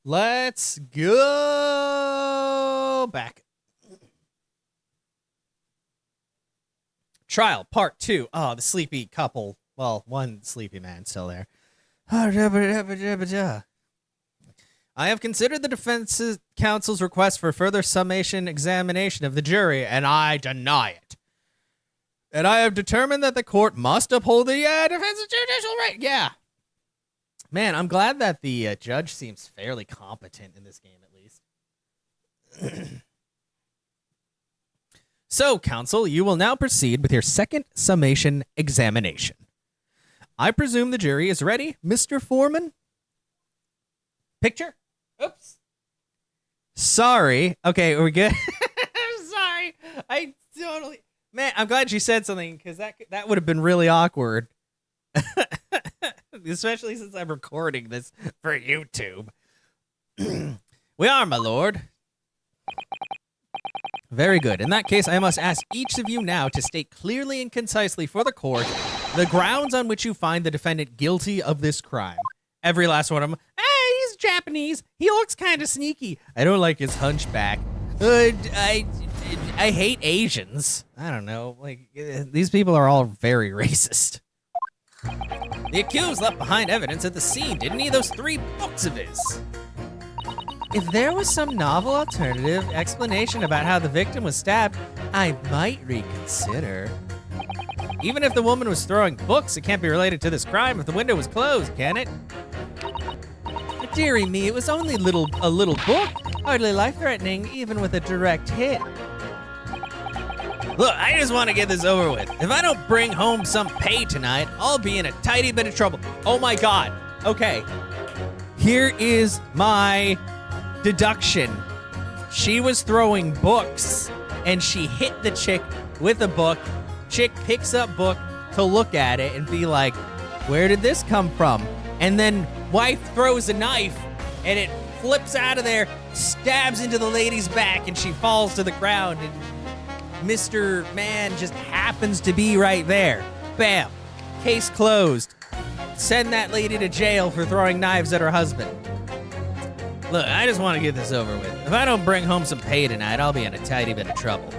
Let's go back. Trial, part 2. Oh, the sleepy couple. Well, one sleepy man still there. I have considered the defense counsel's request for further summation examination of the jury, and I deny it. And I have determined that the court must uphold the defense's judicial right. Yeah. Man, I'm glad that the judge seems fairly competent in this game, at least. So, counsel, you will now proceed with your second summation examination. I presume the jury is ready, Mr. Foreman? Picture? Oops. Sorry. Okay, we're good. I'm sorry. I totally... Man, I'm glad you said something, because that would have been really awkward. Especially since I'm recording this for YouTube. We are, my lord. Very good. In that case, I must ask each of you now to state clearly and concisely for the court the grounds on which you find the defendant guilty of this crime. Every last one of them. Hey, he's Japanese. He looks kind of sneaky. I don't like his hunchback. I hate Asians. I don't know. Like, these people are all very racist. The accused left behind evidence at the scene, didn't he? Those 3 books of his. If there was some novel alternative explanation about how the victim was stabbed, I might reconsider. Even if the woman was throwing books, it can't be related to this crime if the window was closed, can it? But dearie me, it was only a little book, hardly life-threatening, even with a direct hit. Look, I just want to get this over with. If I don't bring home some pay tonight, I'll be in a tidy bit of trouble. Oh my god. Okay. Here is my deduction. She was throwing books, and she hit the chick with a book. Chick picks up book to look at it and be like, where did this come from? And then wife throws a knife, and it flips out of there, stabs into the lady's back, and she falls to the ground, and Mr. Man just happens to be right there. Bam. Case closed. Send that lady to jail for throwing knives at her husband. Look, I just want to get this over with. If I don't bring home some pay tonight, I'll be in a tidy bit of trouble.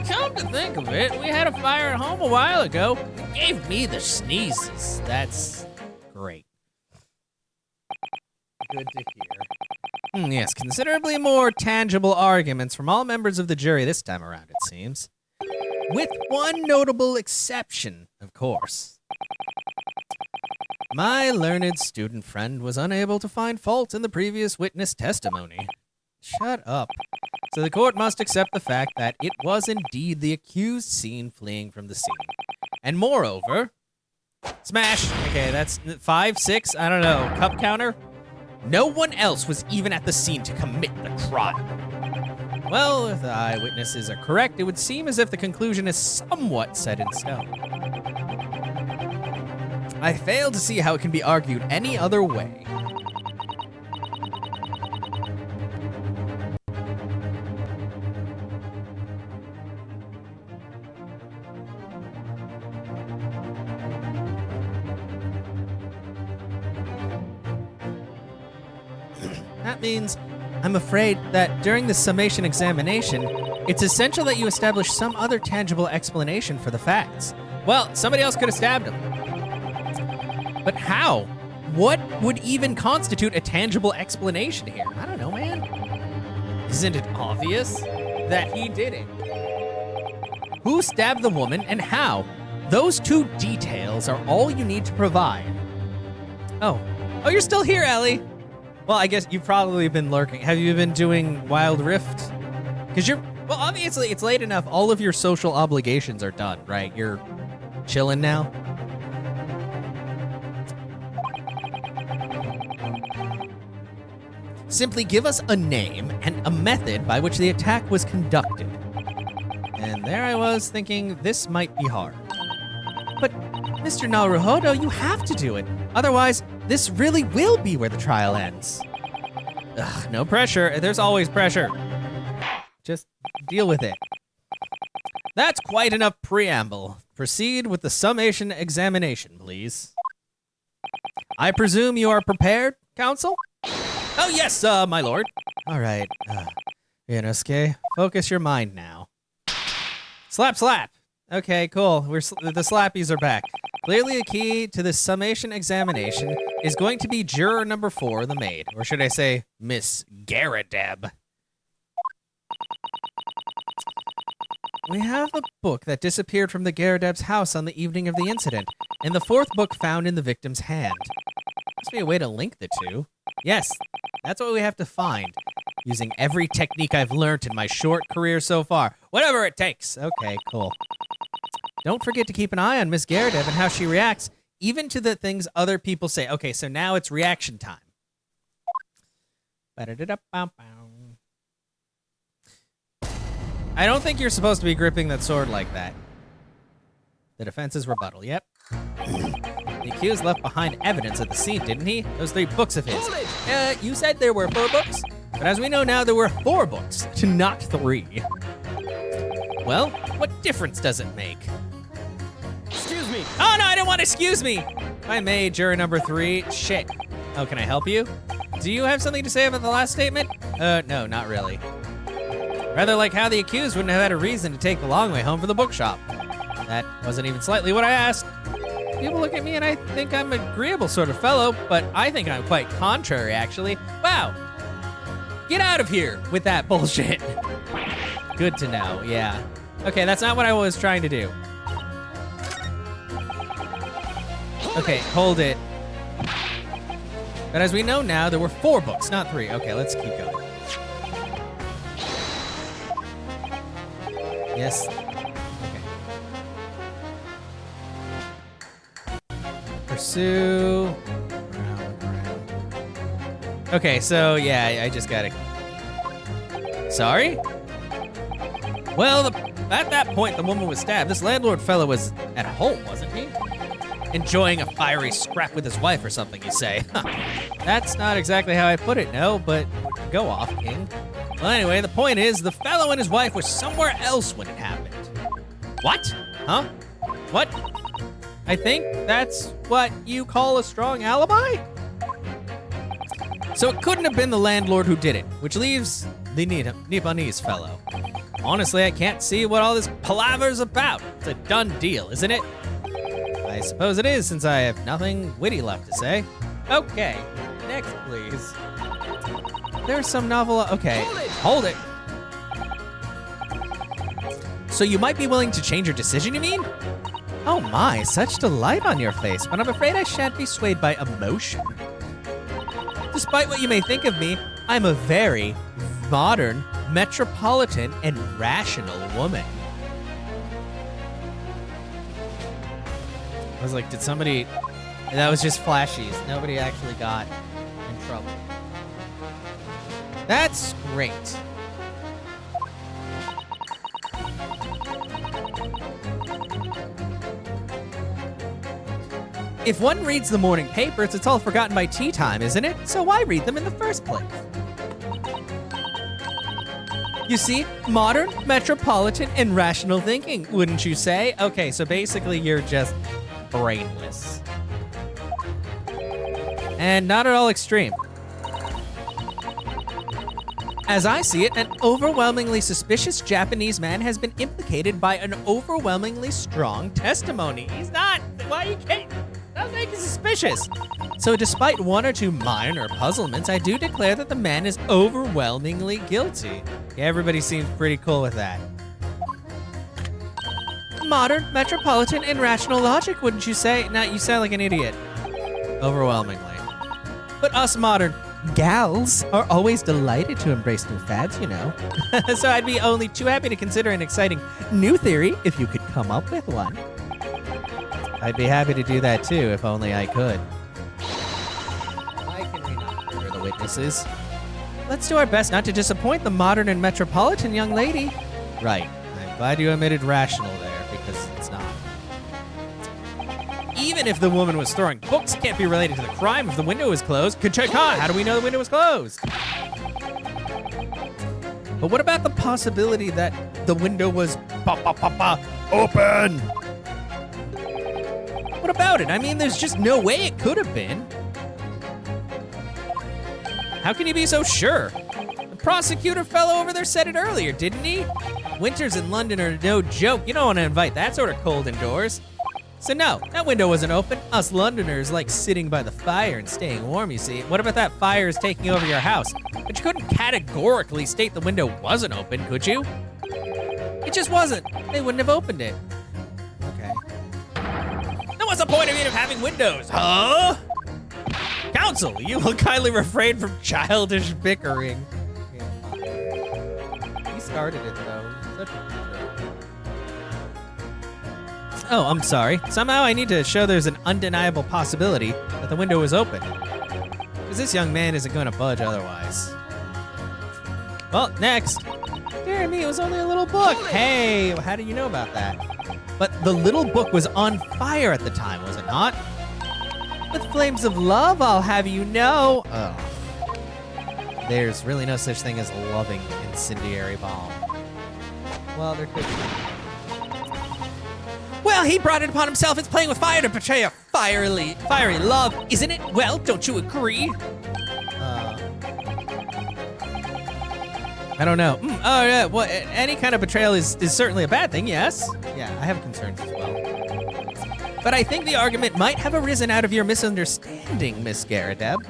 Come to think of it, we had a fire at home a while ago. It gave me the sneezes. That's great. Good to hear. Yes, considerably more tangible arguments from all members of the jury this time around, it seems. With one notable exception, of course. My learned student friend was unable to find fault in the previous witness testimony. Shut up. So the court must accept the fact that it was indeed the accused seen fleeing from the scene. And moreover... Smash! Okay, that's 5, 6, I don't know, cup counter? No one else was even at the scene to commit the crime. Well, if the eyewitnesses are correct, it would seem as if the conclusion is somewhat set in stone. I fail to see how it can be argued any other way. That means, I'm afraid that during the summation examination, it's essential that you establish some other tangible explanation for the facts. Well, somebody else could have stabbed him. But how? What would even constitute a tangible explanation here? I don't know, man. Isn't it obvious that he did it? Who stabbed the woman and how? Those 2 details are all you need to provide. Oh, you're still here, Ellie. Well, I guess you've probably been lurking. Have you been doing Wild Rift? Because well, obviously it's late enough. All of your social obligations are done, right? You're chilling now. Simply give us a name and a method by which the attack was conducted. And there I was thinking this might be hard. But, Mr. Naruhodo, you have to do it. Otherwise, this really will be where the trial ends. Ugh, no pressure. There's always pressure. Just deal with it. That's quite enough preamble. Proceed with the summation examination, please. I presume you are prepared, counsel? Oh, yes, my lord. All right, Inosuke, focus your mind now. Slap, slap. Okay, cool. The slappies are back. Clearly, a key to this summation examination is going to be juror number 4, the maid. Or should I say, Miss Garadeb. We have a book that disappeared from the Garadeb's house on the evening of the incident, and the 4th book found in the victim's hand. Must be a way to link the two. Yes, that's what we have to find, using every technique I've learned in my short career so far. Whatever it takes. Okay, cool. Don't forget to keep an eye on Miss Garadeb and how she reacts, even to the things other people say. Okay, so now it's reaction time. I don't think you're supposed to be gripping that sword like that. The defense's rebuttal, yep. The accused left behind evidence at the scene, didn't he? Those 3 books of his. You said there were 4 books? But as we know now, there were 4 books, not 3. Well, what difference does it make? Excuse me. Oh, no, I didn't want excuse me. If I may, juror number 3. Shit. Oh, can I help you? Do you have something to say about the last statement? No, not really. Rather like how the accused wouldn't have had a reason to take the long way home from the bookshop. That wasn't even slightly what I asked. People look at me and I think I'm an agreeable sort of fellow, but I think I'm quite contrary, actually. Wow. Get out of here with that bullshit. Good to know, yeah. Okay, that's not what I was trying to do. Okay, hold it. But as we know now, there were 4 books, not 3. Okay, let's keep going. Yes. Okay. Pursue. Okay, so yeah, I just gotta. Sorry? Well, at that point, the woman was stabbed. This landlord fellow was at home, wasn't he? Enjoying a fiery scrap with his wife or something, you say. That's not exactly how I put it, no, but go off, King. Well, anyway, the point is, the fellow and his wife were somewhere else when it happened. What? Huh? What? I think that's what you call a strong alibi? So it couldn't have been the landlord who did it, which leaves the Nipponese fellow. Honestly, I can't see what all this palaver's about. It's a done deal, isn't it? I suppose it is, since I have nothing witty left to say. Okay, next, please. There's some novel. Okay, hold it. So you might be willing to change your decision, you mean? Oh my, such delight on your face, but I'm afraid I shan't be swayed by emotion. Despite what you may think of me, I'm a very modern, metropolitan, and rational woman. I was like, did somebody... That was just flashies. Nobody actually got in trouble. That's great. If one reads the morning papers, it's all forgotten by tea time, isn't it? So why read them in the first place? You see, modern, metropolitan, and rational thinking, wouldn't you say? Okay, so basically you're just brainless. And not at all extreme. As I see it, an overwhelmingly suspicious Japanese man has been implicated by an overwhelmingly strong testimony. He's not. Why you can't? That make it suspicious. So despite 1 or 2 minor puzzlements, I do declare that the man is overwhelmingly guilty. Yeah, everybody seems pretty cool with that. Modern, metropolitan, and rational logic, wouldn't you say? Nah, you sound like an idiot. Overwhelmingly. But us modern gals are always delighted to embrace new fads, you know. So I'd be only too happy to consider an exciting new theory if you could come up with one. I'd be happy to do that too, if only I could. Why can we not murder the witnesses? Let's do our best not to disappoint the modern and metropolitan young lady. Right. I'm glad you omitted rational there, because it's not. Even if the woman was throwing books, it can't be related to the crime if the window was closed. How do we know the window was closed? But what about the possibility that the window was open? What about it? I mean, there's just no way it could have been. How can you be so sure? The prosecutor fellow over there said it earlier, didn't he? Winters in London are no joke. You don't want to invite that sort of cold indoors. So no, that window wasn't open. Us Londoners like sitting by the fire and staying warm, you see. What about that fire is taking over your house? But you couldn't categorically state the window wasn't open, could you? It just wasn't. They wouldn't have opened it. Okay. Then what's the point of even having windows, huh? Counsel, you will kindly refrain from childish bickering. He started it, though. Such a jerk. Oh, I'm sorry. Somehow I need to show there's an undeniable possibility that the window was open. Because this young man isn't going to budge otherwise. Well, next. Dear me, it was only a little book. Hey, how do you know about that? But the little book was on fire at the time, was it not? With flames of love, I'll have you know. Oh. There's really no such thing as loving incendiary bomb. Well, there could be. Well, he brought it upon himself. It's playing with fire to portray a fiery love, isn't it? Well, don't you agree? I don't know. Oh, yeah. Well, any kind of betrayal is certainly a bad thing, yes? Yeah, I have concerns as well. But I think the argument might have arisen out of your misunderstanding, Miss Garadeb.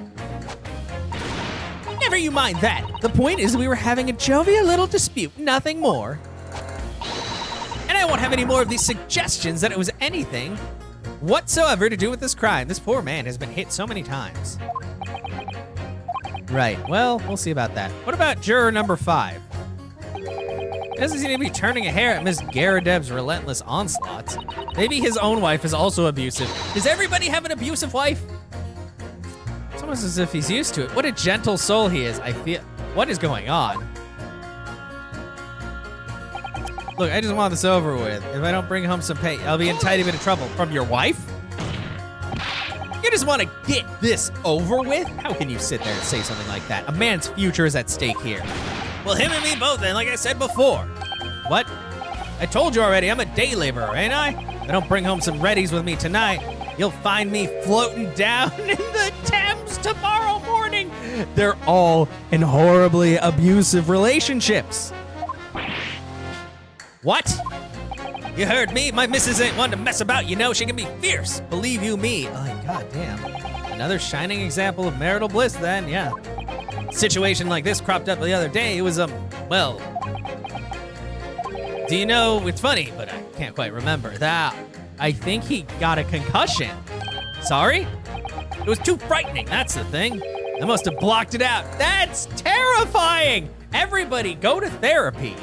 Never you mind that. The point is we were having a jovial little dispute, nothing more. And I won't have any more of these suggestions that it was anything whatsoever to do with this crime. This poor man has been hit so many times. Right, well, we'll see about that. What about juror number 5? Doesn't seem to be turning a hair at Miss Garadeb's relentless onslaughts. Maybe his own wife is also abusive. Does everybody have an abusive wife? It's almost as if he's used to it. What a gentle soul he is, I feel. What is going on? Look, I just want this over with. If I don't bring home some pay, I'll be in a tiny bit of trouble. From your wife? You just want to get this over with? How can you sit there and say something like that? A man's future is at stake here. Well, him and me both then, like I said before. What? I told you already, I'm a day laborer, ain't I? If I don't bring home some readies with me tonight, you'll find me floating down in the Thames tomorrow morning. They're all in horribly abusive relationships. What? You heard me. My missus ain't one to mess about, you know. She can be fierce. Believe you me. Oh, goddamn. Another shining example of marital bliss then, yeah. Situation like this cropped up the other day. It was, well... Do you know, it's funny, but I can't quite remember that. I think he got a concussion. Sorry? It was too frightening, that's the thing. I must have blocked it out. That's terrifying! Everybody go to therapy.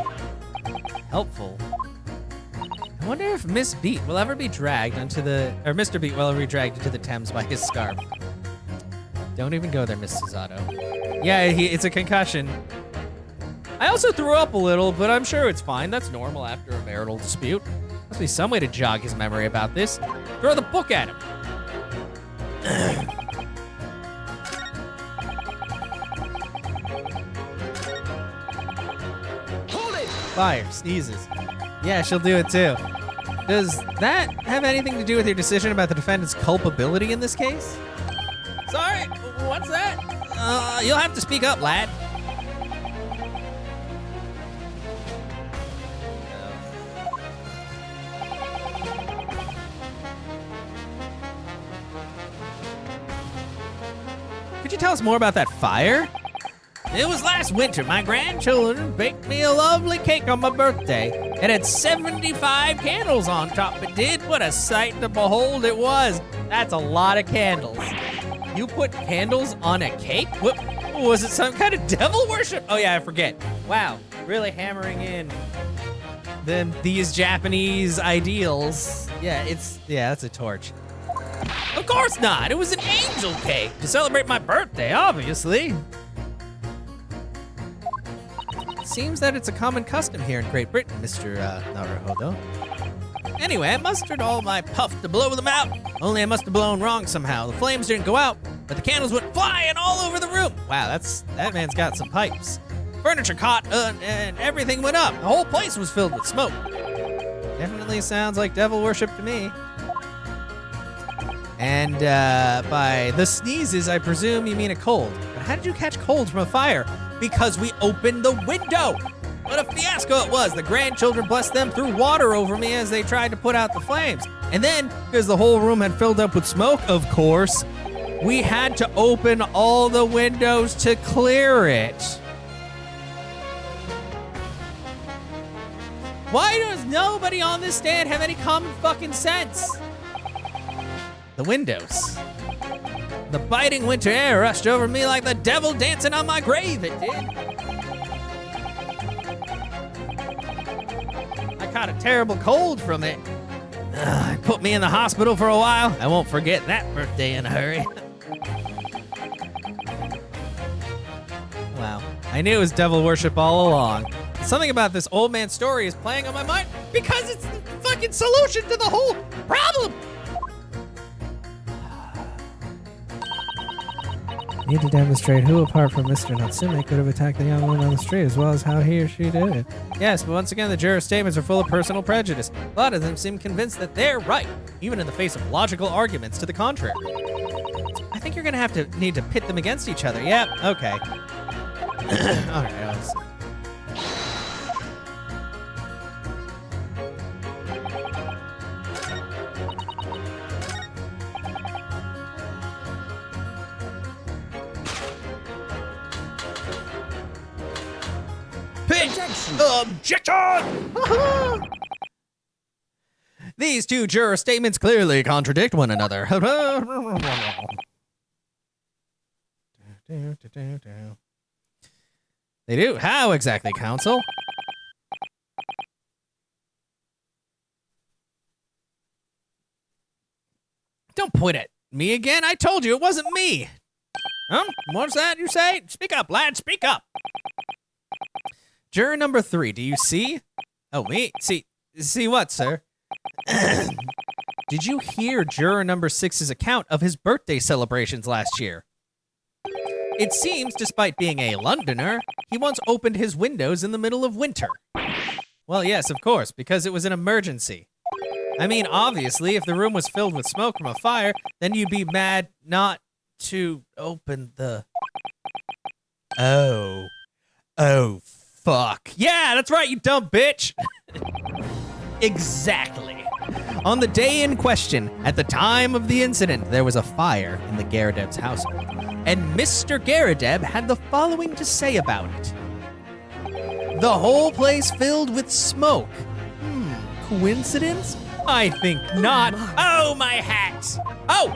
Helpful. I wonder if Miss Beat will ever be dragged onto the, or Mr. Beat will ever be dragged into the Thames by his scarf. Don't even go there, Miss Susato. Yeah, it's a concussion. I also threw up a little, but I'm sure it's fine. That's normal after a marital dispute. Must be some way to jog his memory about this. Throw the book at him. Hold it! Fire, sneezes. Yeah, she'll do it too. Does that have anything to do with your decision about the defendant's culpability in this case? Sorry, what's that? You'll have to speak up, lad. Could you tell us more about that fire? It was last winter. My grandchildren baked me a lovely cake on my birthday. It had 75 candles on top. It did. What a sight to behold it was. That's a lot of candles. You put candles on a cake? What was it, some kind of devil worship? Oh yeah, I forget. Wow, really hammering in these Japanese ideals. Yeah, that's a torch. Of course not. It was an angel cake to celebrate my birthday, obviously. Seems that it's a common custom here in Great Britain, Mr. Naruhodo. Anyway, I mustered all my puff to blow them out. Only I must have blown wrong somehow. The flames didn't go out, but the candles went flying all over the room. Wow, that man's got some pipes. Furniture caught and everything went up. The whole place was filled with smoke. Definitely sounds like devil worship to me. And by the sneezes, I presume you mean a cold. how did you catch cold from a fire? Because we opened the window. What a fiasco it was. The grandchildren, bless them, threw water over me as they tried to put out the flames. And then, because the whole room had filled up with smoke, of course, we had to open all the windows to clear it. Why does nobody on this stand have any common fucking sense? The windows. The biting winter air rushed over me like the devil dancing on my grave, it did. I caught a terrible cold from it. It put me in the hospital for a while. I won't forget that birthday in a hurry. Wow, I knew it was devil worship all along. Something about this old man's story is playing on my mind because it's the fucking solution to the whole problem. Need to demonstrate who, apart from Mr. Natsume, could have attacked the young woman on the street, as well as how he or she did it. Yes, but once again, the jurors' statements are full of personal prejudice. A lot of them seem convinced that they're right, even in the face of logical arguments to the contrary. I think you're gonna need to pit them against each other. Yep, okay. All right, I'll see. Objection! These two juror statements clearly contradict one another. They do? How exactly, counsel? Don't point at me again. I told you it wasn't me. What's that you say? Speak up, lad. Speak up. Juror number 3, do you see? Oh, me? See what, sir? Did you hear juror number 6's account of his birthday celebrations last year? It seems, despite being a Londoner, he once opened his windows in the middle of winter. Well, yes, of course, because it was an emergency. I mean, obviously, if the room was filled with smoke from a fire, then you'd be mad not to open the... Oh, fuck. Yeah, that's right, you dumb bitch. Exactly. On the day in question, at the time of the incident, there was a fire in the Garadeb's household, and Mr. Garadeb had the following to say about it. The whole place filled with smoke. Coincidence? I think not. Oh, my hat. Oh!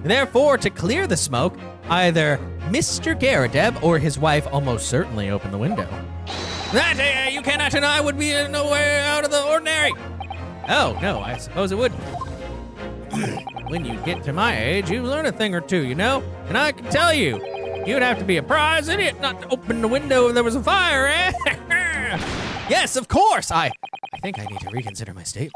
Therefore, to clear the smoke, either Mr. Garadeb or his wife almost certainly opened the window. That you cannot deny would be nowhere out of the ordinary. Oh, no, I suppose it wouldn't. When you get to my age, you learn a thing or two, you know? And I can tell you, you'd have to be a prize idiot not to open the window if there was a fire, eh? Yes, of course. I think I need to reconsider my statement.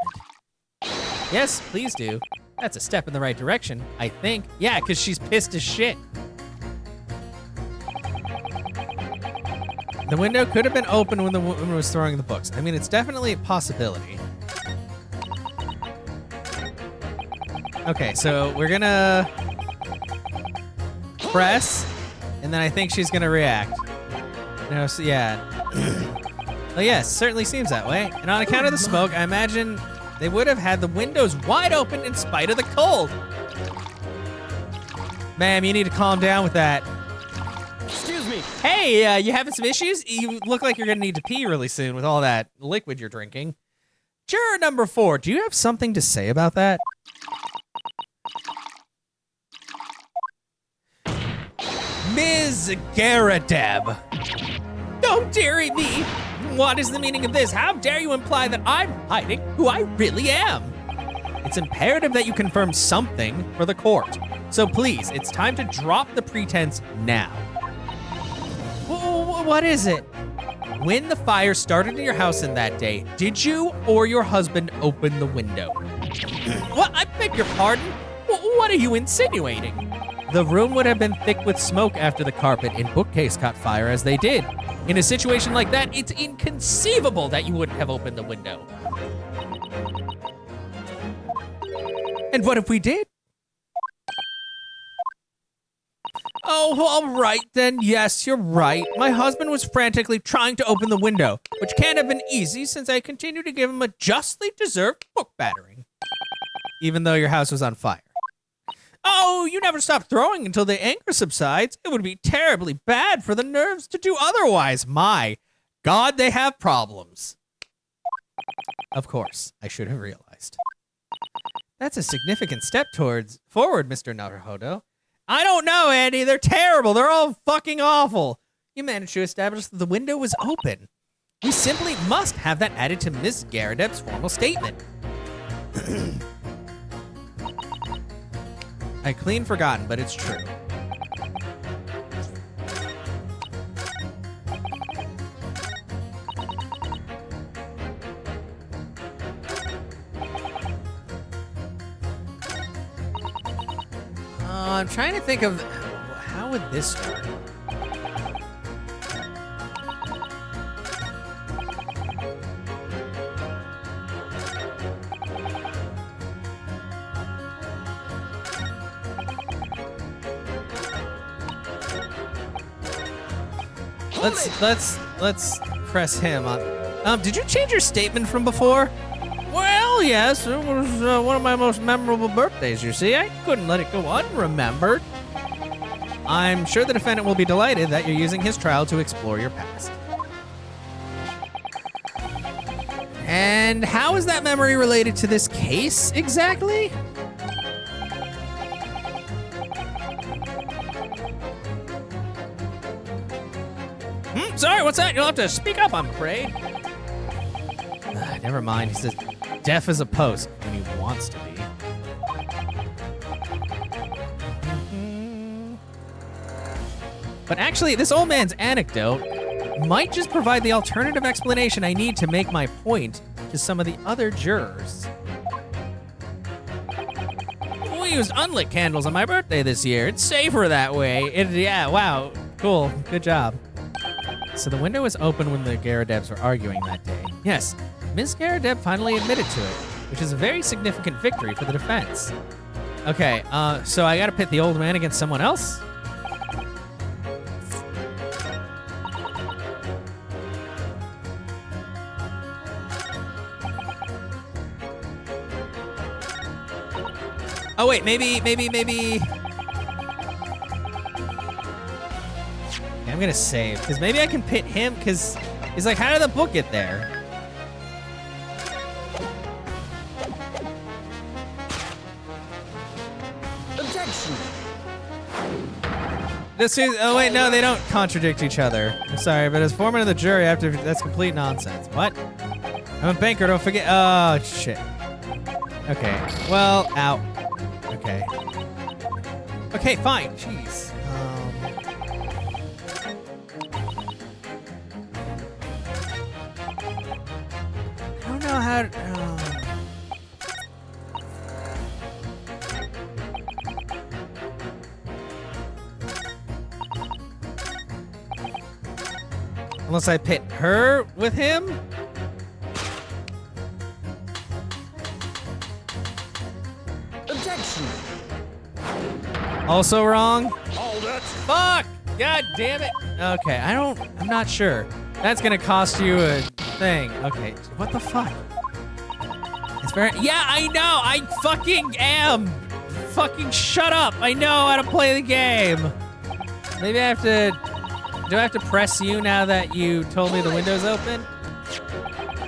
Yes, please do. That's a step in the right direction, I think. Yeah, because she's pissed as shit. The window could have been open when the woman was throwing the books. I mean, it's definitely a possibility. Okay, so we're gonna press, and then I think she's gonna react. No, so yeah. Well, yes, certainly seems that way. And on account of the smoke, I imagine they would have had the windows wide open in spite of the cold. Ma'am, you need to calm down with that. Excuse me. Hey, you having some issues? You look like you're gonna need to pee really soon with all that liquid you're drinking. Juror number 4, do you have something to say about that? Ms. Garadeb. Don't dare me. What is the meaning of this? How dare you imply that I'm hiding who I really am? It's imperative that you confirm something for the court. So please, it's time to drop the pretense now. What is it? When the fire started in your house in that day, did you or your husband open the window? What? I beg your pardon? What are you insinuating? The room would have been thick with smoke after the carpet and bookcase caught fire as they did. In a situation like that, it's inconceivable that you wouldn't have opened the window. And what if we did? Oh, all right then. Yes, you're right. My husband was frantically trying to open the window, which can't have been easy since I continued to give him a justly deserved book battering. Even though your house was on fire. Oh, you never stop throwing until the anger subsides. It would be terribly bad for the nerves to do otherwise. My God, they have problems. Of course, I should have realized. That's a significant step forward, Mr. Naruhodo. I don't know, Andy. They're terrible. They're all fucking awful. You managed to establish that the window was open. We simply must have that added to Miss Garadeb's formal statement. I clean forgotten, but it's true. I'm trying to think of how would this work? Let's press him on. Did you change your statement from before? Well, yes, it was one of my most memorable birthdays, you see. I couldn't let it go unremembered. I'm sure the defendant will be delighted that you're using his trial to explore your past. And how is that memory related to this case, exactly? Sorry, what's that? You'll have to speak up, I'm afraid. Never mind, he's as deaf as a post when he wants to be. But actually, this old man's anecdote might just provide the alternative explanation I need to make my point to some of the other jurors. We used unlit candles on my birthday this year. It's safer that way. Yeah, wow, cool, good job. So the window was open when the Garadebs were arguing that day. Yes, Ms. Garadeb finally admitted to it, which is a very significant victory for the defense. Okay, so I gotta pit the old man against someone else? Oh wait, maybe. I'm gonna save, because maybe I can pit him, because he's like, how did the book get there? Objection! Oh wait, no, they don't contradict each other. I'm sorry, but as foreman of the jury, that's complete nonsense. What? I'm a banker, don't forget. Oh, shit. Okay, well, ow. Okay. Okay, fine, jeez. I don't know how to... Unless I pit her with him? Objection! Also wrong? Hold it! Fuck! God damn it! Okay, I'm not sure. That's gonna cost you a thing. Okay, what the fuck? It's very, yeah, I know, I fucking am! Fucking shut up! I know how to play the game! Maybe I have to, do I have to press you now that you told me the window's open?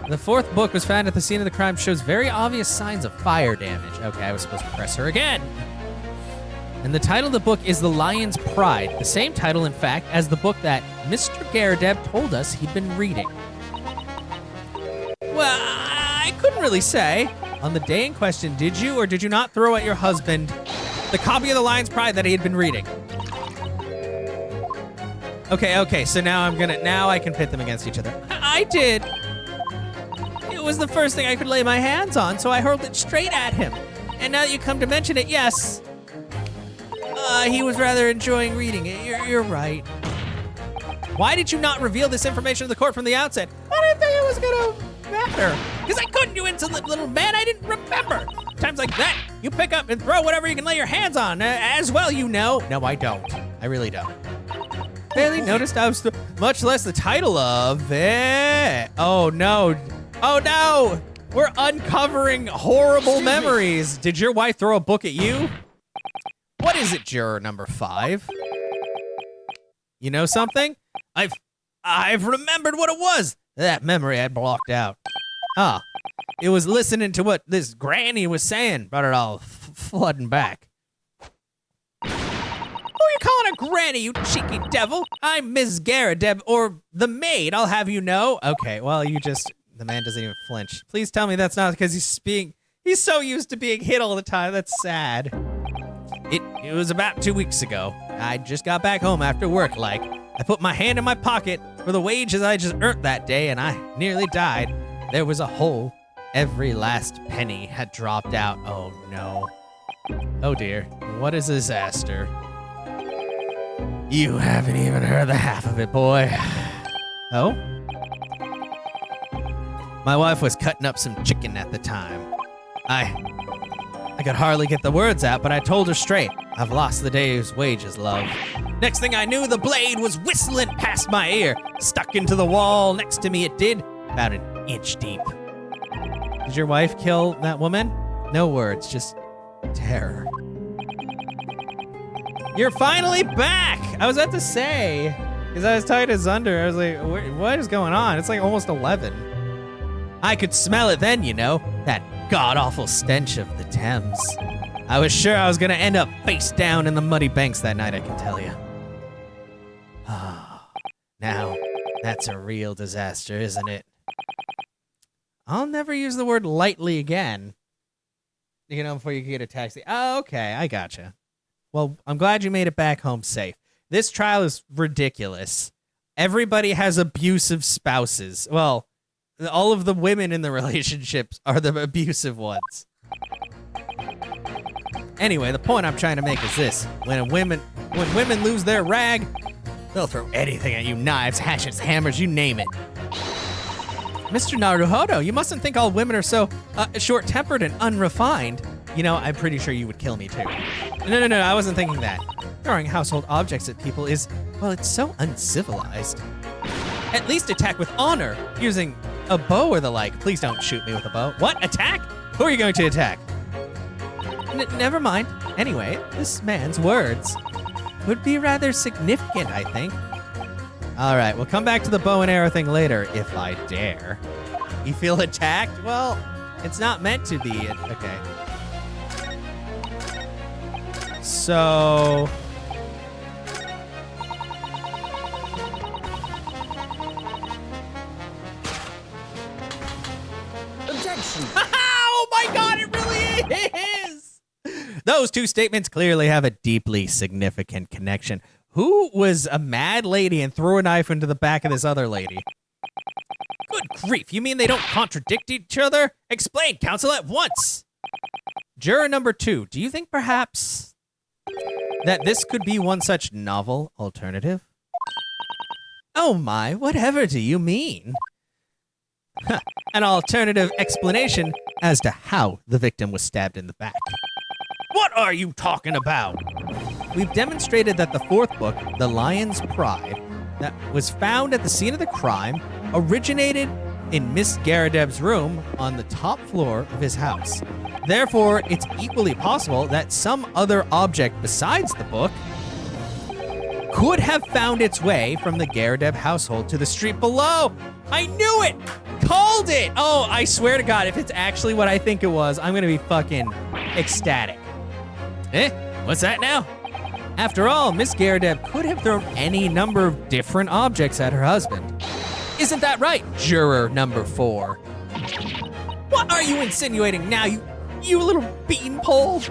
The fourth book was found at the scene of the crime, shows very obvious signs of fire damage. Okay, I was supposed to press her again. And the title of the book is The Lion's Pride, the same title, in fact, as the book that Mr. Garadeb told us he'd been reading. Well, I couldn't really say. On the day in question, did you or did you not throw at your husband the copy of The Lion's Pride that he had been reading? Okay, so now I can pit them against each other. I did. It was the first thing I could lay my hands on, so I hurled it straight at him. And now that you come to mention it, yes. He was rather enjoying reading it. You're right. Why did you not reveal this information to the court from the outset? I didn't think it was gonna matter. Because I couldn't, you insolent little man. I didn't remember. Times like that, you pick up and throw whatever you can lay your hands on. As well, you know. No, I don't. I really don't. Barely noticed I was much less the title of it. Oh no. Oh no! We're uncovering horrible memories. Did your wife throw a book at you? What is it, juror number 5? You know something? I've remembered what it was. That memory I blocked out. Ah, it was listening to what this granny was saying. Brought it all flooding back. Who are you calling a granny, you cheeky devil? I'm Miss Garadeb, or the maid, I'll have you know. Okay, well, the man doesn't even flinch. Please tell me that's not because he's so used to being hit all the time. That's sad. It was about 2 weeks ago. I just got back home after work, I put my hand in my pocket for the wages I just earned that day, and I nearly died. There was a hole. Every last penny had dropped out. Oh, no. Oh, dear. What a disaster. You haven't even heard the half of it, boy. Oh? My wife was cutting up some chicken at the time. I could hardly get the words out, but I told her straight. I've lost the day's wages, love. Next thing I knew, the blade was whistling past my ear. Stuck into the wall next to me it did, about an inch deep. Did your wife kill that woman? No words, just terror. You're finally back! I was about to say, because I was tied to Zunder, I was like, what is going on? It's like almost 11. I could smell it then, you know, that god-awful stench of the Thames. I was sure I was gonna end up face down in the muddy banks that night, I can tell you. Now, that's a real disaster, isn't it? I'll never use the word lightly again. You know, before you get a taxi. Oh, okay, I gotcha. Well, I'm glad you made it back home safe. This trial is ridiculous. Everybody has abusive spouses. Well, all of the women in the relationships are the abusive ones. Anyway, the point I'm trying to make is this. When women lose their rag, they'll throw anything at you. Knives, hatchets, hammers, you name it. Mr. Naruhodo, you mustn't think all women are so short-tempered and unrefined. You know, I'm pretty sure you would kill me too. No, I wasn't thinking that. Throwing household objects at people is, well, it's so uncivilized. At least attack with honor, using a bow or the like. Please don't shoot me with a bow. What? Attack? Who are you going to attack? Never mind. Anyway, this man's words would be rather significant, I think. All right, we'll come back to the bow and arrow thing later, if I dare. You feel attacked? Well, it's not meant to be. Okay. So... Objection! Oh my god, it really is! Those two statements clearly have a deeply significant connection. Who was a mad lady and threw a knife into the back of this other lady? Good grief, you mean they don't contradict each other? Explain, counsel, at once! Juror number 2, do you think perhaps that this could be one such novel alternative? Oh my, whatever do you mean? An alternative explanation as to how the victim was stabbed in the back. What are you talking about? We've demonstrated that the 4th book, The Lion's Pride, that was found at the scene of the crime, originated in Miss Garadeb's room on the top floor of his house. Therefore, it's equally possible that some other object besides the book could have found its way from the Garadeb household to the street below. I knew it! Called it! Oh, I swear to God, if it's actually what I think it was, I'm gonna be fucking ecstatic. What's that now? After all, Miss Garadeb could have thrown any number of different objects at her husband. Isn't that right, juror number 4? What are you insinuating now, you little beanpole?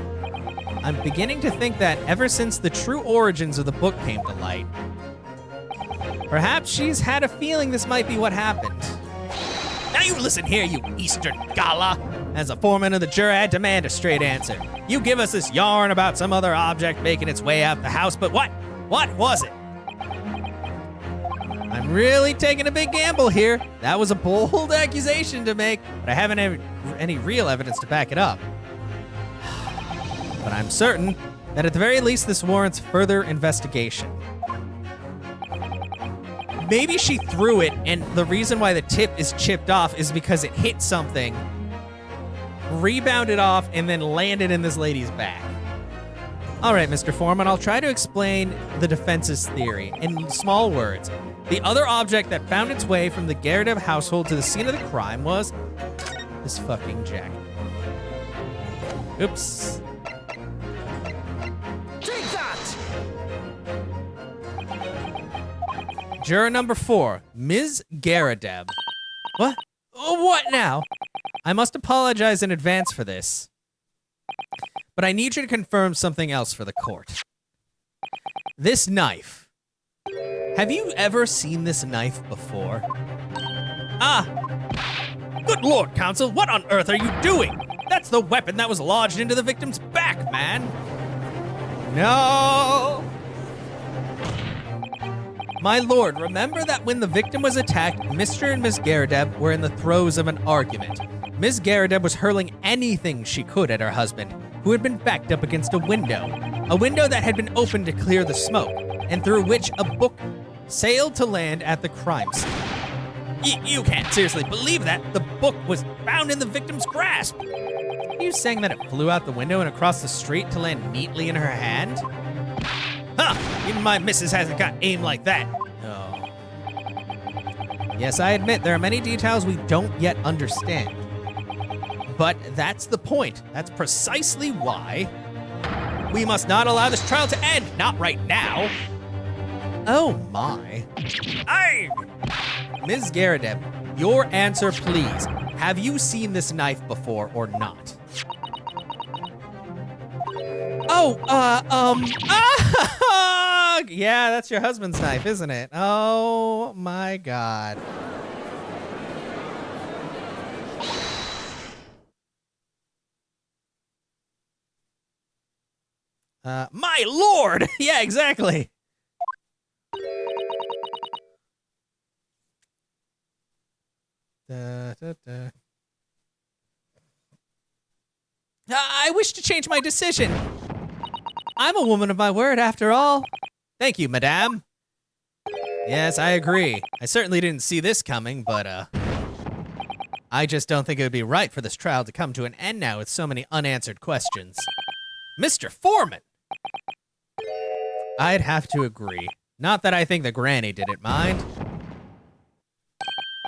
I'm beginning to think that ever since the true origins of the book came to light, perhaps she's had a feeling this might be what happened. Now you listen here, you Eastern Gala. As a foreman of the jury, I demand a straight answer. You give us this yarn about some other object making its way out the house, but what? What was it? I'm really taking a big gamble here. That was a bold accusation to make, but I haven't any real evidence to back it up. But I'm certain that at the very least this warrants further investigation. Maybe she threw it, and the reason why the tip is chipped off is because it hit something, rebounded off, and then landed in this lady's back. All right, Mr. Foreman, I'll try to explain the defense's theory in small words. The other object that found its way from the Geradev household to the scene of the crime was this fucking jacket. Oops. Take that! Juror number 4, Ms. Geradev. What? Oh, what now? I must apologize in advance for this, but I need you to confirm something else for the court. This knife. Have you ever seen this knife before? Ah! Good Lord, Counsel, what on earth are you doing? That's the weapon that was lodged into the victim's back, man! No! My lord, remember that when the victim was attacked, Mr. and Ms. Geradev were in the throes of an argument. Ms. Geradev was hurling anything she could at her husband, who had been backed up against a window that had been opened to clear the smoke, and through which a book sailed to land at the crime scene. You can't seriously believe that. The book was found in the victim's grasp. Are you saying that it flew out the window and across the street to land neatly in her hand? Huh, even my missus hasn't got aim like that. Oh. Yes, I admit there are many details we don't yet understand. But that's the point. That's precisely why we must not allow this trial to end. Not right now. Oh my. Aye! Ms. Geradev, your answer please. Have you seen this knife before or not? Oh, yeah, that's your husband's knife, isn't it? Oh my God. My lord! Yeah, exactly. I wish to change my decision. I'm a woman of my word, after all. Thank you, madame. Yes, I agree. I certainly didn't see this coming, but, I just don't think it would be right for this trial to come to an end now with so many unanswered questions. Mr. Foreman! I'd have to agree. Not that I think the granny didn't mind.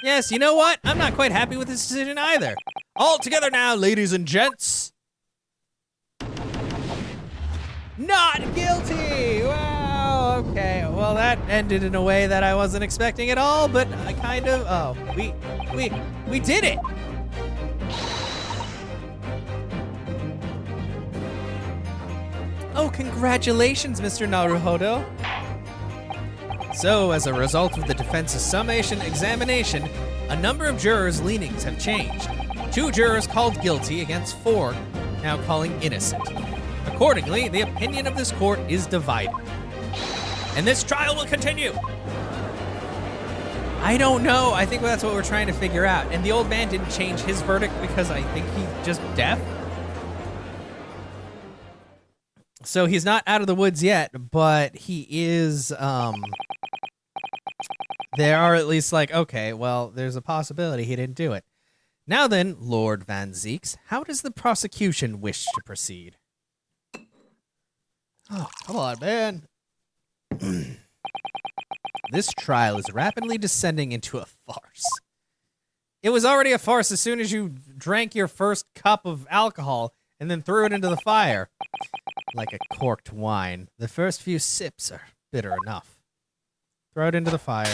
Yes, you know what? I'm not quite happy with this decision either. All together now, ladies and gents. Not guilty! Wow, okay. Well, that ended in a way that I wasn't expecting at all, but I kind of... Oh, we did it! Oh, congratulations, Mr. Naruhodo. So, as a result of the defense's summation examination, a number of jurors' leanings have changed. 2 jurors called guilty against 4 now calling innocent. Accordingly, the opinion of this court is divided. And this trial will continue. I don't know. I think that's what we're trying to figure out. And the old man didn't change his verdict because I think he's just deaf. So he's not out of the woods yet, but he is, there are at least like, okay, well, there's a possibility he didn't do it. Now then, Lord Van Zeeks, how does the prosecution wish to proceed? Oh, come on, man. This trial is rapidly descending into a farce. It was already a farce as soon as you drank your first cup of alcohol and then threw it into the fire. Like a corked wine, the first few sips are bitter enough. Throw it into the fire.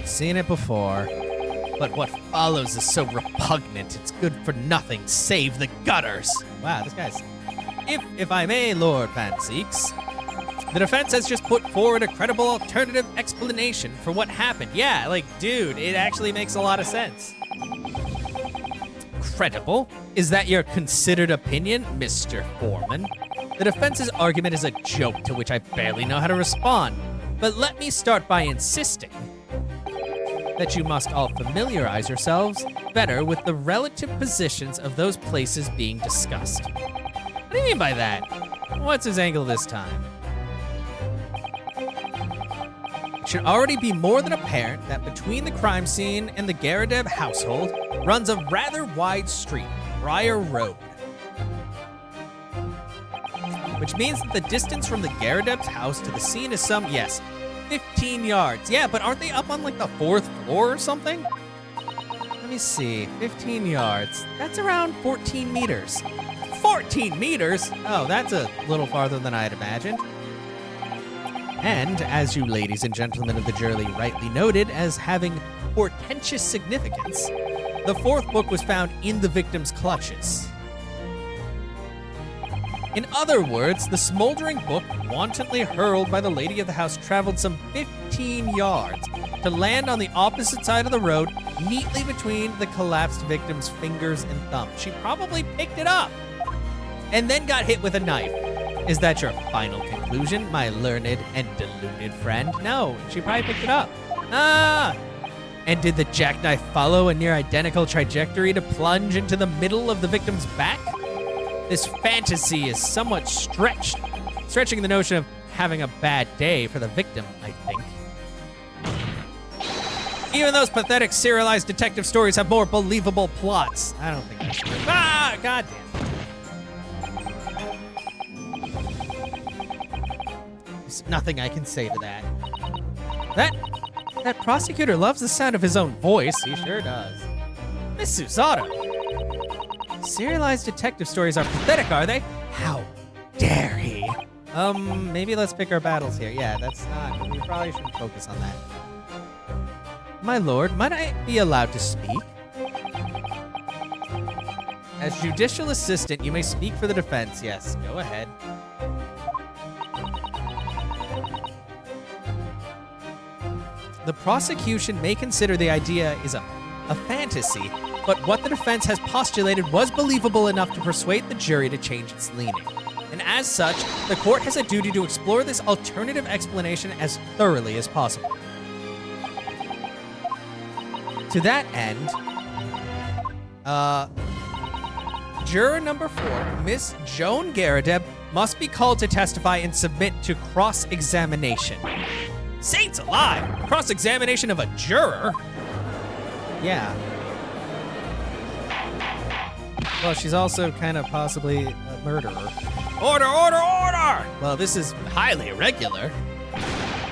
Seen it before. But what follows is so repugnant, it's good for nothing save the gutters. Wow, this guy's... If I may, Lord Van Zeeks, the defense has just put forward a credible alternative explanation for what happened. Yeah, like, dude, it actually makes a lot of sense. Credible? Is that your considered opinion, Mr. Foreman? The defense's argument is a joke to which I barely know how to respond. But let me start by insisting that you must all familiarize yourselves better with the relative positions of those places being discussed. What do you mean by that? What's his angle this time? It should already be more than apparent that between the crime scene and the Garadeb household runs a rather wide street, Briar Road. Which means that the distance from the Garadeb's house to the scene is some, yes, 15 yards. Yeah, but aren't they up on like the 4th floor or something? Let me see, 15 yards. That's around 14 meters. 14 meters? Oh, that's a little farther than I had imagined. And, as you ladies and gentlemen of the jury rightly noted as having portentous significance, the 4th book was found in the victim's clutches. In other words, the smoldering book wantonly hurled by the lady of the house traveled some 15 yards to land on the opposite side of the road, neatly between the collapsed victim's fingers and thumb. She probably picked it up and then got hit with a knife. Is that your final conclusion, my learned and deluded friend? No, she probably picked it up. And did the jackknife follow a near identical trajectory to plunge into the middle of the victim's back? This fantasy is somewhat stretching the notion of having a bad day for the victim, I think. Even those pathetic serialized detective stories have more believable plots. I don't think that's true. Goddamn. There's nothing I can say to that. That prosecutor loves the sound of his own voice. He sure does. Miss Susato. Serialized detective stories are pathetic, are they? How dare he? Maybe let's pick our battles here. Yeah, that's not. We probably shouldn't focus on that. My lord, might I be allowed to speak? As judicial assistant, you may speak for the defense. Yes, go ahead. The prosecution may consider the idea is a fantasy, but what the defense has postulated was believable enough to persuade the jury to change its leaning. And as such, the court has a duty to explore this alternative explanation as thoroughly as possible. To that end, juror number 4, Miss Joan Garadeb, must be called to testify and submit to cross-examination. Saints alive! Cross-examination of a juror? Yeah. Well, she's also kind of possibly a murderer. Order, order, order! Well, this is highly irregular.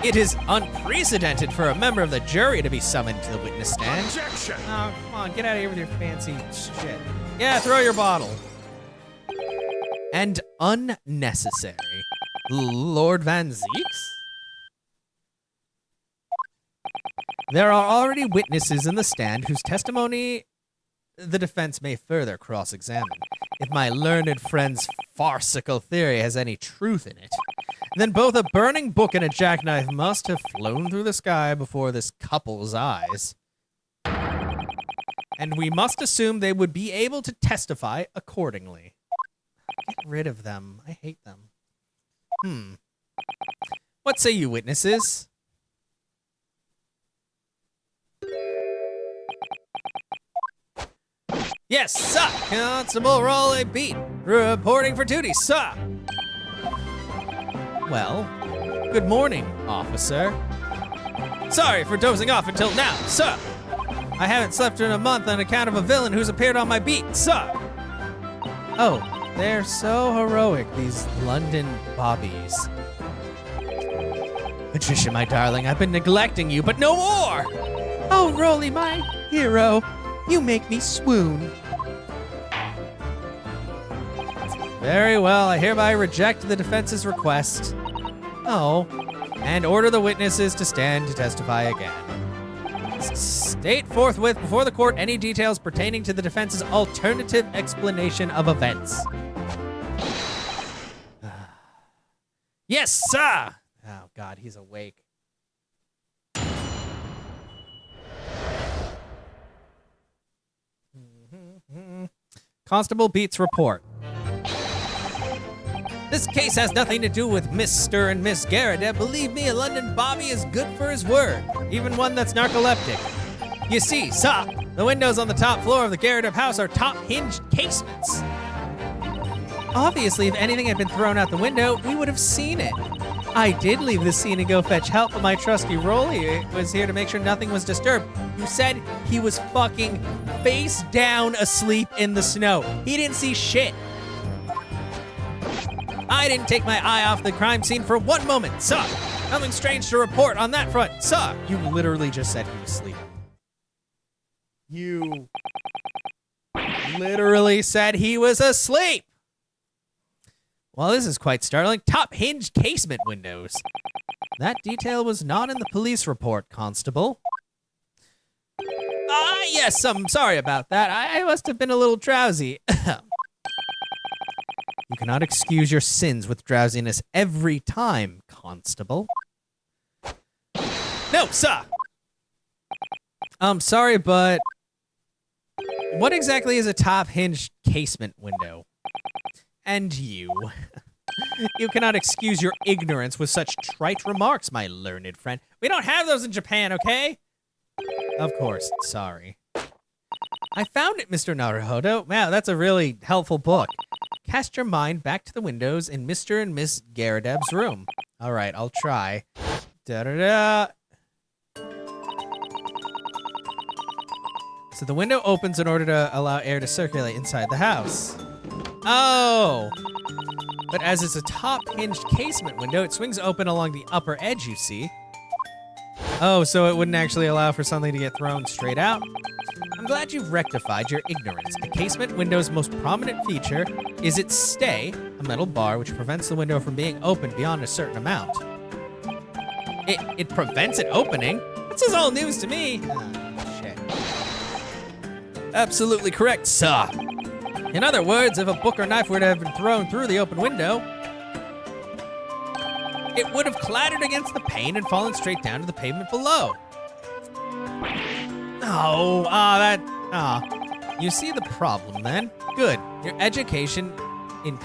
It is unprecedented for a member of the jury to be summoned to the witness stand. Objection! Oh, come on, get out of here with your fancy shit. Yeah, throw your bottle. And unnecessary. Lord Van Zeeks? There are already witnesses in the stand whose testimony the defense may further cross-examine. If my learned friend's farcical theory has any truth in it, then both a burning book and a jackknife must have flown through the sky before this couple's eyes. And we must assume they would be able to testify accordingly. Get rid of them. I hate them. What say you, witnesses? Yes, sir. Constable Raleigh Beat, reporting for duty, sir. Well, good morning, officer. Sorry for dozing off until now, sir. I haven't slept in a month on account of a villain who's appeared on my beat, sir. Oh, they're so heroic, these London bobbies. Patricia, my darling, I've been neglecting you, but no more! Oh, Rolly, my hero, you make me swoon. Very well, I hereby reject the defense's request. Oh, and order the witnesses to stand to testify again. State forthwith before the court any details pertaining to the defense's alternative explanation of events. Yes, sir! Oh, God, he's awake. Constable Beats report. This case has nothing to do with Mr. and Miss Garadeb. Believe me, a London Bobby is good for his word, even one that's narcoleptic. You see, sir, the windows on the top floor of the Garadeb house are top-hinged casements. Obviously, if anything had been thrown out the window, we would have seen it. I did leave the scene and go fetch help, but my trusty Rolly was here to make sure nothing was disturbed. You said he was fucking face down asleep in the snow. He didn't see shit. I didn't take my eye off the crime scene for 1 moment. Sir, nothing strange to report on that front. Sir, you literally just said he was sleeping. You literally said he was asleep. Well, this is quite startling. Top hinged casement windows. That detail was not in the police report, Constable. Yes, I'm sorry about that. I must have been a little drowsy. You cannot excuse your sins with drowsiness every time, Constable. No, sir! I'm sorry, but what exactly is a top hinged casement window? And you. You cannot excuse your ignorance with such trite remarks, my learned friend. We don't have those in Japan, okay? Of course, sorry. I found it, Mr. Naruhodo. Wow, that's a really helpful book. Cast your mind back to the windows in Mr. and Miss Garadeb's room. All right, I'll try. Da-da-da. So the window opens in order to allow air to circulate inside the house. Oh! But as it's a top-hinged casement window, it swings open along the upper edge, you see. Oh, so it wouldn't actually allow for something to get thrown straight out? I'm glad you've rectified your ignorance. A casement window's most prominent feature is its stay, a metal bar which prevents the window from being opened beyond a certain amount. It prevents it opening? This is all news to me. Oh, shit. Absolutely correct, sir. In other words, if a book or knife were to have been thrown through the open window, it would have clattered against the pane and fallen straight down to the pavement below. You see the problem then? Good. Your education in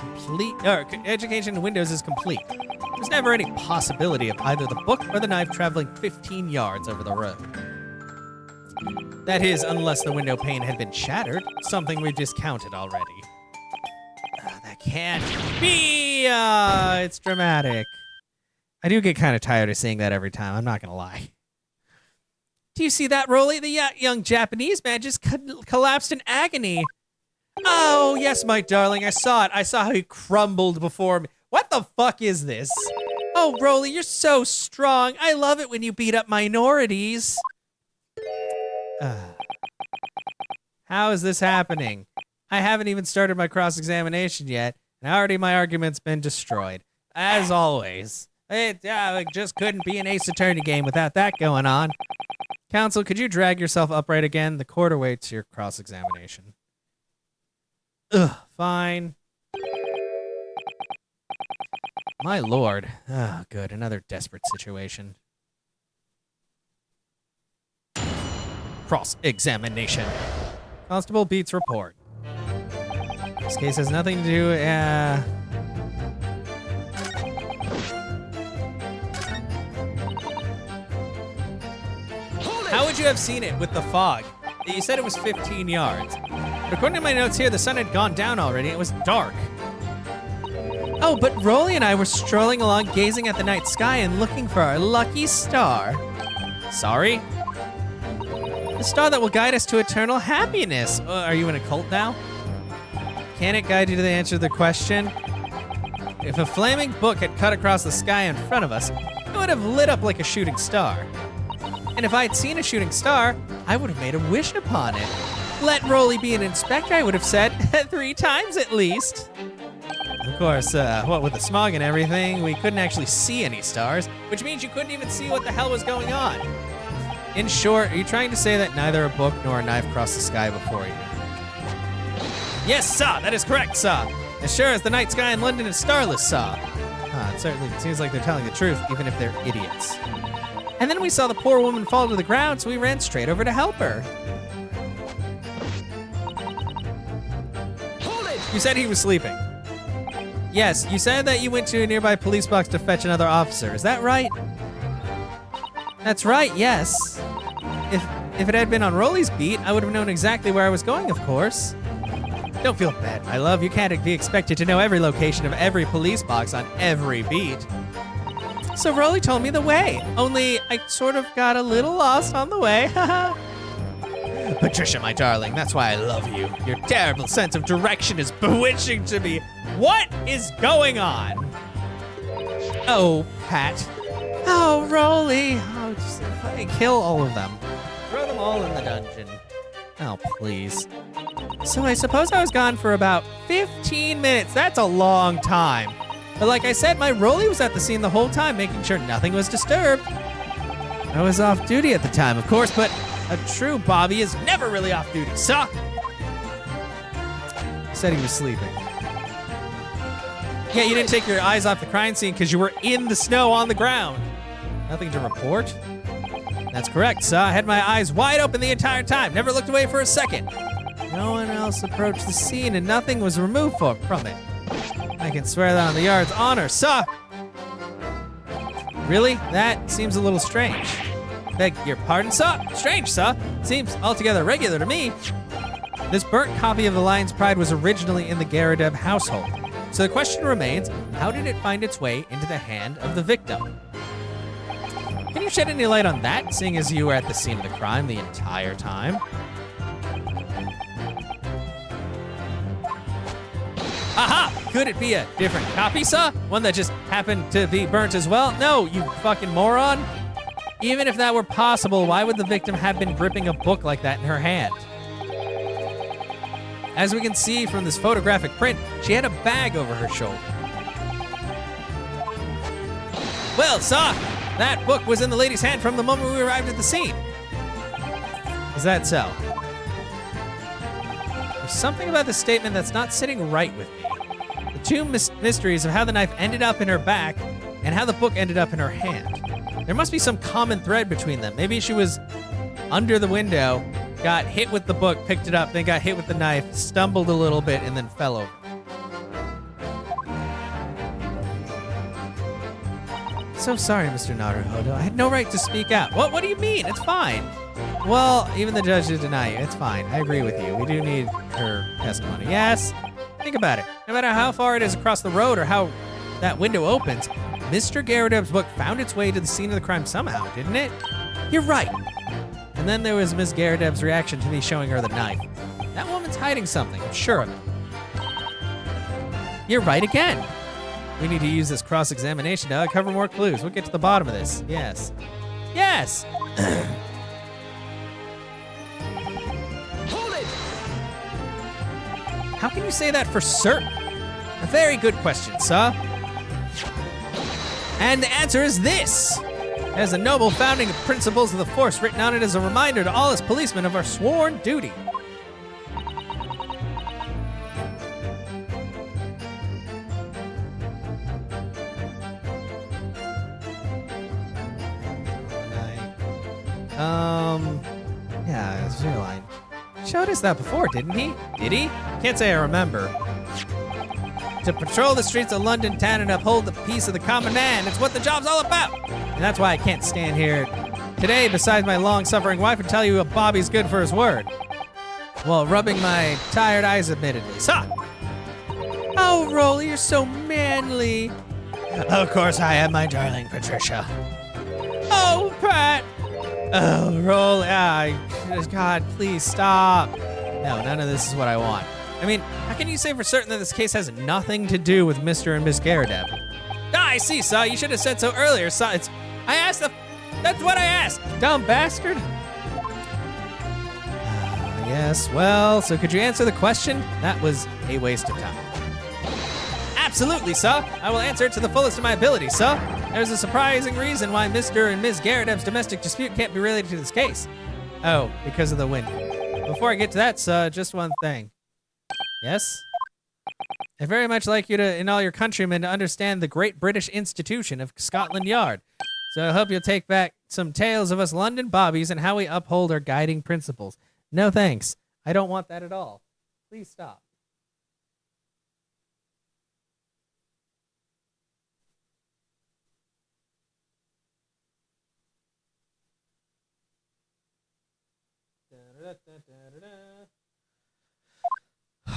Windows is complete. There's never any possibility of either the book or the knife traveling 15 yards over the road. That is, unless the window pane had been shattered, something we've discounted already. That can't be! It's dramatic. I do get kind of tired of seeing that every time, I'm not gonna lie. Do you see that, Rolly? The young Japanese man just collapsed in agony. Oh, yes, my darling, I saw it. I saw how he crumbled before me. What the fuck is this? Oh, Rolly, you're so strong. I love it when you beat up minorities. How is this happening? I haven't even started my cross-examination yet, and already my argument's been destroyed. As always. It just couldn't be an Ace Attorney game without that going on. Counsel, could you drag yourself upright again? The court awaits your cross-examination. Fine. My lord. Oh, good. Another desperate situation. Cross-examination. Constable Beats report. This case has nothing to do, How would you have seen it with the fog? You said it was 15 yards. But according to my notes here, the sun had gone down already. It was dark. Oh, but Rolly and I were strolling along gazing at the night sky and looking for our lucky star. Sorry? The star that will guide us to eternal happiness. Are you in a cult now? Can it guide you to the answer to the question? If a flaming book had cut across the sky in front of us, it would have lit up like a shooting star. And if I had seen a shooting star, I would have made a wish upon it. Let Rolly be an inspector, I would have said, 3 times at least. Of course, what with the smog and everything, we couldn't actually see any stars, which means you couldn't even see what the hell was going on. In short, are you trying to say that neither a book nor a knife crossed the sky before you? Yes, sir, that is correct, sir. As sure as the night sky in London is starless, sir. It certainly seems like they're telling the truth, even if they're idiots. And then we saw the poor woman fall to the ground, so we ran straight over to help her. Hold it! You said he was sleeping. Yes, you said that you went to a nearby police box to fetch another officer. Is that right? That's right, yes. If it had been on Rolly's beat, I would have known exactly where I was going, of course. Don't feel bad, my love. You can't be expected to know every location of every police box on every beat. So Rolly told me the way, only I sort of got a little lost on the way. Patricia, my darling, that's why I love you. Your terrible sense of direction is bewitching to me. What is going on? Oh, Pat. Oh, Rolly. Oh, just fucking kill all of them. Throw them all in the dungeon. Oh, please. So I suppose I was gone for about 15 minutes. That's a long time. But like I said, my Rolly was at the scene the whole time, making sure nothing was disturbed. I was off duty at the time, of course, but a true Bobby is never really off duty, so. Said he was sleeping. Yeah, you didn't take your eyes off the crime scene because you were in the snow on the ground. Nothing to report? That's correct, sir. I had my eyes wide open the entire time. Never looked away for a second. No one else approached the scene and nothing was removed from it. I can swear that on the yard's honor, sir. Really? That seems a little strange. Beg your pardon, sir? Strange, sir. Seems altogether regular to me. This burnt copy of the Lion's Pride was originally in the Garadeb household. So the question remains, how did it find its way into the hand of the victim? Can you shed any light on that, seeing as you were at the scene of the crime the entire time? Aha! Could it be a different copy, sir? One that just happened to be burnt as well? No, you fucking moron. Even if that were possible, why would the victim have been gripping a book like that in her hand? As we can see from this photographic print, she had a bag over her shoulder. Well, sir, that book was in the lady's hand from the moment we arrived at the scene. Is that so? There's something about this statement that's not sitting right with me. The two mysteries of how the knife ended up in her back and how the book ended up in her hand. There must be some common thread between them. Maybe she was under the window, got hit with the book, picked it up, then got hit with the knife, stumbled a little bit, and then fell over. So sorry, Mr. Naruhodo. I had no right to speak out. What do you mean? It's fine. Well, even the judge did deny you. It's fine. I agree with you. We do need her testimony. Yes? Think about it. No matter how far it is across the road or how that window opens, Mr. Garadeb's book found its way to the scene of the crime somehow, didn't it? You're right. And then there was Miss Garadeb's reaction to me showing her the knife. That woman's hiding something, I'm sure of it. You're right again. We need to use this cross-examination to uncover more clues. We'll get to the bottom of this. Yes. Yes! Hold it! How can you say that for certain? A very good question, sir. And the answer is this. It has the noble founding principles of the force written on it as a reminder to all us policemen of our sworn duty. Yeah, it's your line. Showed us that before, didn't he? Did he? Can't say I remember. To patrol the streets of London town and uphold the peace of the common man. It's what the job's all about. And that's why I can't stand here today beside my long-suffering wife and tell you if Bobby's good for his word. Well, rubbing my tired eyes admittedly. So. Oh, Rolly, you're so manly. Of course I am, my darling Patricia. Oh, Pat. Oh, Rolly. God, please stop. No, none of this is what I want. I mean, how can you say for certain that this case has nothing to do with Mr. and Miss Garadeb? Ah, I see, sir. You should have said so earlier, sir. I asked that's what I asked, dumb bastard. Yes, well, so could you answer the question? That was a waste of time. Absolutely, sir. I will answer it to the fullest of my ability, sir. There's a surprising reason why Mr. and Ms. Garadeb's domestic dispute can't be related to this case. Oh, because of the wind. Before I get to that, sir, just one thing. Yes? I'd very much like you to, and all your countrymen, to understand the great British institution of Scotland Yard. So I hope you'll take back some tales of us London bobbies and how we uphold our guiding principles. No thanks. I don't want that at all. Please stop.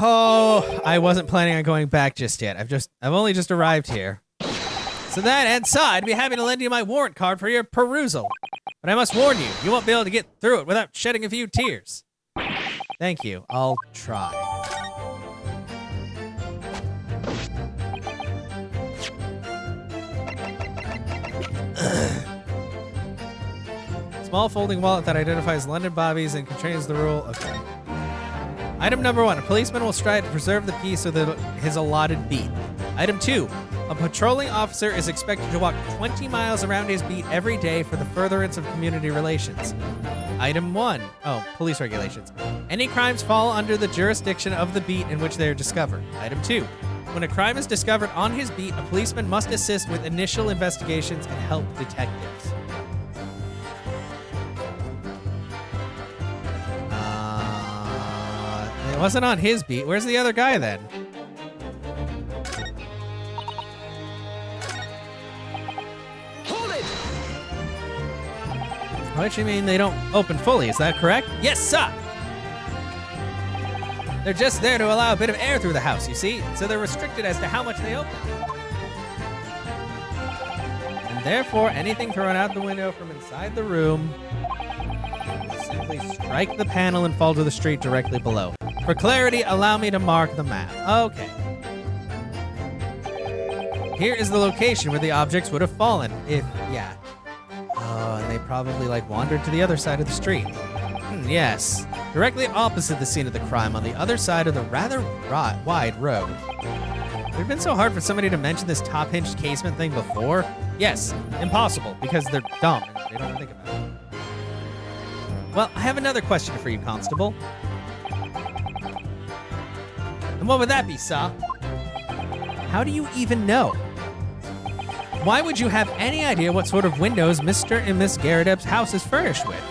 Oh, I wasn't planning on going back just yet. I've only just arrived here. So that and so, I'd be happy to lend you my warrant card for your perusal. But I must warn you, you won't be able to get through it without shedding a few tears. Thank you. I'll try. Small folding wallet that identifies London bobbies and contains the rule. Okay. Item number 1. A policeman will strive to preserve the peace of his allotted beat. Item 2. A patrolling officer is expected to walk 20 miles around his beat every day for the furtherance of community relations. Item 1. Oh, police regulations. Any crimes fall under the jurisdiction of the beat in which they are discovered. Item 2. When a crime is discovered on his beat, a policeman must assist with initial investigations and help detectives. It wasn't on his beat. Where's the other guy then? Hold it! What you mean they don't open fully? Is that correct? Yes, sir! They're just there to allow a bit of air through the house, you see? So they're restricted as to how much they open. And therefore, anything thrown out the window from inside the room will simply strike the panel and fall to the street directly below. For clarity, allow me to mark the map. Okay. Here is the location where the objects would have fallen, yeah. Oh, and they probably, wandered to the other side of the street. Yes. Directly opposite the scene of the crime, on the other side of the rather wide road. Would it have been so hard for somebody to mention this top-hinged casement thing before? Yes. Impossible, because they're dumb and they don't think about it. Well, I have another question for you, Constable. And what would that be, sir? How do you even know? Why would you have any idea what sort of windows Mr. and Miss Garrideb's house is furnished with?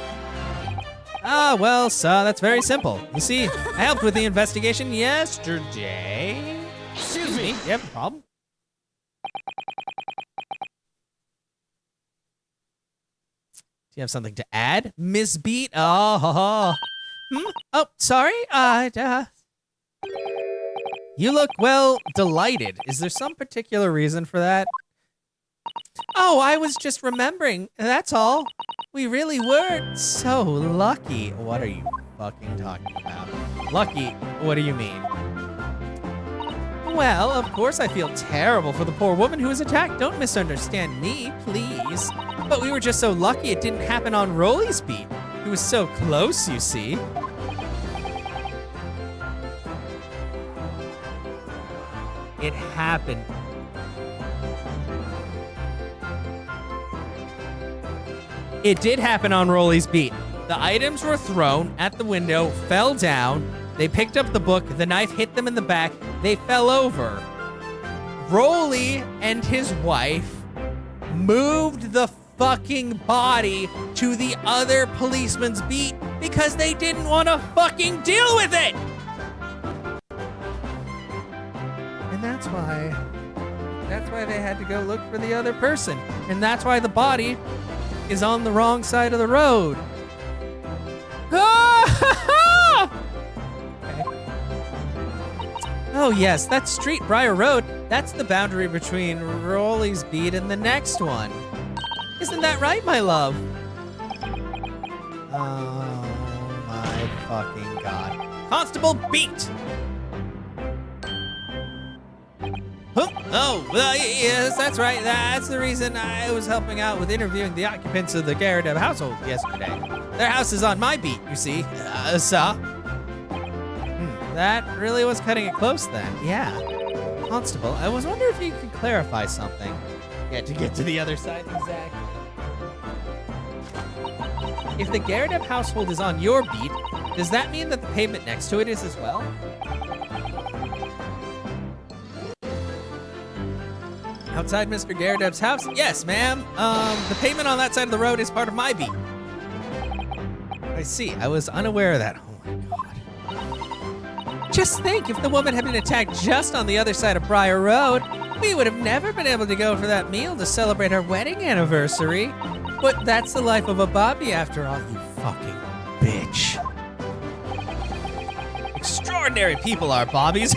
Ah, well, sir, that's very simple. You see, I helped with the investigation yesterday. Excuse me. You have a problem? Do you have something to add, Miss Beat? Oh, oh, sorry. You look, well, delighted. Is there some particular reason for that? Oh, I was just remembering. That's all. We really were so lucky. What are you fucking talking about? Lucky? What do you mean? Well, of course I feel terrible for the poor woman who was attacked. Don't misunderstand me, please. But we were just so lucky it didn't happen on Rolly's beat. He was so close, you see. It happened. It did happen on Rolly's beat. The items were thrown at the window, fell down. They picked up the book. The knife hit them in the back. They fell over. Rolly and his wife moved the fucking body to the other policeman's beat because they didn't want to fucking deal with it. And that's why they had to go look for the other person. And that's why the body is on the wrong side of the road. Ah! Okay. Oh yes, that street, Briar Road, that's the boundary between Rolly's beat and the next one. Isn't that right, my love? Oh my fucking god. Constable Beat! Oh, yes, that's right. That's the reason I was helping out with interviewing the occupants of the Garrideb household yesterday. Their house is on my beat, you see. Sir. That really was cutting it close then. Yeah. Constable, I was wondering if you could clarify something. Yeah, to get to the other side. Exactly. If the Garrideb household is on your beat, does that mean that the pavement next to it is as well? Outside Mr. Garrideb's house? Yes, ma'am. The pavement on that side of the road is part of my beat. I see. I was unaware of that. Oh my god. Just think, if the woman had been attacked just on the other side of Briar Road, we would have never been able to go for that meal to celebrate our wedding anniversary. But that's the life of a Bobby after all, you fucking bitch. ordinary people are, Bobbies.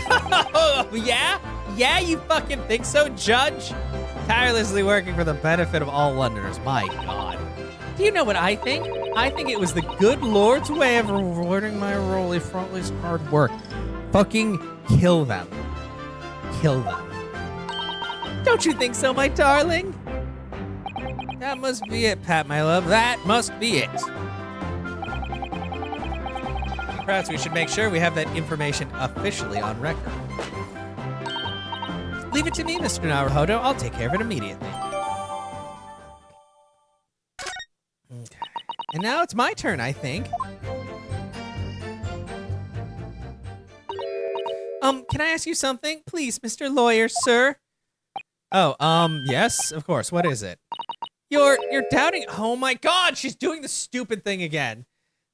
Yeah? Yeah, you fucking think so, Judge? Tirelessly working for the benefit of all Londoners. My God. Do you know what I think? I think it was the good Lord's way of rewarding my Rolly Frontley's hard work. Fucking kill them. Kill them. Don't you think so, my darling? That must be it, Pat, my love. That must be it. Perhaps we should make sure we have that information officially on record. Leave it to me, Mr. Naruhodo. I'll take care of it immediately. Okay. And now it's my turn, I think. Can I ask you something? Please, Mr. Lawyer, sir. Oh, yes, of course. What is it? You're doubting. Oh my God, she's doing the stupid thing again.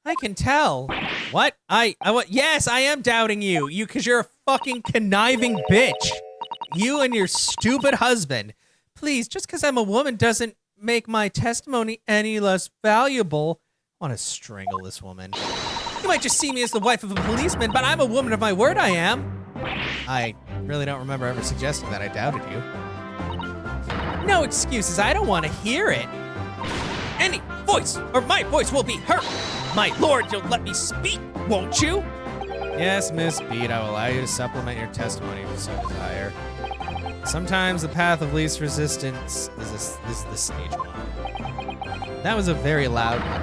I can tell. What? What? Yes, I am doubting you. Because you're a fucking conniving bitch. You and your stupid husband. Please, just because I'm a woman doesn't make my testimony any less valuable. I want to strangle this woman. You might just see me as the wife of a policeman, but I'm a woman of my word, I am. I really don't remember ever suggesting that I doubted you. No excuses, I don't want to hear it. Any voice, or my voice will be heard. My lord, you'll let me speak, won't you? Yes, Miss Beat, I will allow you to supplement your testimony if you so desire. Sometimes the path of least resistance is the stage one. That was a very loud one.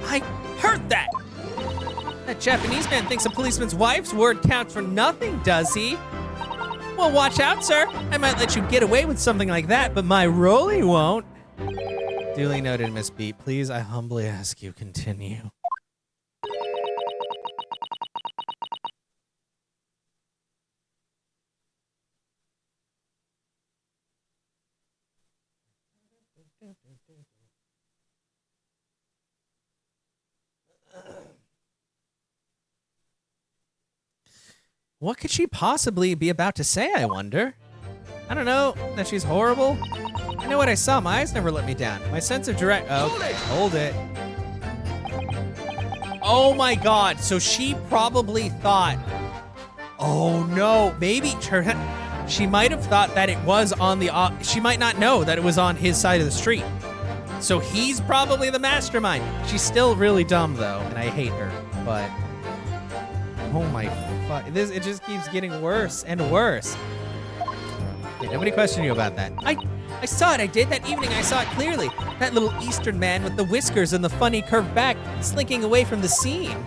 I heard that! That Japanese man thinks a policeman's wife's word counts for nothing, does he? Well, watch out, sir. I might let you get away with something like that, but my Rolly won't. Duly noted, Miss Beat. Please, I humbly ask you, continue. What could she possibly be about to say, I wonder? I don't know, that she's horrible. I know what I saw. My eyes never let me down. My sense of direct... Okay, hold it. Oh my God, so she probably thought... Oh no, maybe she might have thought that it was on the... she might not know that it was on his side of the street. So he's probably the mastermind. She's still really dumb though, and I hate her, but... Oh my fuck, it just keeps getting worse and worse. Yeah, nobody questioned you about that. I saw it, I did. That evening I saw it clearly. That little Eastern man with the whiskers and the funny curved back slinking away from the scene.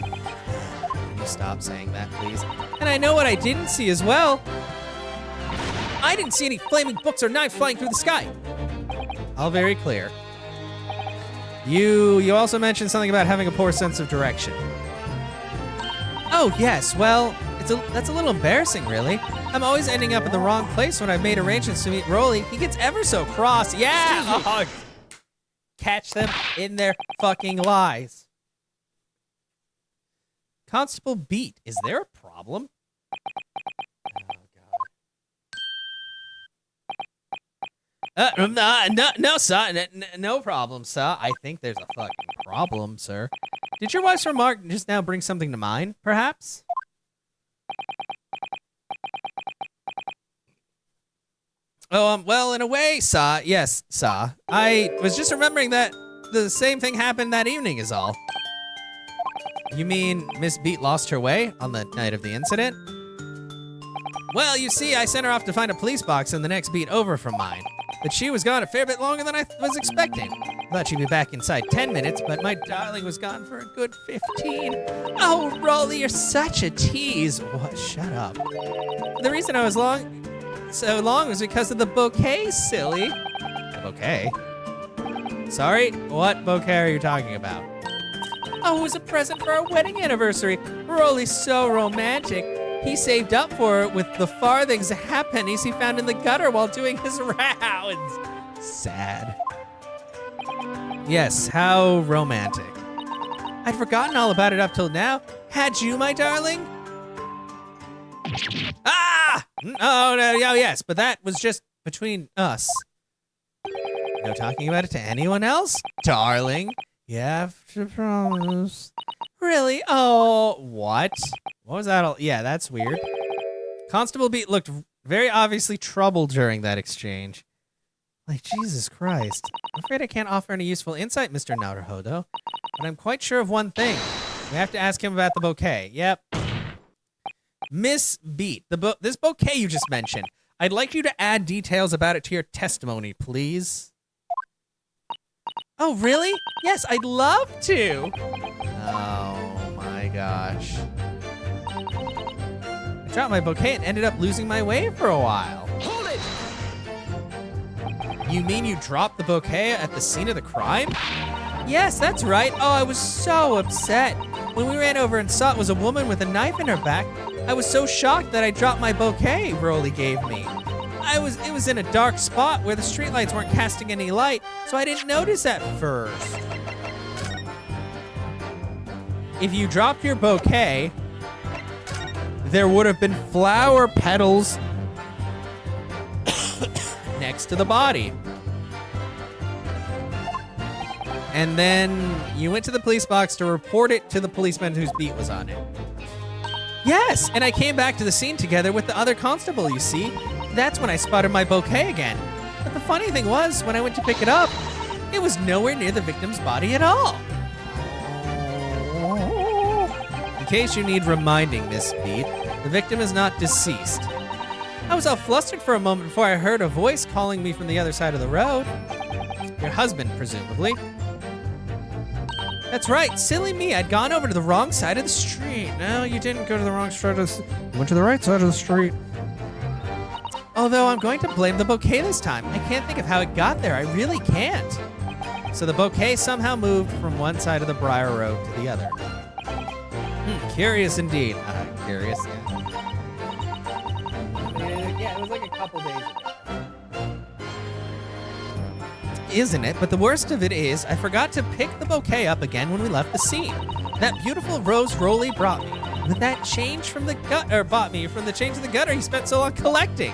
Can you stop saying that, please? And I know what I didn't see as well. I didn't see any flaming books or knives flying through the sky. All very clear. You also mentioned something about having a poor sense of direction. Oh, yes, well, that's a little embarrassing, really. I'm always ending up in the wrong place when I've made arrangements to meet Rolly. He gets ever so cross. Yeah! Oh, catch them in their fucking lies. Constable Beat, is there a problem? Oh, God. No, sir. No problem, sir. I think there's a fucking problem, sir. Did your wife's remark just now bring something to mind, perhaps? Oh, well, in a way, sir. Yes, sir. I was just remembering that the same thing happened that evening is all. You mean Miss Beat lost her way on the night of the incident? Well, you see, I sent her off to find a police box in the next beat over from mine. But she was gone a fair bit longer than I was expecting. Thought she'd be back inside 10 minutes, but my darling was gone for a good 15. Oh, Rolly, you're such a tease. What? Shut up. The reason I was so long was because of the bouquet, silly. The bouquet? Sorry? What bouquet are you talking about? Oh, it was a present for our wedding anniversary. Rolly's so romantic. He saved up for it with the farthings and halfpennies he found in the gutter while doing his rounds. Sad. Yes, how romantic. I'd forgotten all about it up till now. Had you, my darling? Ah! Oh, no, yes, but that was just between us. No talking about it to anyone else? Darling, You have to promise. Really? Oh, what? What was that all? Yeah, that's weird. Constable Beat looked very obviously troubled during that exchange. Like, Jesus Christ. I'm afraid I can't offer any useful insight, Mr. Naruhodo. But I'm quite sure of one thing. We have to ask him about the bouquet. Yep. Miss Beat, this bouquet you just mentioned. I'd like you to add details about it to your testimony, please. Oh, really? Yes, I'd love to. Oh, my gosh. I dropped my bouquet and ended up losing my way for a while. Hold it! You mean you dropped the bouquet at the scene of the crime? Yes, that's right. Oh, I was so upset. When we ran over and saw it was a woman with a knife in her back, I was so shocked that I dropped my bouquet Broly gave me. It was in a dark spot where the streetlights weren't casting any light, so I didn't notice at first. If you dropped your bouquet, there would have been flower petals next to the body. And then you went to the police box to report it to the policeman whose beat was on it. Yes, and I came back to the scene together with the other constable, you see. That's when I spotted my bouquet again. But the funny thing was, when I went to pick it up, it was nowhere near the victim's body at all. In case you need reminding, Miss Beat, the victim is not deceased. I was all flustered for a moment before I heard a voice calling me from the other side of the road. Your husband, presumably. That's right, silly me, I'd gone over to the wrong side of the street. No, you didn't go to the wrong side of the street. You went to the right side of the street. Although I'm going to blame the bouquet this time. I can't think of how it got there, I really can't. So the bouquet somehow moved from one side of the Briar Road to the other. Curious indeed. Curious, yeah. Yeah, it was like a couple days ago. Isn't it? But the worst of it is, I forgot to pick the bouquet up again when we left the scene. That beautiful rose Rolly brought me. With that change from the bought me from the change of the gutter he spent so long collecting.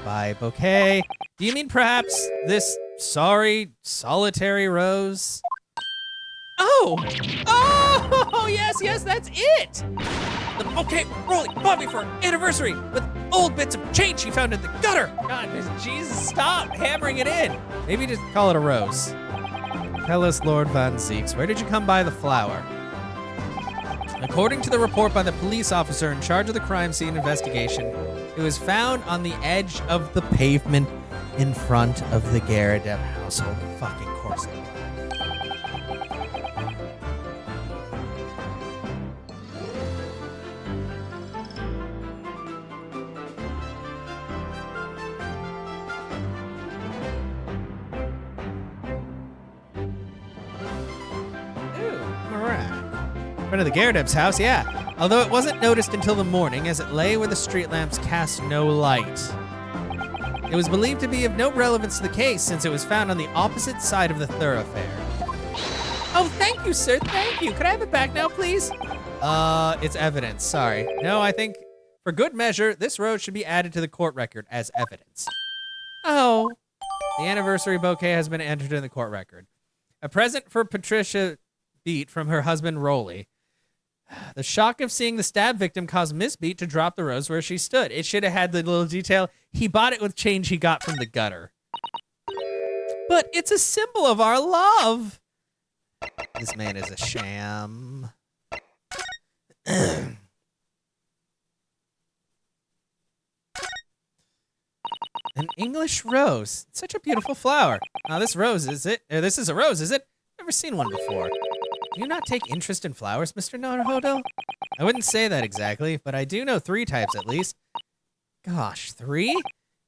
Bye, bouquet. Do you mean perhaps this sorry, solitary rose? Oh! Oh, yes, that's it! The bouquet Rolly bought me for our anniversary with old bits of change he found in the gutter. God, Jesus, stop hammering it in. Maybe just call it a rose. Tell us, Lord Von Zeeks, where did you come by the flower? According to the report by the police officer in charge of the crime scene investigation, it was found on the edge of the pavement in front of the Garadeb household. Fucking course it was. In front of the Garadeb's house, yeah. Although it wasn't noticed until the morning as it lay where the street lamps cast no light. It was believed to be of no relevance to the case since it was found on the opposite side of the thoroughfare. Oh, thank you, sir, thank you. Could I have it back now, please? It's evidence, sorry. No, I think for good measure, this rose should be added to the court record as evidence. Oh. The anniversary bouquet has been entered in the court record. A present for Patricia Beat from her husband, Rolly. The shock of seeing the stab victim caused Miss Beat to drop the rose where she stood. It should have had the little detail. He bought it with change he got from the gutter. But it's a symbol of our love. This man is a sham. An English rose. Such a beautiful flower. Now this rose, is it? This is a rose, is it? Never seen one before. Do you not take interest in flowers, Mr. Naruhodo? I wouldn't say that exactly, but I do know 3 types at least. Gosh, 3?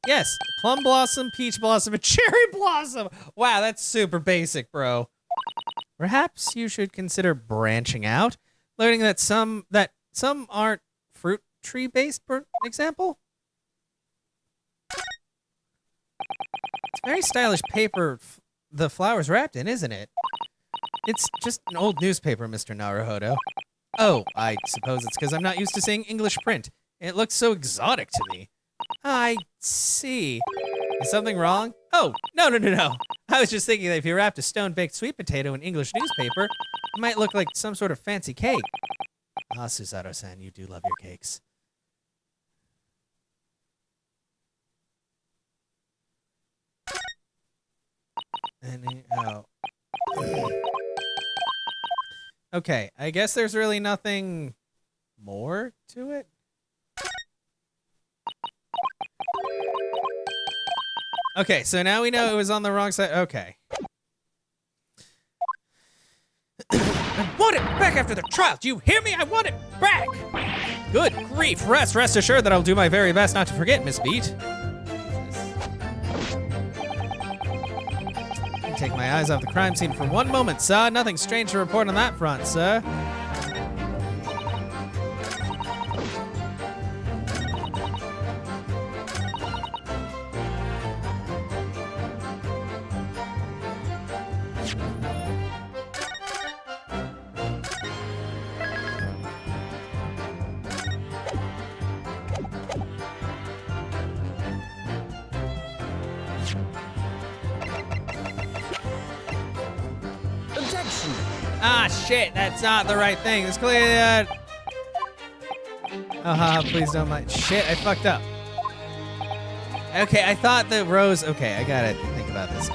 Yes, plum blossom, peach blossom, and cherry blossom. Wow, that's super basic, bro. Perhaps you should consider branching out, learning that some aren't fruit tree based, for example. It's very stylish paper the flower's wrapped in, isn't it? It's just an old newspaper, Mr. Naruhodo. Oh, I suppose it's because I'm not used to seeing English print. It looks so exotic to me. I see. Is something wrong? Oh, no. I was just thinking that if you wrapped a stone-baked sweet potato in English newspaper, it might look like some sort of fancy cake. Ah, Suzato-san, you do love your cakes. Oh. Okay, I guess there's really nothing more to it. Okay, so now we know it was on the wrong side. Okay. I want it back after the trial. Do you hear me? I want it back. Good grief. Rest assured that I'll do my very best not to forget, Miss Beat. Take my eyes off the crime scene for one moment, sir. Nothing strange to report on that front, sir. Objection! Ah, shit, that's not the right thing. It's clearly please don't mind. Shit, I fucked up. Okay, I thought the rose... Okay, I gotta think about this.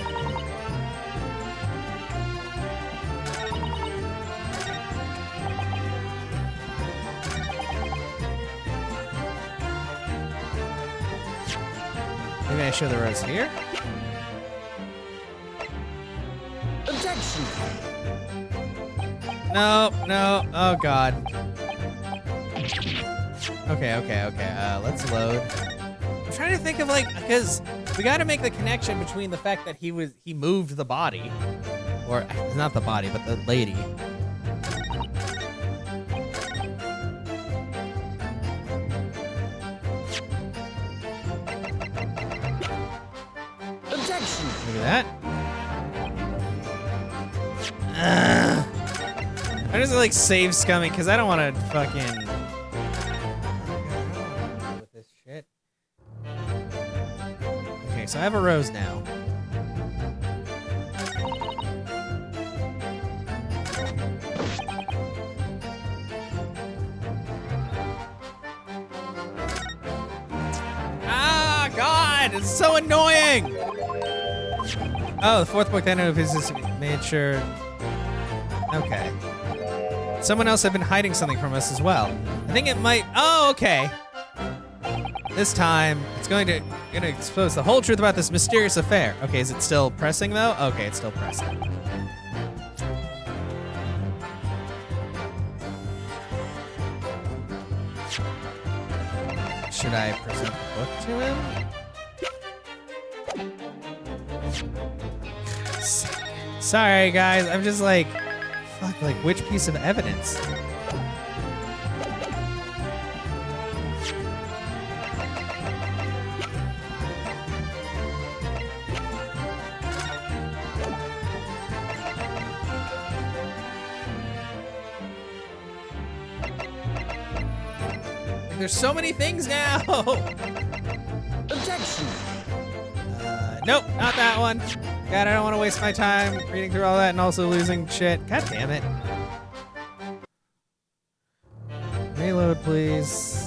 Maybe I show the rose here? Objection! No. Oh, God. Okay. Let's load. I'm trying to think of, like, because we got to make the connection between the fact that he moved the body, or not the body, but the lady. Objection! Look at that. I just like save scumming because I don't want to fucking. With this shit. Okay, so I have a rose now. Ah, God, it's so annoying. Oh, the fourth book then of his just made sure. Okay. Someone else had been hiding something from us as well. I think it might. Oh, okay. This time, it's gonna expose the whole truth about this mysterious affair. Okay, is it still pressing though? Okay, it's still pressing. Should I present the book to him? Sorry, guys. I'm just like, fuck, like, which piece of evidence? There's so many things now. Objection! Nope, not that one. God, I don't want to waste my time reading through all that and also losing shit. God damn it. Reload, please.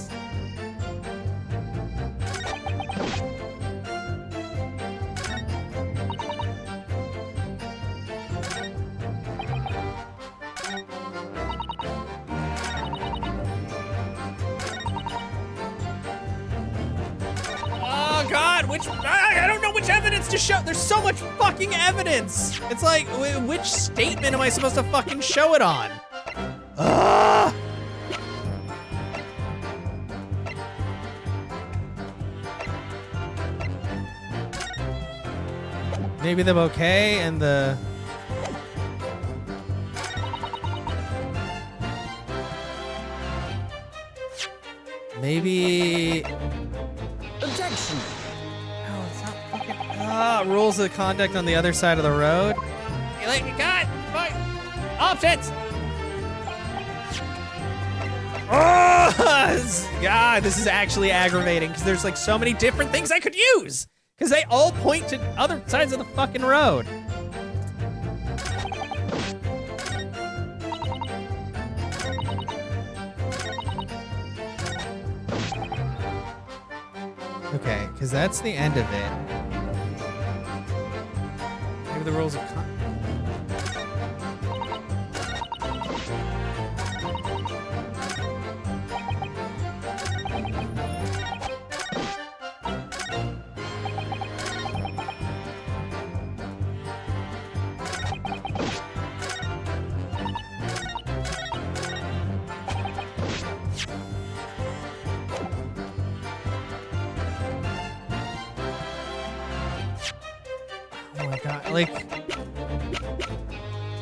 I don't know which evidence to show. There's so much fucking evidence. It's like, which statement am I supposed to fucking show it on? Ugh. Maybe the bouquet and the... Maybe... Objection! Rules of conduct on the other side of the road. God, fuck. Options. Oh, God, this is actually aggravating because there's like so many different things I could use. Because they all point to other sides of the fucking road. Okay, because that's the end of it. Maybe the rules of Oh my god, like...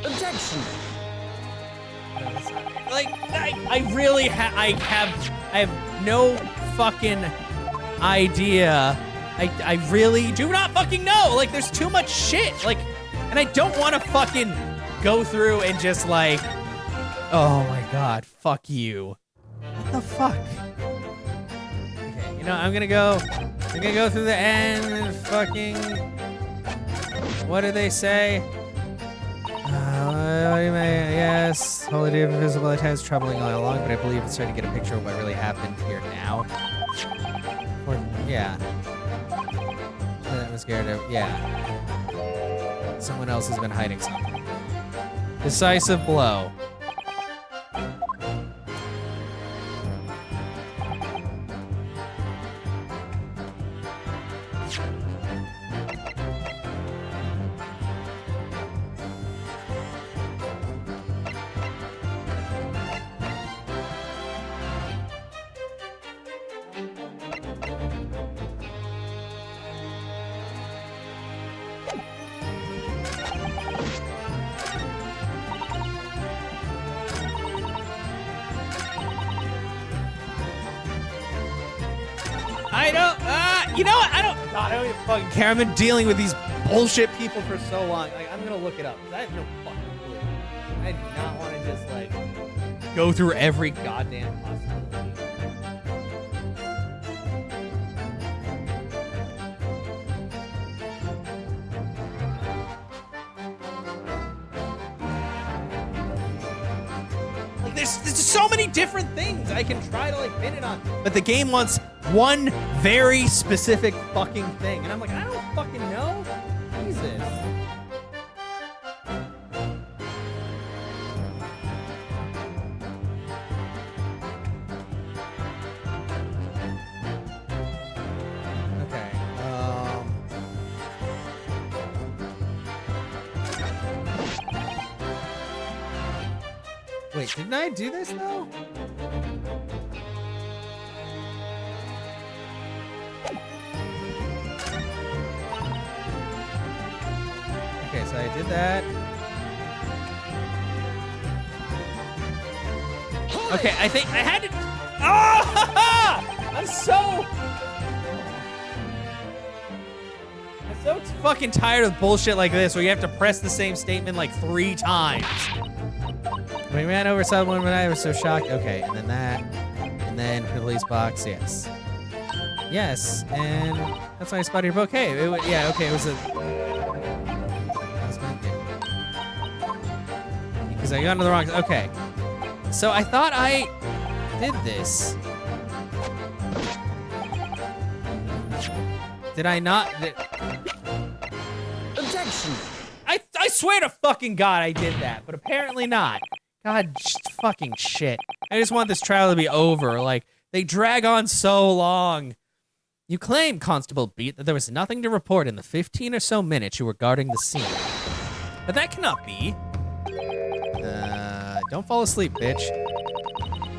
Objection! Like, I really I have no fucking idea. I really do not fucking know. Like, there's too much shit. Like, and I don't want to fucking go through and just like, oh my god, fuck you. What the fuck? Okay, you know, I'm gonna go through the end and fucking, what do they say? Yes, whole idea of invisible at times troubling all along, but I believe it's starting to get a picture of what really happened here now. Or, yeah. That was scared of, yeah. Someone else has been hiding something. Decisive blow. I don't, you know what? God, I don't even fucking care. I've been dealing with these bullshit people for so long. Like, I'm gonna look it up, because I have no fucking clue. I do not want to just, like, go through every goddamn possibility. Like, there's so many different things I can try to, like, pin it on. But the game wants one very specific fucking thing. And I'm like, I don't fucking know. Jesus. Okay. Wait, didn't I do this though? Okay, so I did that. Okay, I think I had to. Oh! I'm so fucking tired of bullshit like this where you have to press the same statement like 3 times. We ran over someone when I was so shocked. Okay, and then that. And then police box, yes. Yes, and that's when I spotted your bouquet. Yeah, okay, it was a... Because I got into the wrong... Okay. So I thought I did this. Did I not? Objection! I swear to fucking God I did that, but apparently not. God, fucking shit. I just want this trial to be over. Like, they drag on so long. You claim, Constable Beat, that there was nothing to report in the 15 or so minutes you were guarding the scene. But that cannot be. Don't fall asleep, bitch.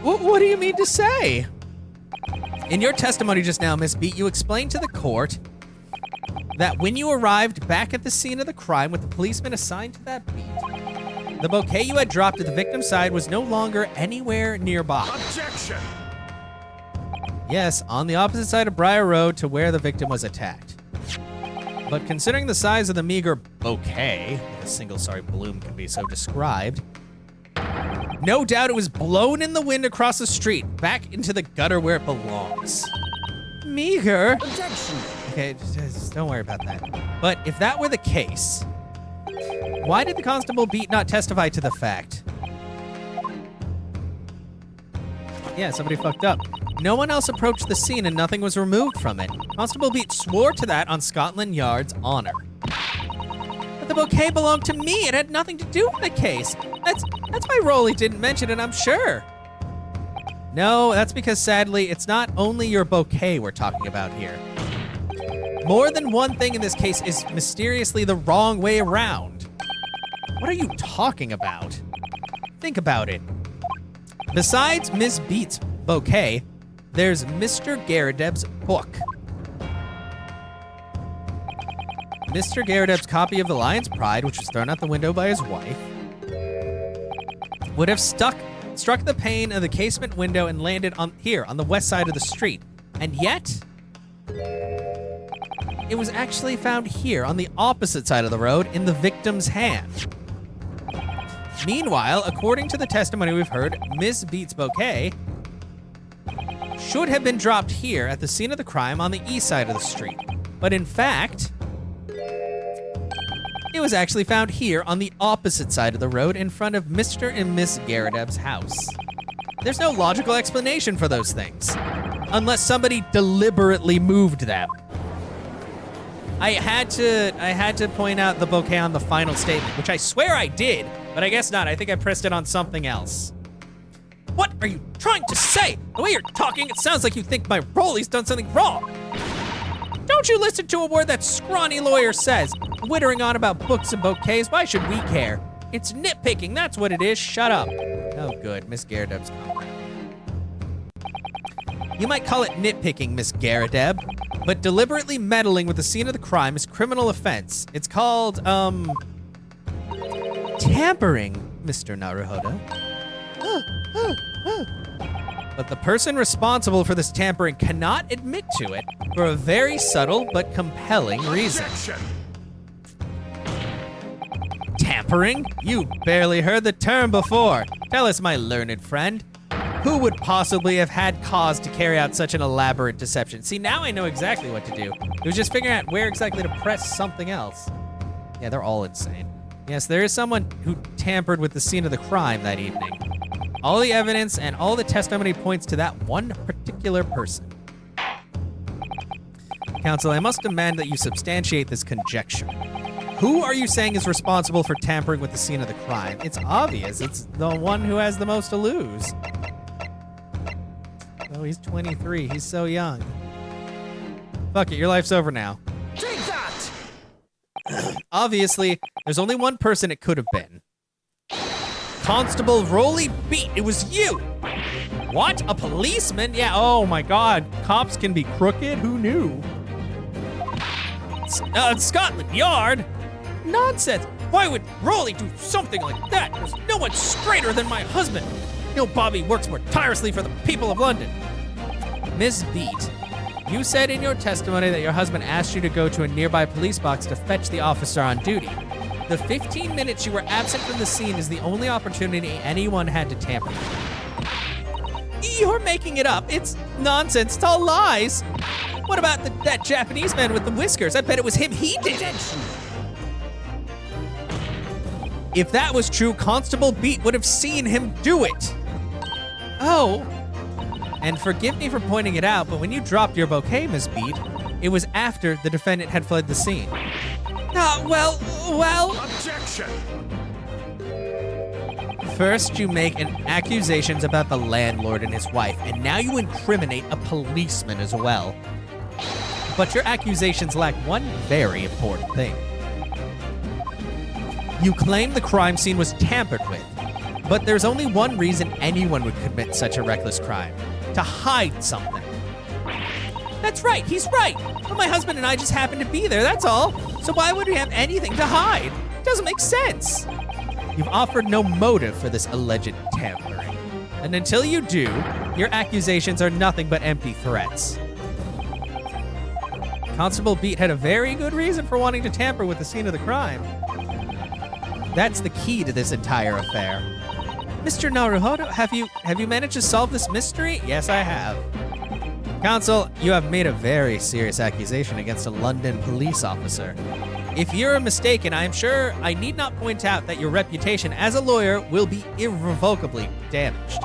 What do you mean to say? In your testimony just now, Miss Beat, you explained to the court that when you arrived back at the scene of the crime with the policeman assigned to that beat, the bouquet you had dropped at the victim's side was no longer anywhere nearby. Objection! Yes, on the opposite side of Briar Road to where the victim was attacked. But considering the size of the meager bouquet, if a single sorry bloom can be so described, no doubt it was blown in the wind across the street, back into the gutter where it belongs. Meager? Objection! I okay, just don't worry about that. But if that were the case, why did the Constable Beat not testify to the fact? Yeah, somebody fucked up. No one else approached the scene and nothing was removed from it. Constable Beat swore to that on Scotland Yard's honor. But the bouquet belonged to me. It had nothing to do with the case. That's why Rolly didn't mention it, I'm sure. No, that's because sadly, it's not only your bouquet we're talking about here. More than one thing in this case is mysteriously the wrong way around. What are you talking about? Think about it. Besides Miss Beat's bouquet, there's Mr. Garadeb's book. Mr. Garadeb's copy of The Lion's Pride, which was thrown out the window by his wife, would have struck the pane of the casement window and landed on the west side of the street. And yet, it was actually found here on the opposite side of the road in the victim's hand. Meanwhile, according to the testimony we've heard, Miss Beat's bouquet should have been dropped here at the scene of the crime on the east side of the street. But in fact, it was actually found here on the opposite side of the road in front of Mr. and Miss Garadeb's house. There's no logical explanation for those things, unless somebody deliberately moved them. I had to point out the bouquet on the final statement, which I swear I did, but I guess not. I think I pressed it on something else. What are you trying to say? The way you're talking, it sounds like you think my Rolly's done something wrong. Don't you listen to a word that scrawny lawyer says. Wittering on about books and bouquets, why should we care? It's nitpicking, that's what it is. Shut up. Oh, good. Miss Garadeb's coming. You might call it nitpicking, Miss Garadeb, but deliberately meddling with the scene of the crime is criminal offense. It's called, tampering, Mr. Naruhodo. But the person responsible for this tampering cannot admit to it for a very subtle but compelling reason. Tampering? You barely heard the term before. Tell us, my learned friend. Who would possibly have had cause to carry out such an elaborate deception? See, now I know exactly what to do. It was just figuring out where exactly to press something else. Yeah, they're all insane. Yes, there is someone who tampered with the scene of the crime that evening. All the evidence and all the testimony points to that one particular person. Counsel, I must demand that you substantiate this conjecture. Who are you saying is responsible for tampering with the scene of the crime? It's obvious. It's the one who has the most to lose. Oh, he's 23. He's so young. Fuck it, your life's over now. Take that! Obviously, there's only one person it could have been. Constable Rolly Beat, it was you! What? A policeman? Yeah, oh my god. Cops can be crooked? Who knew? Scotland Yard? Nonsense! Why would Rolly do something like that? There's no one straighter than my husband. No Bobby works more tirelessly for the people of London. Miss Beat, you said in your testimony that your husband asked you to go to a nearby police box to fetch the officer on duty. The 15 minutes you were absent from the scene is the only opportunity anyone had to tamper. You're making it up. It's nonsense. It's all lies. What about that Japanese man with the whiskers? I bet it was him. He did it. If that was true, Constable Beat would have seen him do it. Oh. And forgive me for pointing it out, but when you dropped your bouquet, Miss Beat, it was after the defendant had fled the scene. Well. Objection! First, you make accusations about the landlord and his wife, and now you incriminate a policeman as well. But your accusations lack one very important thing. You claim the crime scene was tampered with, but there's only one reason anyone would commit such a reckless crime: to hide something. That's right, he's right. But my husband and I just happened to be there, that's all. So why would we have anything to hide? It doesn't make sense. You've offered no motive for this alleged tampering. And until you do, your accusations are nothing but empty threats. Constable Beat had a very good reason for wanting to tamper with the scene of the crime. That's the key to this entire affair. Mr. Naruhodo, have you managed to solve this mystery? Yes, I have. Counsel, you have made a very serious accusation against a London police officer. If you're mistaken, I am sure I need not point out that your reputation as a lawyer will be irrevocably damaged.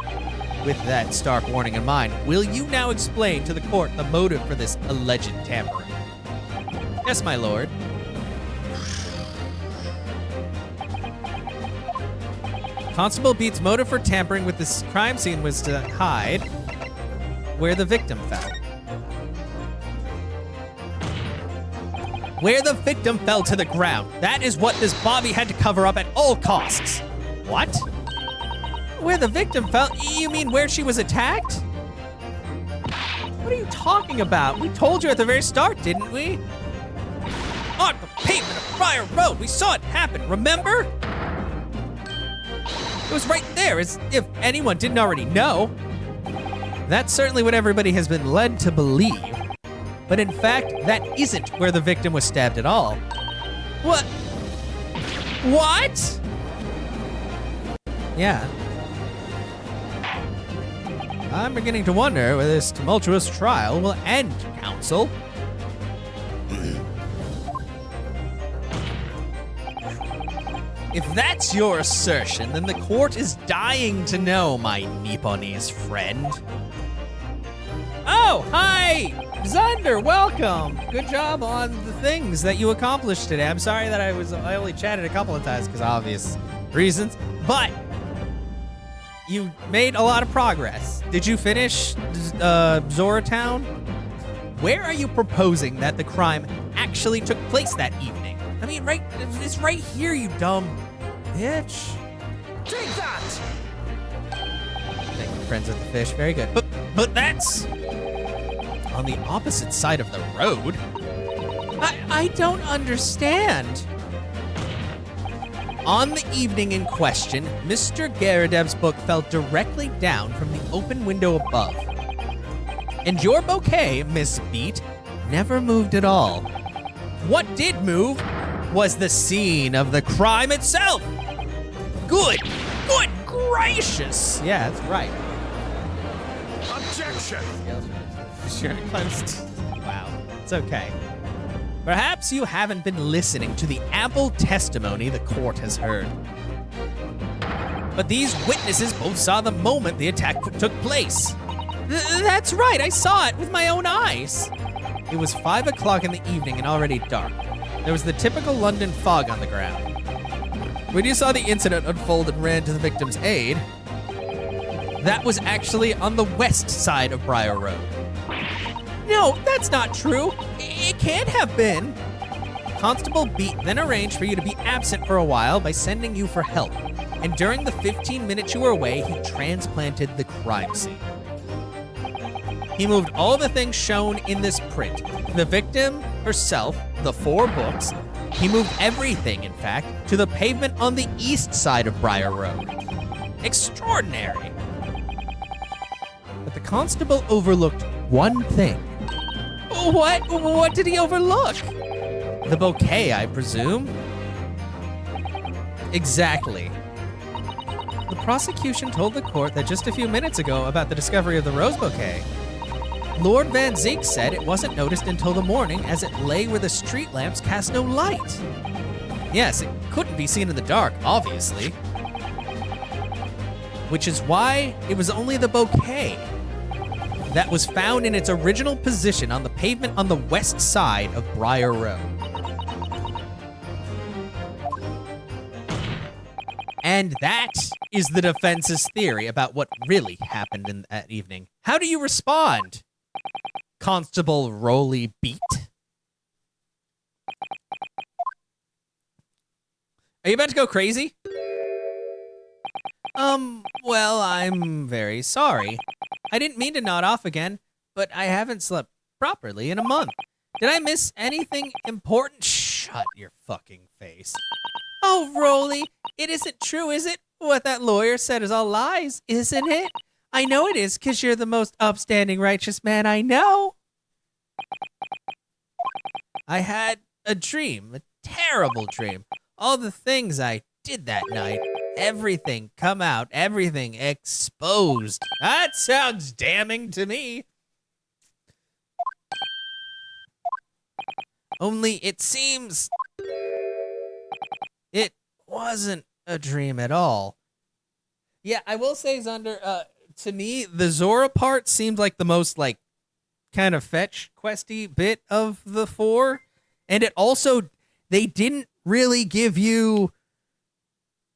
With that stark warning in mind, will you now explain to the court the motive for this alleged tampering? Yes, my lord. Constable Beat's motive for tampering with this crime scene was to hide where the victim fell. Where the victim fell to the ground. That is what this Bobby had to cover up at all costs. What? Where the victim fell? You mean where she was attacked? What are you talking about? We told you at the very start, didn't we? On the pavement of Briar Road. We saw it happen, remember? It was right there, as if anyone didn't already know. That's certainly what everybody has been led to believe. But in fact, that isn't where the victim was stabbed at all. What? What? Yeah. I'm beginning to wonder where this tumultuous trial will end, counsel. If that's your assertion, then the court is dying to know, my Nipponese friend. Oh, hi! Zunder, welcome! Good job on the things that you accomplished today. I'm sorry that I only chatted a couple of times because of obvious reasons, but you made a lot of progress. Did you finish Zora Town? Where are you proposing that the crime actually took place that evening? I mean, it's right here, you dumb bitch. Take that! Thank you, friends of the fish. Very good. But that's on the opposite side of the road. I don't understand. On the evening in question, Mr. Garadev's book fell directly down from the open window above. And your bouquet, Miss Beat, never moved at all. What did move was the scene of the crime itself. Good gracious. Yeah, that's right. Objection! Wow, it's okay. Perhaps you haven't been listening to the ample testimony the court has heard. But these witnesses both saw the moment the attack took place. That's right, I saw it with my own eyes. It was 5 o'clock in the evening and already dark. There was the typical London fog on the ground. When you saw the incident unfold and ran to the victim's aid, that was actually on the west side of Briar Road. No, that's not true. It can't have been. Constable Beat then arranged for you to be absent for a while by sending you for help. And during the 15 minutes you were away, he transplanted the crime scene. He moved all the things shown in this print. The victim herself, the 4 books. He moved everything, in fact, to the pavement on the east side of Briar Road. Extraordinary. But the constable overlooked one thing. What did he overlook? The bouquet, I presume? Exactly. The prosecution told the court that just a few minutes ago about the discovery of the rose bouquet. Lord Van Zeek said it wasn't noticed until the morning as it lay where the street lamps cast no light. Yes, it couldn't be seen in the dark, obviously. Which is why it was only the bouquet that was found in its original position on the pavement on the west side of Briar Road. And that is the defense's theory about what really happened in that evening. How do you respond, Constable Rolly Beat? Are you about to go crazy? Well, I'm very sorry. I didn't mean to nod off again, but I haven't slept properly in a month. Did I miss anything important? Shut your fucking face. Oh, Rolly, it isn't true, is it? What that lawyer said is all lies, isn't it? I know it is, 'cause you're the most upstanding righteous man I know. I had a dream, a terrible dream. All the things I did that night. Everything come out, everything exposed. That sounds damning to me. Only it seems it wasn't a dream at all. Yeah, I will say, Zunder, to me, the Zora part seemed like the most, like, kind of fetch questy bit of the 4. And it also, they didn't really give you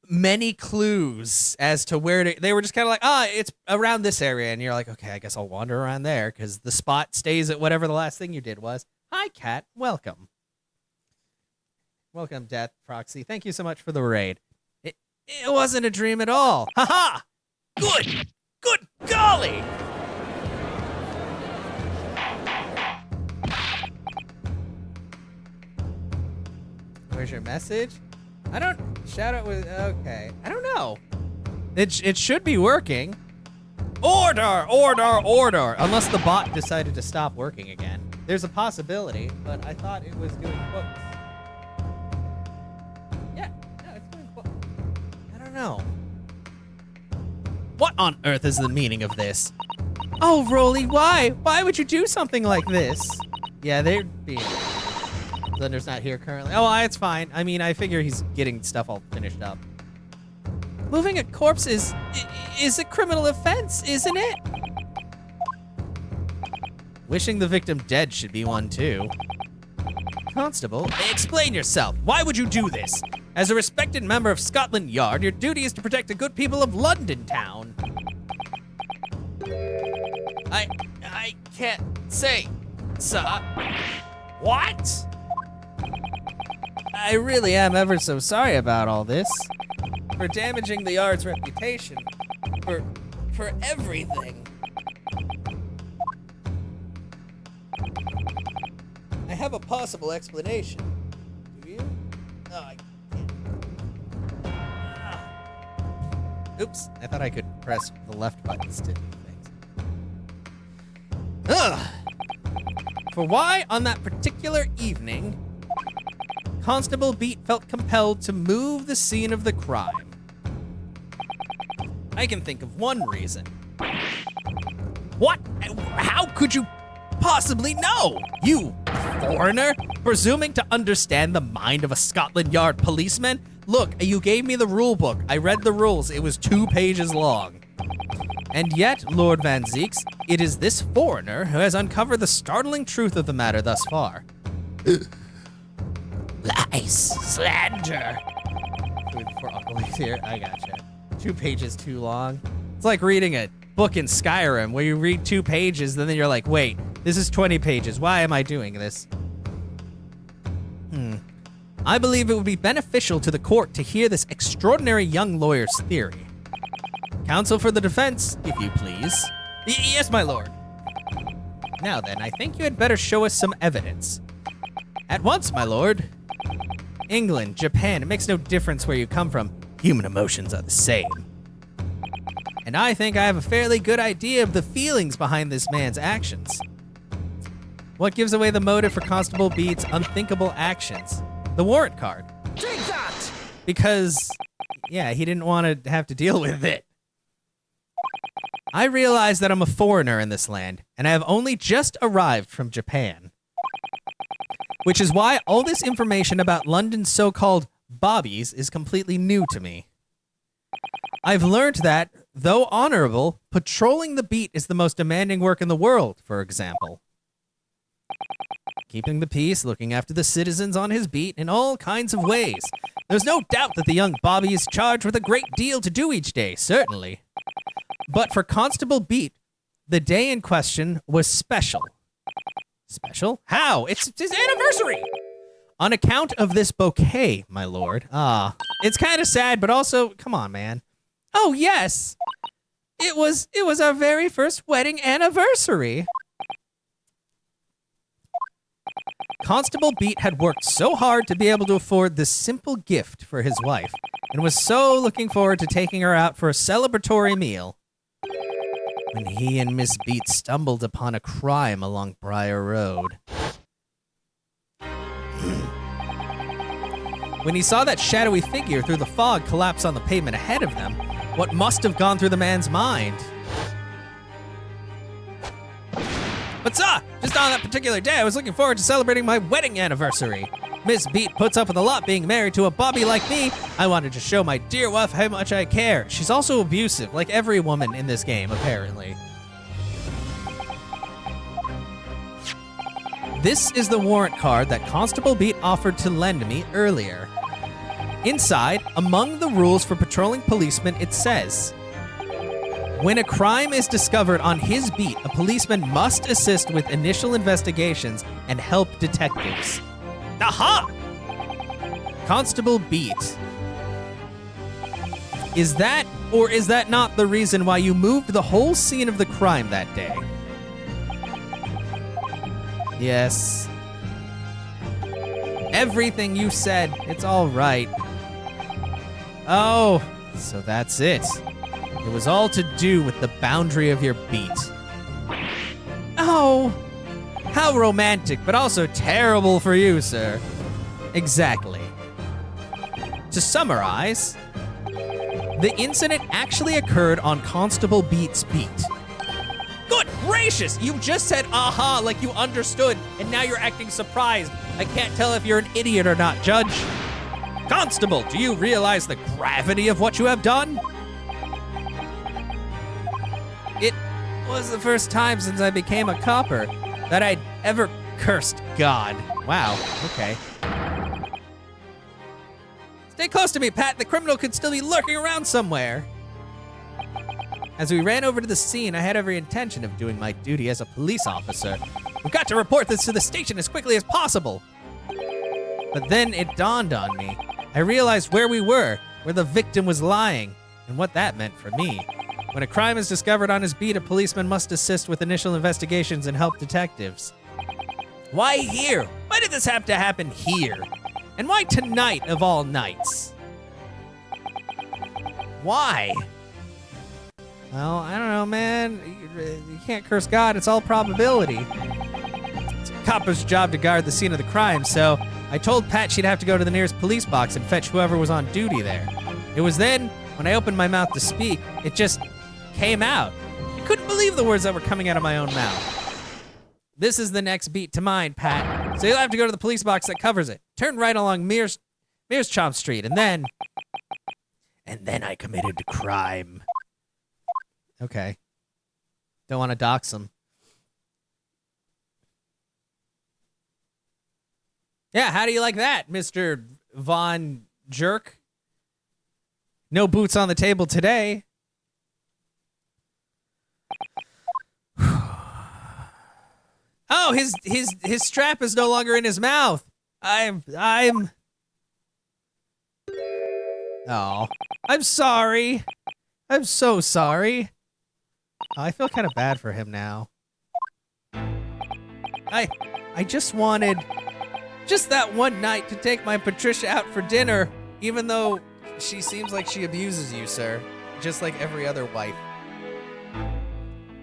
many clues as to where to, they were just kind of like, it's around this area. And you're like, okay, I guess I'll wander around there because the spot stays at whatever the last thing you did was. Hi, Cat. Welcome. Welcome, Death Proxy. Thank you so much for the raid. It wasn't a dream at all. Ha-ha! Good! Good golly! Where's your message? I don't... Shout out with... Okay. I don't know. It should be working. Order! Order! Order! Unless the bot decided to stop working again. There's a possibility, but I thought it was doing quotes. Yeah. No, it's doing quotes. I don't know. What on earth is the meaning of this? Oh, Rolly, why? Why would you do something like this? Yeah, they're being... Thunder's not here currently. Oh, it's fine. I mean, I figure he's getting stuff all finished up. Moving a corpse is a criminal offense, isn't it? Wishing the victim dead should be one, too. Constable, explain yourself. Why would you do this? As a respected member of Scotland Yard, your duty is to protect the good people of London Town. I can't say, sir. What? I really am ever so sorry about all this. For damaging the Yard's reputation. For everything. I have a possible explanation. Do you? No, I can't. Oops, I thought I could press the left buttons to do things. Ugh. For why, on that particular evening, Constable Beat felt compelled to move the scene of the crime. I can think of one reason. What? How could you possibly know? You foreigner, presuming to understand the mind of a Scotland Yard policeman? Look, you gave me the rule book. I read the rules. It was 2 pages long. And yet, Lord Van Zeeks, it is this foreigner who has uncovered the startling truth of the matter thus far. Lies, slander. Food for Uncle here. I gotcha. 2 pages too long. It's like reading a book in Skyrim where you read 2 pages and then you're like, wait, this is 20 pages. Why am I doing this? I believe it would be beneficial to the court to hear this extraordinary young lawyer's theory. Counsel for the defense, if you please. Yes, my lord. Now then, I think you had better show us some evidence. At once, my lord. England, Japan, it makes no difference where you come from. Human emotions are the same. And I think I have a fairly good idea of the feelings behind this man's actions. What gives away the motive for Constable Beat's unthinkable actions? The warrant card. Take that! Because, yeah, he didn't want to have to deal with it. I realize that I'm a foreigner in this land, and I have only just arrived from Japan. Which is why all this information about London's so-called bobbies is completely new to me. I've learned that, though honorable, patrolling the beat is the most demanding work in the world, for example. Keeping the peace, looking after the citizens on his beat in all kinds of ways. There's no doubt that the young bobby is charged with a great deal to do each day, certainly. But for Constable Beat, the day in question was special. Special? How? It's his anniversary! On account of this bouquet, my lord. It's kind of sad, but also, come on, man. Oh, yes! It was our very first wedding anniversary! Constable Beat had worked so hard to be able to afford this simple gift for his wife, and was so looking forward to taking her out for a celebratory meal, when he and Miss Beat stumbled upon a crime along Briar Road. When he saw that shadowy figure through the fog collapse on the pavement ahead of them, what must have gone through the man's mind? But sir, Just on that particular day, I was looking forward to celebrating my wedding anniversary. Miss Beat puts up with a lot being married to a Bobby like me. I wanted to show my dear wife how much I care. She's also abusive, like every woman in this game, apparently. This is the warrant card that Constable Beat offered to lend me earlier. Inside, among the rules for patrolling policemen, it says, when a crime is discovered on his beat, a policeman must assist with initial investigations and help detectives. Aha! Constable Beat. Is that or is that not the reason why you moved the whole scene of the crime that day? Yes. Everything you said, it's all right. Oh, so that's it. It was all to do with the boundary of your beat. Oh, how romantic, but also terrible for you, sir. Exactly. To summarize, the incident actually occurred on Constable Beat's beat. Good gracious! You just said aha like you understood, and now you're acting surprised. I can't tell if you're an idiot or not, Judge. Constable, do you realize the gravity of what you have done? It was the first time since I became a copper that I'd ever cursed God. Wow, okay. Stay close to me, Pat. The criminal could still be lurking around somewhere. As we ran over to the scene, I had every intention of doing my duty as a police officer. We've got to report this to the station as quickly as possible. But then it dawned on me. I realized where we were, where the victim was lying, and what that meant for me. When a crime is discovered on his beat, a policeman must assist with initial investigations and help detectives. Why here? Why did this have to happen here? And why tonight of all nights? Why? Well, I don't know, man. You can't curse God. It's all probability. It's a copper's job to guard the scene of the crime, so I told Pat she'd have to go to the nearest police box and fetch whoever was on duty there. It was then, when I opened my mouth to speak, it just came out. I couldn't believe the words that were coming out of my own mouth. This is the next beat to mine, Pat. So you'll have to go to the police box that covers it. Turn right along Mearschaum Street, and then I committed a crime. Okay. Don't want to dox him. Yeah, how do you like that, Mr. Von Jerk? No boots on the table today. Oh, his strap is no longer in his mouth. Oh, I'm sorry. I'm so sorry. Oh, I feel kind of bad for him now. I just wanted just that one night to take my Patricia out for dinner, even though she seems like she abuses you, sir. Just like every other wife.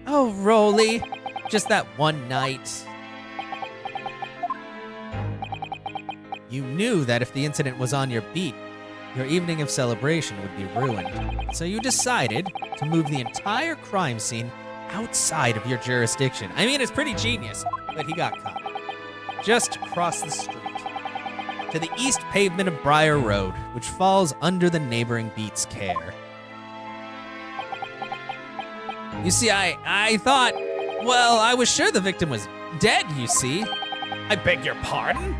Oh, Rolly. Just that one night. You knew that if the incident was on your beat, your evening of celebration would be ruined. So you decided to move the entire crime scene outside of your jurisdiction. I mean, it's pretty genius, but he got caught. Just across the street, to the east pavement of Briar Road, which falls under the neighboring beat's care. You see, I thought, well, I was sure the victim was dead, you see. I beg your pardon?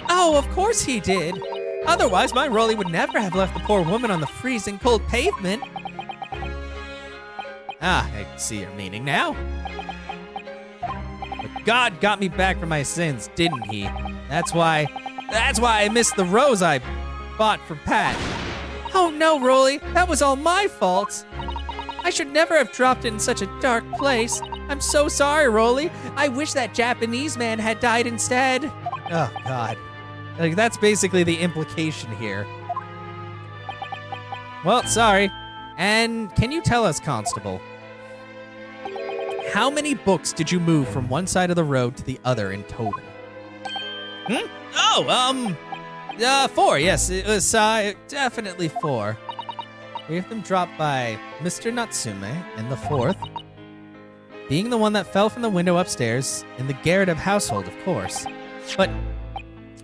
Oh, of course he did. Otherwise, my Rolly would never have left the poor woman on the freezing cold pavement. Ah, I see your meaning now. But God got me back from my sins, didn't he? That's why I missed the rose I bought for Pat. Oh no, Rolly, that was all my fault. I should never have dropped it in such a dark place. I'm so sorry, Rolly. I wish that Japanese man had died instead. Oh, God. Like, that's basically the implication here. Well, sorry. And can you tell us, Constable, how many books did you move from one side of the road to the other in total? Oh, 4, yes. It was, definitely 4. 3 of them dropped by Mr. Natsume, and the 4th being the one that fell from the window upstairs in the Garrett household, of course. But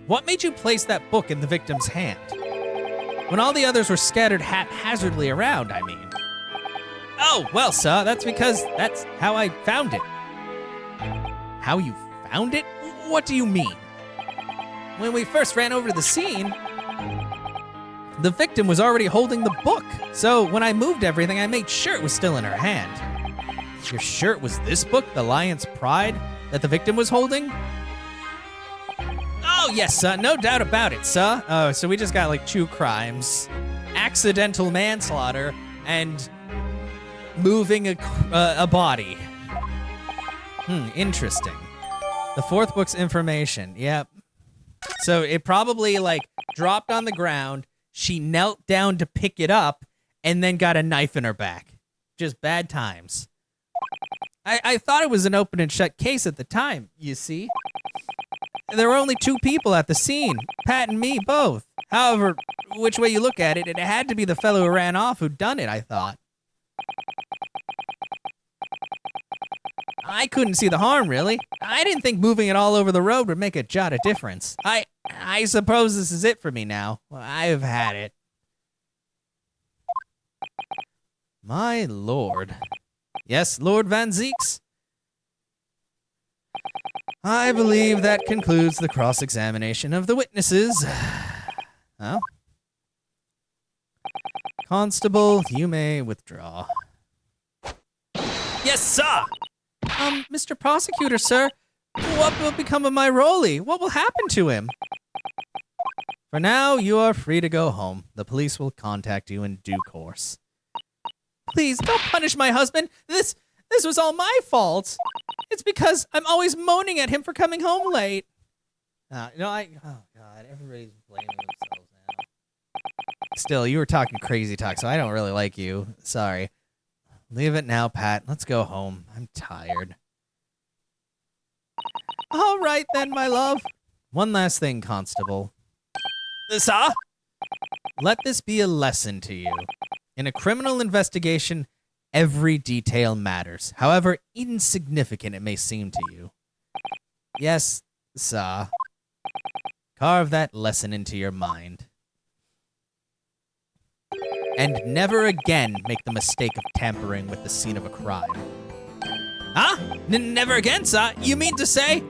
what made you place that book in the victim's hand? When all the others were scattered haphazardly around, I mean. Oh, well, sir, that's because that's how I found it. How you found it? What do you mean? When we first ran over to the scene, the victim was already holding the book. So when I moved everything, I made sure it was still in her hand. You're sure it was this book, The Lion's Pride, that the victim was holding? Oh, yes, sir. No doubt about it, sir. Oh, so we just got like 2 crimes. Accidental manslaughter and moving a body. Interesting. The 4th book's information. Yep. So it probably like dropped on the ground. She knelt down to pick it up and then got a knife in her back. Just bad times. I thought it was an open and shut case at the time, you see. There were only 2 people at the scene, Pat and me both. However, which way you look at it, it had to be the fellow who ran off who'd done it, I thought. I couldn't see the harm, really. I didn't think moving it all over the road would make a jot of difference. I suppose this is it for me now. Well, I've had it. My lord. Yes, Lord Van Zeeks? I believe that concludes the cross-examination of the witnesses. Oh? Constable, you may withdraw. Yes, sir! Mr. Prosecutor, sir, what will become of my Rolly? What will happen to him? For now, you are free to go home. The police will contact you in due course. Please, don't punish my husband. This was all my fault. It's because I'm always moaning at him for coming home late. Oh, God, everybody's blaming themselves now. Still, you were talking crazy talk, so I don't really like you. Sorry. Leave it now, Pat. Let's go home. I'm tired. All right, then, my love. One last thing, Constable. Sir? Let this be a lesson to you. In a criminal investigation, every detail matters, however insignificant it may seem to you. Yes, sir. Carve that lesson into your mind. And never again make the mistake of tampering with the scene of a crime. Huh? Never again, sir? You mean to say?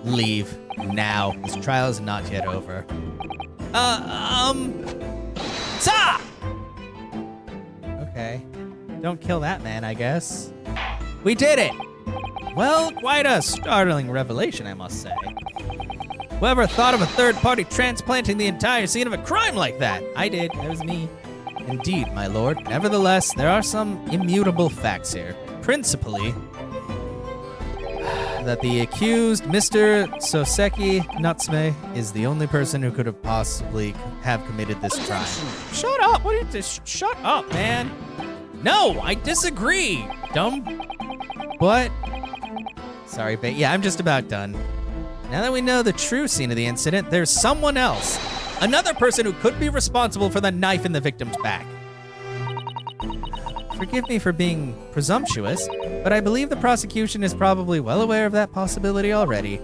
Leave now. This trial is not yet over. Sir! Okay. Don't kill that man, I guess. We did it! Well, quite a startling revelation, I must say. Whoever thought of a third party transplanting the entire scene of a crime like that? I did. That was me. Indeed, my lord. Nevertheless, there are some immutable facts here. Principally, that the accused, Mr. Soseki Natsume, is the only person who could have possibly have committed this crime. Shut up! What are you shut up, man! No, I disagree, dumb. What? Sorry, but yeah, I'm just about done. Now that we know the true scene of the incident, there's someone else. Another person who could be responsible for the knife in the victim's back. Forgive me for being presumptuous, but I believe the prosecution is probably well aware of that possibility already.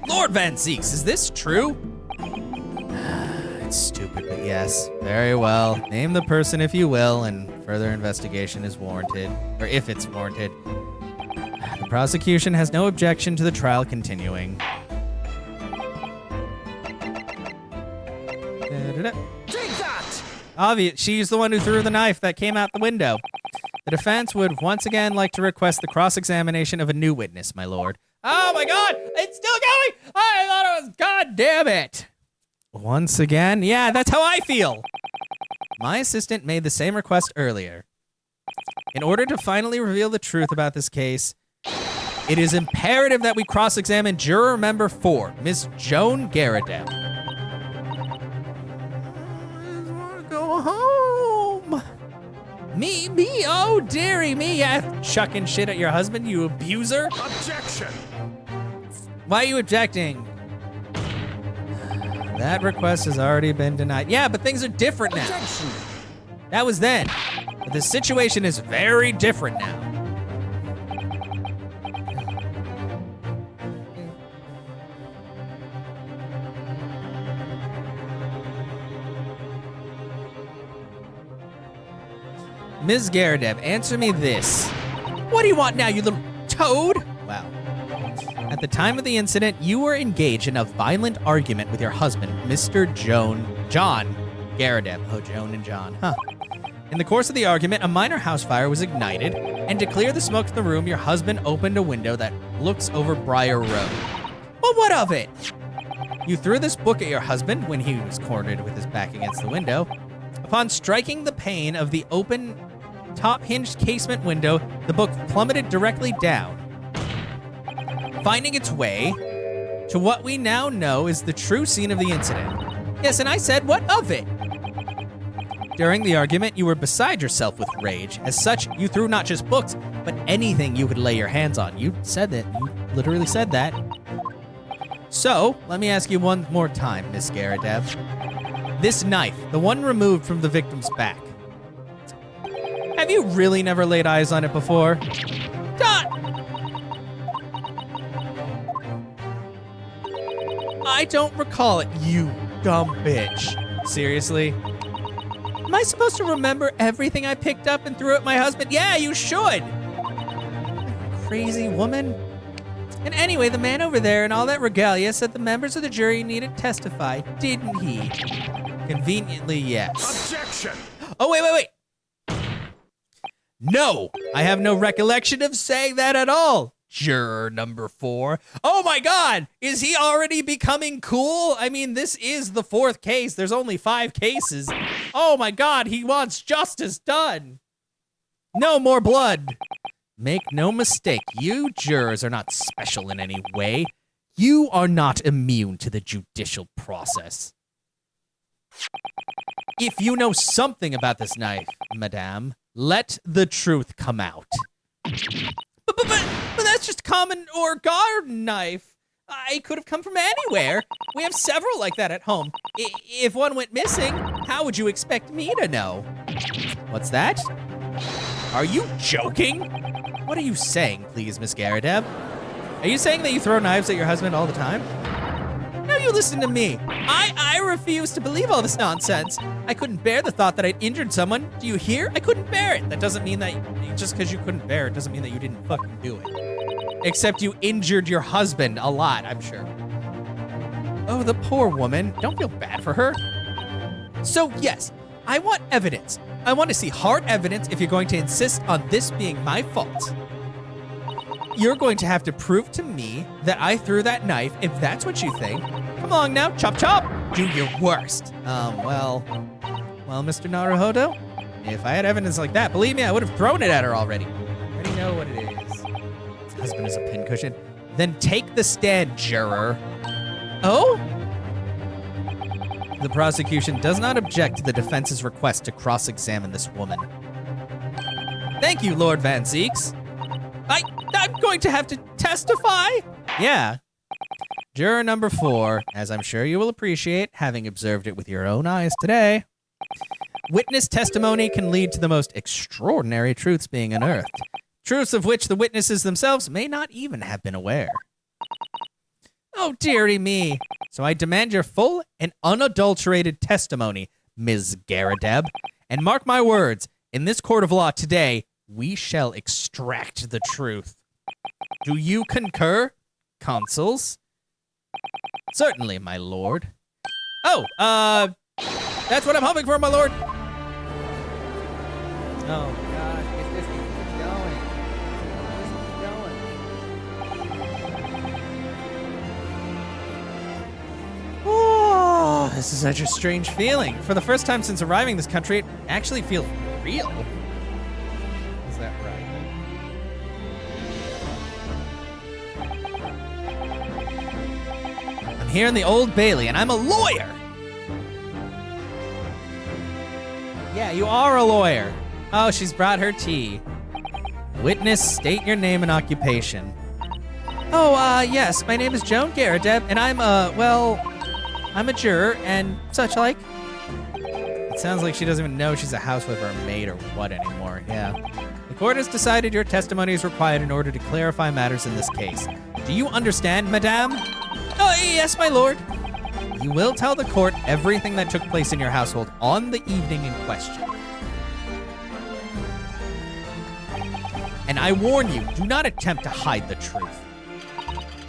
Lord Van Zeeks, is this true? It's stupid, but yes. Very well. Name the person if you will, and further investigation is warranted, or if it's warranted. The prosecution has no objection to the trial continuing. Take that! Obvious. She's the one who threw the knife that came out the window. The defense would once again like to request the cross-examination of a new witness, my lord. Oh my god! It's still going! I thought it was... God damn it! Once again? Yeah, that's how I feel! My assistant made the same request earlier. In order to finally reveal the truth about this case, it is imperative that we cross-examine juror member 4, Miss Joan Garridell. Go home. Me, oh dearie me, yeah, chucking shit at your husband, you abuser. Objection! Why are you objecting? That request has already been denied. Yeah, but things are different now. Objection. That was then. But the situation is very different now. Ms. Garadeb, answer me this. What do you want now, you little toad? Wow. At the time of the incident, you were engaged in a violent argument with your husband, Mr. John Garadeb. Oh, Joan and John, huh. In the course of the argument, a minor house fire was ignited, and to clear the smoke from the room, your husband opened a window that looks over Briar Road. Well, what of it? You threw this book at your husband when he was cornered with his back against the window. Upon striking the pane of the open, top-hinged casement window, the book plummeted directly down, finding its way to what we now know is the true scene of the incident. Yes, and I said, what of it? During the argument, you were beside yourself with rage. As such, you threw not just books, but anything you could lay your hands on. You said that. You literally said that. So, let me ask you one more time, Miss Garadeb. This knife, the one removed from the victim's back. Have you really never laid eyes on it before? Dot! I don't recall it, you dumb bitch. Seriously? Am I supposed to remember everything I picked up and threw at my husband? Yeah, you should! Crazy woman. And anyway, the man over there and all that regalia said the members of the jury needed to testify, didn't he? Conveniently, yes. Objection! Oh, wait. No, I have no recollection of saying that at all. Juror number 4. Oh my God, is he already becoming cool? I mean, this is the 4th case. There's only 5 cases. Oh my God, he wants justice done. No more blood. Make no mistake, you jurors are not special in any way. You are not immune to the judicial process. If you know something about this knife, madame, let the truth come out. But that's just a common or garden knife. It could have come from anywhere. We have several like that at home. If one went missing, how would you expect me to know? What's that? Are you joking? What are you saying, please, Miss Garadeb? Are you saying that you throw knives at your husband all the time? No, you listen to me. I refuse to believe all this nonsense. I couldn't bear the thought that I'd injured someone. Do you hear? I couldn't bear it. That doesn't mean that just because you couldn't bear it doesn't mean that you didn't fucking do it. Except you injured your husband a lot, I'm sure. Oh, the poor woman. Don't feel bad for her. So, yes, I want evidence. I want to see hard evidence if you're going to insist on this being my fault. You're going to have to prove to me that I threw that knife if that's what you think. Come along now, chop chop. Do your worst. Well, Mr. Naruhodo, if I had evidence like that, believe me, I would have thrown it at her already. I already know what it is. Husband is a pincushion. Then take the stand, juror. Oh? The prosecution does not object to the defense's request to cross-examine this woman. Thank you, Lord Van Zeeks. I'm going to have to testify? Yeah. Juror number 4, as I'm sure you will appreciate, having observed it with your own eyes today. Witness testimony can lead to the most extraordinary truths being unearthed. Truths of which the witnesses themselves may not even have been aware. Oh, dearie me. So I demand your full and unadulterated testimony, Ms. Garadeb. And mark my words, in this court of law today, we shall extract the truth. Do you concur, consuls? Certainly, my lord. Oh, that's what I'm hoping for, my lord. Oh, God, it just keeps going. Oh, this is such a strange feeling. For the first time since arriving in this country, it actually feels real. Is that right? I'm here in the Old Bailey, and I'm a lawyer. Yeah, you are a lawyer. Oh, she's brought her tea. Witness, state your name and occupation. Oh, yes, my name is Joan Garadeb, and I'm a juror and such like. It sounds like she doesn't even know she's a housewife or a maid or what anymore, yeah. The court has decided your testimony is required in order to clarify matters in this case. Do you understand, madame? Oh, yes, my lord. You will tell the court everything that took place in your household on the evening in question. And I warn you, do not attempt to hide the truth.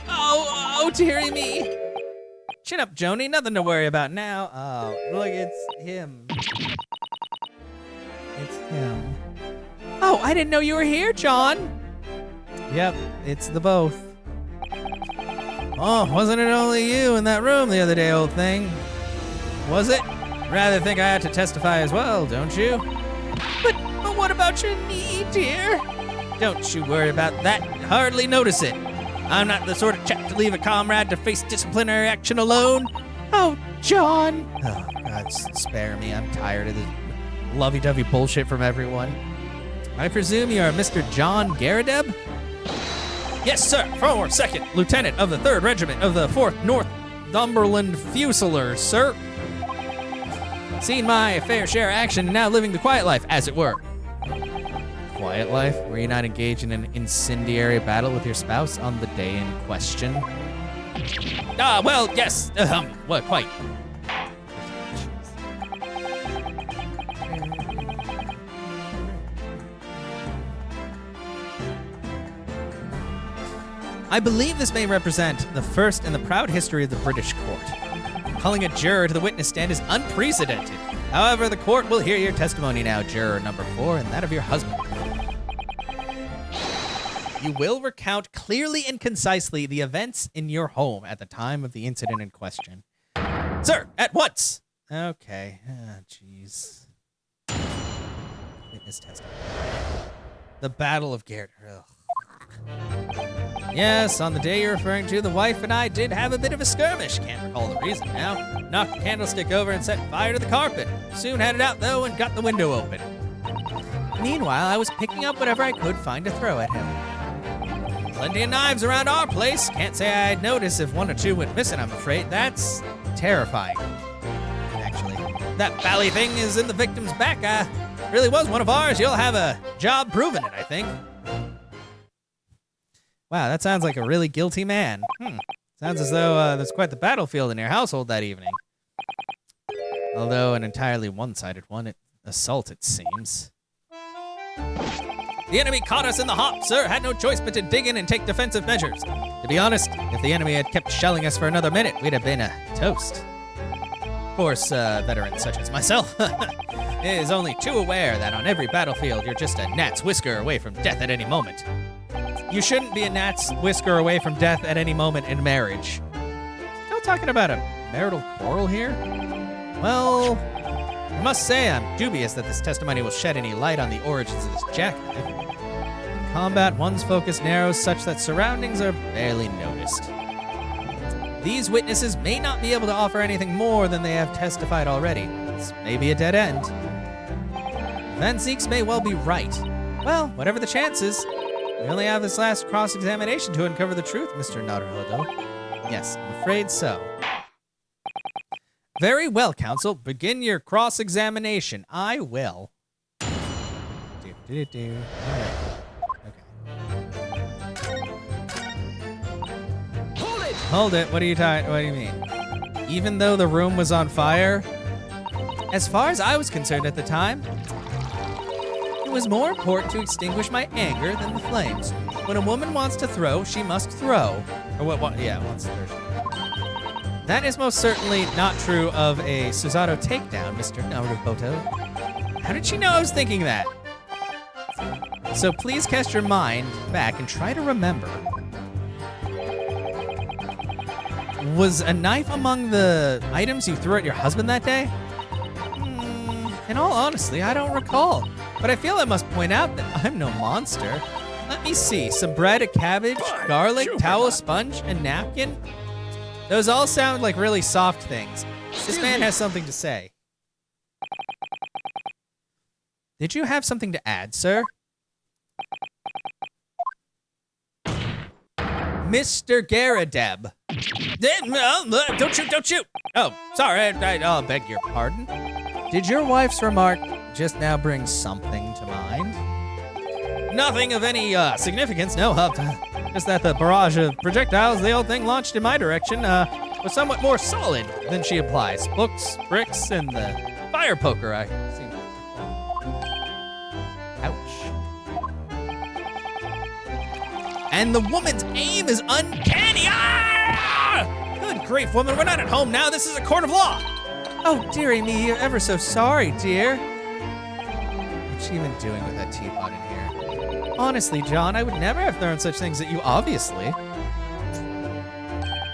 Oh, dearie me. Chin up, Joni. Nothing to worry about now. Oh, look, it's him. It's him. Oh, I didn't know you were here, John. Yep, it's the both. Oh, wasn't it only you in that room the other day, old thing? Was it? Rather think I had to testify as well, don't you? But what about your knee, dear? Don't you worry about that. Hardly notice it. I'm not the sort of chap to leave a comrade to face disciplinary action alone. Oh, John. Oh, God, spare me. I'm tired of this lovey-dovey bullshit from everyone. I presume you are Mr. John Garadeb? Yes, sir. Former 2nd Lieutenant of the 3rd Regiment of the 4th Northumberland Fusiliers, sir. Seen my fair share of action and now living the quiet life, as it were. Quiet life? Were you not engaged in an incendiary battle with your spouse on the day in question? Well, yes. Well, quite. I believe this may represent the first in the proud history of the British court. Calling a juror to the witness stand is unprecedented. However, the court will hear your testimony now, juror number 4, and that of your husband. You will recount clearly and concisely the events in your home at the time of the incident in question. Sir, at once! Okay. Jeez. Witness testimony. The Battle of Garrett. Yes, on the day you're referring to, the wife and I did have a bit of a skirmish. Can't recall the reason now. Knocked the candlestick over and set fire to the carpet. Soon had it out, though, and got the window open. Meanwhile, I was picking up whatever I could find to throw at him. Plenty of knives around our place. Can't say I'd notice if 1 or 2 went missing, I'm afraid. That's terrifying. Actually, that bally thing is in the victim's back. Really was one of ours. You'll have a job proving it, I think. Wow, that sounds like a really guilty man. Sounds as though there's quite the battlefield in your household that evening. Although an entirely one-sided one, assault, it seems. The enemy caught us in the hop, sir. Had no choice but to dig in and take defensive measures. To be honest, if the enemy had kept shelling us for another minute, we'd have been a toast. Of course, veterans such as myself is only too aware that on every battlefield, you're just a gnat's whisker away from death at any moment. You shouldn't be a gnat's whisker away from death at any moment in marriage. Still talking about a marital quarrel here? Well, I must say I'm dubious that this testimony will shed any light on the origins of this jackknife. In combat, one's focus narrows such that surroundings are barely noticed. These witnesses may not be able to offer anything more than they have testified already. This may be a dead end. Van Zeeks may well be right. Well, whatever the chances, we only have this last cross-examination to uncover the truth, Mr. Naruhodo. Yes, I'm afraid so. Very well, counsel. Begin your cross-examination. I will. All right. Okay. Hold it. What do you mean? Even though the room was on fire? As far as I was concerned at the time, it was more important to extinguish my anger than the flames. When a woman wants to throw, she must throw. Or what yeah, wants to throw. That is most certainly not true of a Susato takedown, Mr. Naruhodo. How did she know I was thinking that? So please cast your mind back and try to remember. Was a knife among the items you threw at your husband that day? In all honesty, I don't recall. But I feel I must point out that I'm no monster. Let me see. Some bread, a cabbage, garlic, towel, sponge, a napkin. Those all sound like really soft things. This man has something to say. Did you have something to add, sir? Mr. Garadeb. Don't shoot. Oh, sorry, I'll beg your pardon. Did your wife's remark just now bring something to mind? Nothing of any significance, no. Just that the barrage of projectiles the old thing launched in my direction was somewhat more solid than she implies. Books, bricks, and the fire poker I seem to. Ouch. and the woman's aim is uncanny. Ah! Good grief, woman, we're not at home now. This is a court of law. Oh, dearie me, you're ever so sorry, dear. What's she even doing with that teapot in here? Honestly, John, I would never have thrown such things at you, obviously.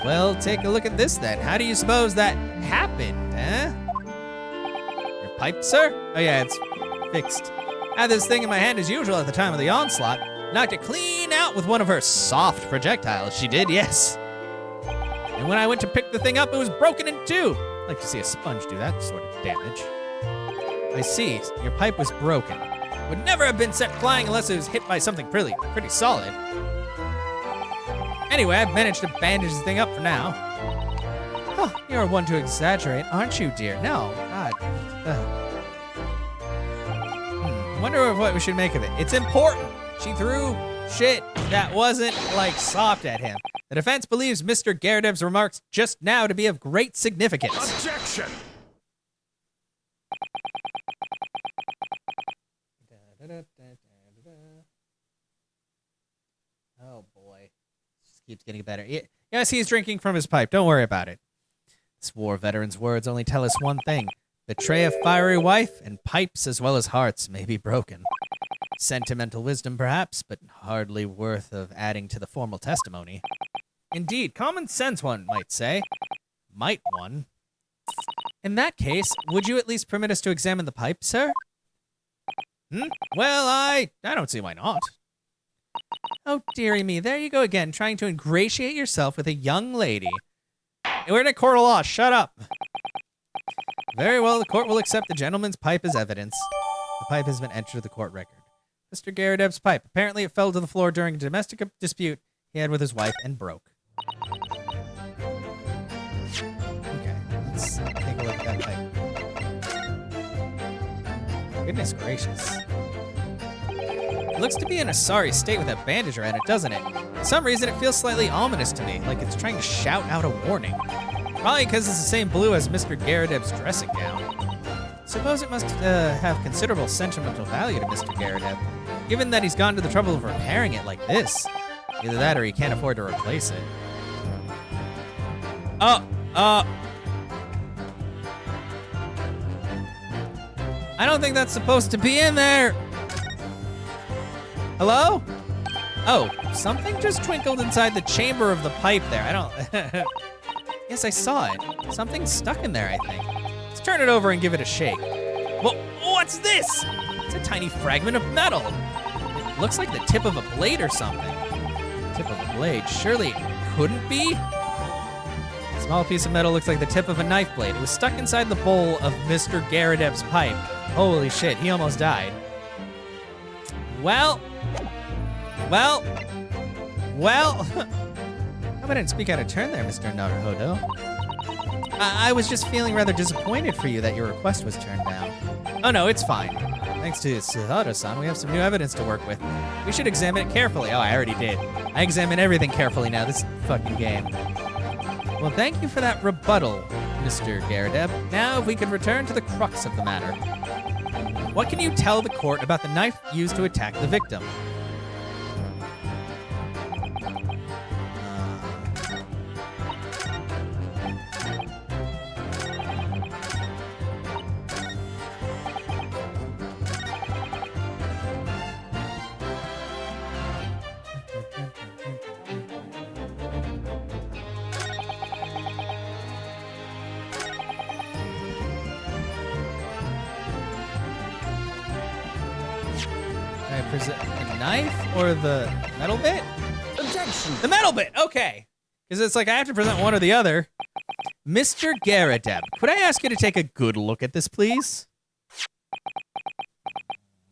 Well, take a look at this then. How do you suppose that happened, eh? Your pipe, sir? Oh yeah, it's fixed. I had this thing in my hand as usual at the time of the onslaught. Knocked it clean out with one of her soft projectiles. She did, yes. And when I went to pick the thing up, it was broken in two. I'd like to see a sponge do that sort of damage. I see. Your pipe was broken. Would never have been sent flying unless it was hit by something pretty solid. Anyway, I've managed to bandage the thing up for now. Huh, you're one to exaggerate, aren't you, dear? No, God. I wonder what we should make of it. It's important. She threw shit that wasn't, like, soft at him. The defense believes Mr. Garadev's remarks just now to be of great significance. Objection! Oh, boy. Just keeps getting better. Yes, he's drinking from his pipe. Don't worry about it. This war veteran's words only tell us one thing. Betray a fiery wife, and pipes as well as hearts may be broken. Sentimental wisdom, perhaps, but hardly worth of adding to the formal testimony. Indeed, common sense, one might say. Might one? In that case, would you at least permit us to examine the pipe, sir? Well, I don't see why not. Oh, dearie me, there you go again, trying to ingratiate yourself with a young lady. We're in a court of law, shut up. Very well, the court will accept the gentleman's pipe as evidence. The pipe has been entered to the court record. Mr. Garadev's pipe. Apparently it fell to the floor during a domestic dispute he had with his wife and broke. Okay, let's take a look at that pipe. Goodness gracious. It looks to be in a sorry state with that bandage around it, doesn't it? For some reason, it feels slightly ominous to me, like it's trying to shout out a warning. Probably because it's the same blue as Mr. Garadev's dressing gown. Suppose it must have considerable sentimental value to Mr. Garadev, given that he's gone to the trouble of repairing it like this. Either that or he can't afford to replace it. I don't think that's supposed to be in there. Hello? Oh, something just twinkled inside the chamber of the pipe there. I don't... Yes, I saw it. Something's stuck in there, I think. Let's turn it over and give it a shake. Well, what's this? It's a tiny fragment of metal. It looks like the tip of a blade or something. Tip of a blade? Surely it couldn't be? A small piece of metal looks like the tip of a knife blade. It was stuck inside the bowl of Mr. Garadev's pipe. Holy shit, he almost died. Well. How about I didn't speak out of turn there, Mr. Naruhodo? I was just feeling rather disappointed for you that your request was turned down. Oh no, it's fine. Thanks to Suhado-san, we have some new evidence to work with. We should examine it carefully. Oh, I already did. I examine everything carefully now, this fucking game. Well, thank you for that rebuttal, Mr. Garadev. Now, if we could return to the crux of the matter. What can you tell the court about the knife used to attack the victim? The knife or the metal bit? Objection! The metal bit, okay. Because it's like I have to present one or the other. Mr. Garadev, could I ask you to take a good look at this, please?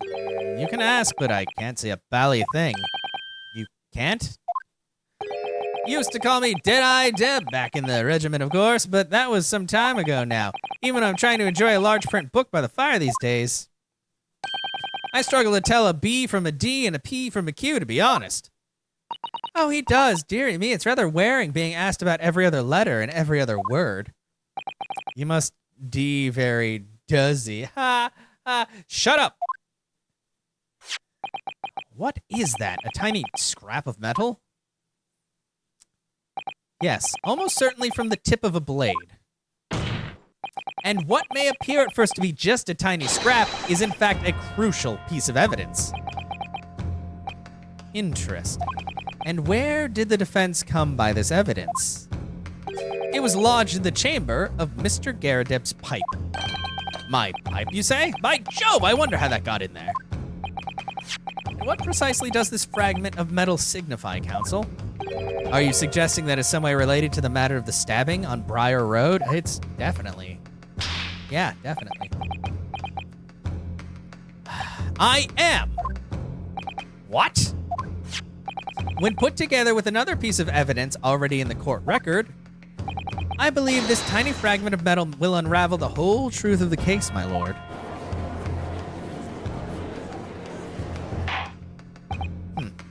You can ask, but I can't say a bally thing. You can't? You used to call me Dead-Eye Deb back in the regiment, of course, but that was some time ago now. Even when I'm trying to enjoy a large print book by the fire these days. I struggle to tell a B from a D and a P from a Q, to be honest. Oh, he does. Dearie me, it's rather wearing being asked about every other letter and every other word. You must D very doesy. Ha, ha. Shut up. What is that? A tiny scrap of metal? Yes, almost certainly from the tip of a blade. And what may appear at first to be just a tiny scrap is in fact a crucial piece of evidence. Interesting. And where did the defense come by this evidence? It was lodged in the chamber of Mr. Garadeb's pipe. My pipe, you say? By Jove, I wonder how that got in there. And what precisely does this fragment of metal signify, Counsel? Are you suggesting that it's some way related to the matter of the stabbing on Briar Road? It's definitely. Yeah, definitely. I am. What? When put together with another piece of evidence already in the court record, I believe this tiny fragment of metal will unravel the whole truth of the case, my lord.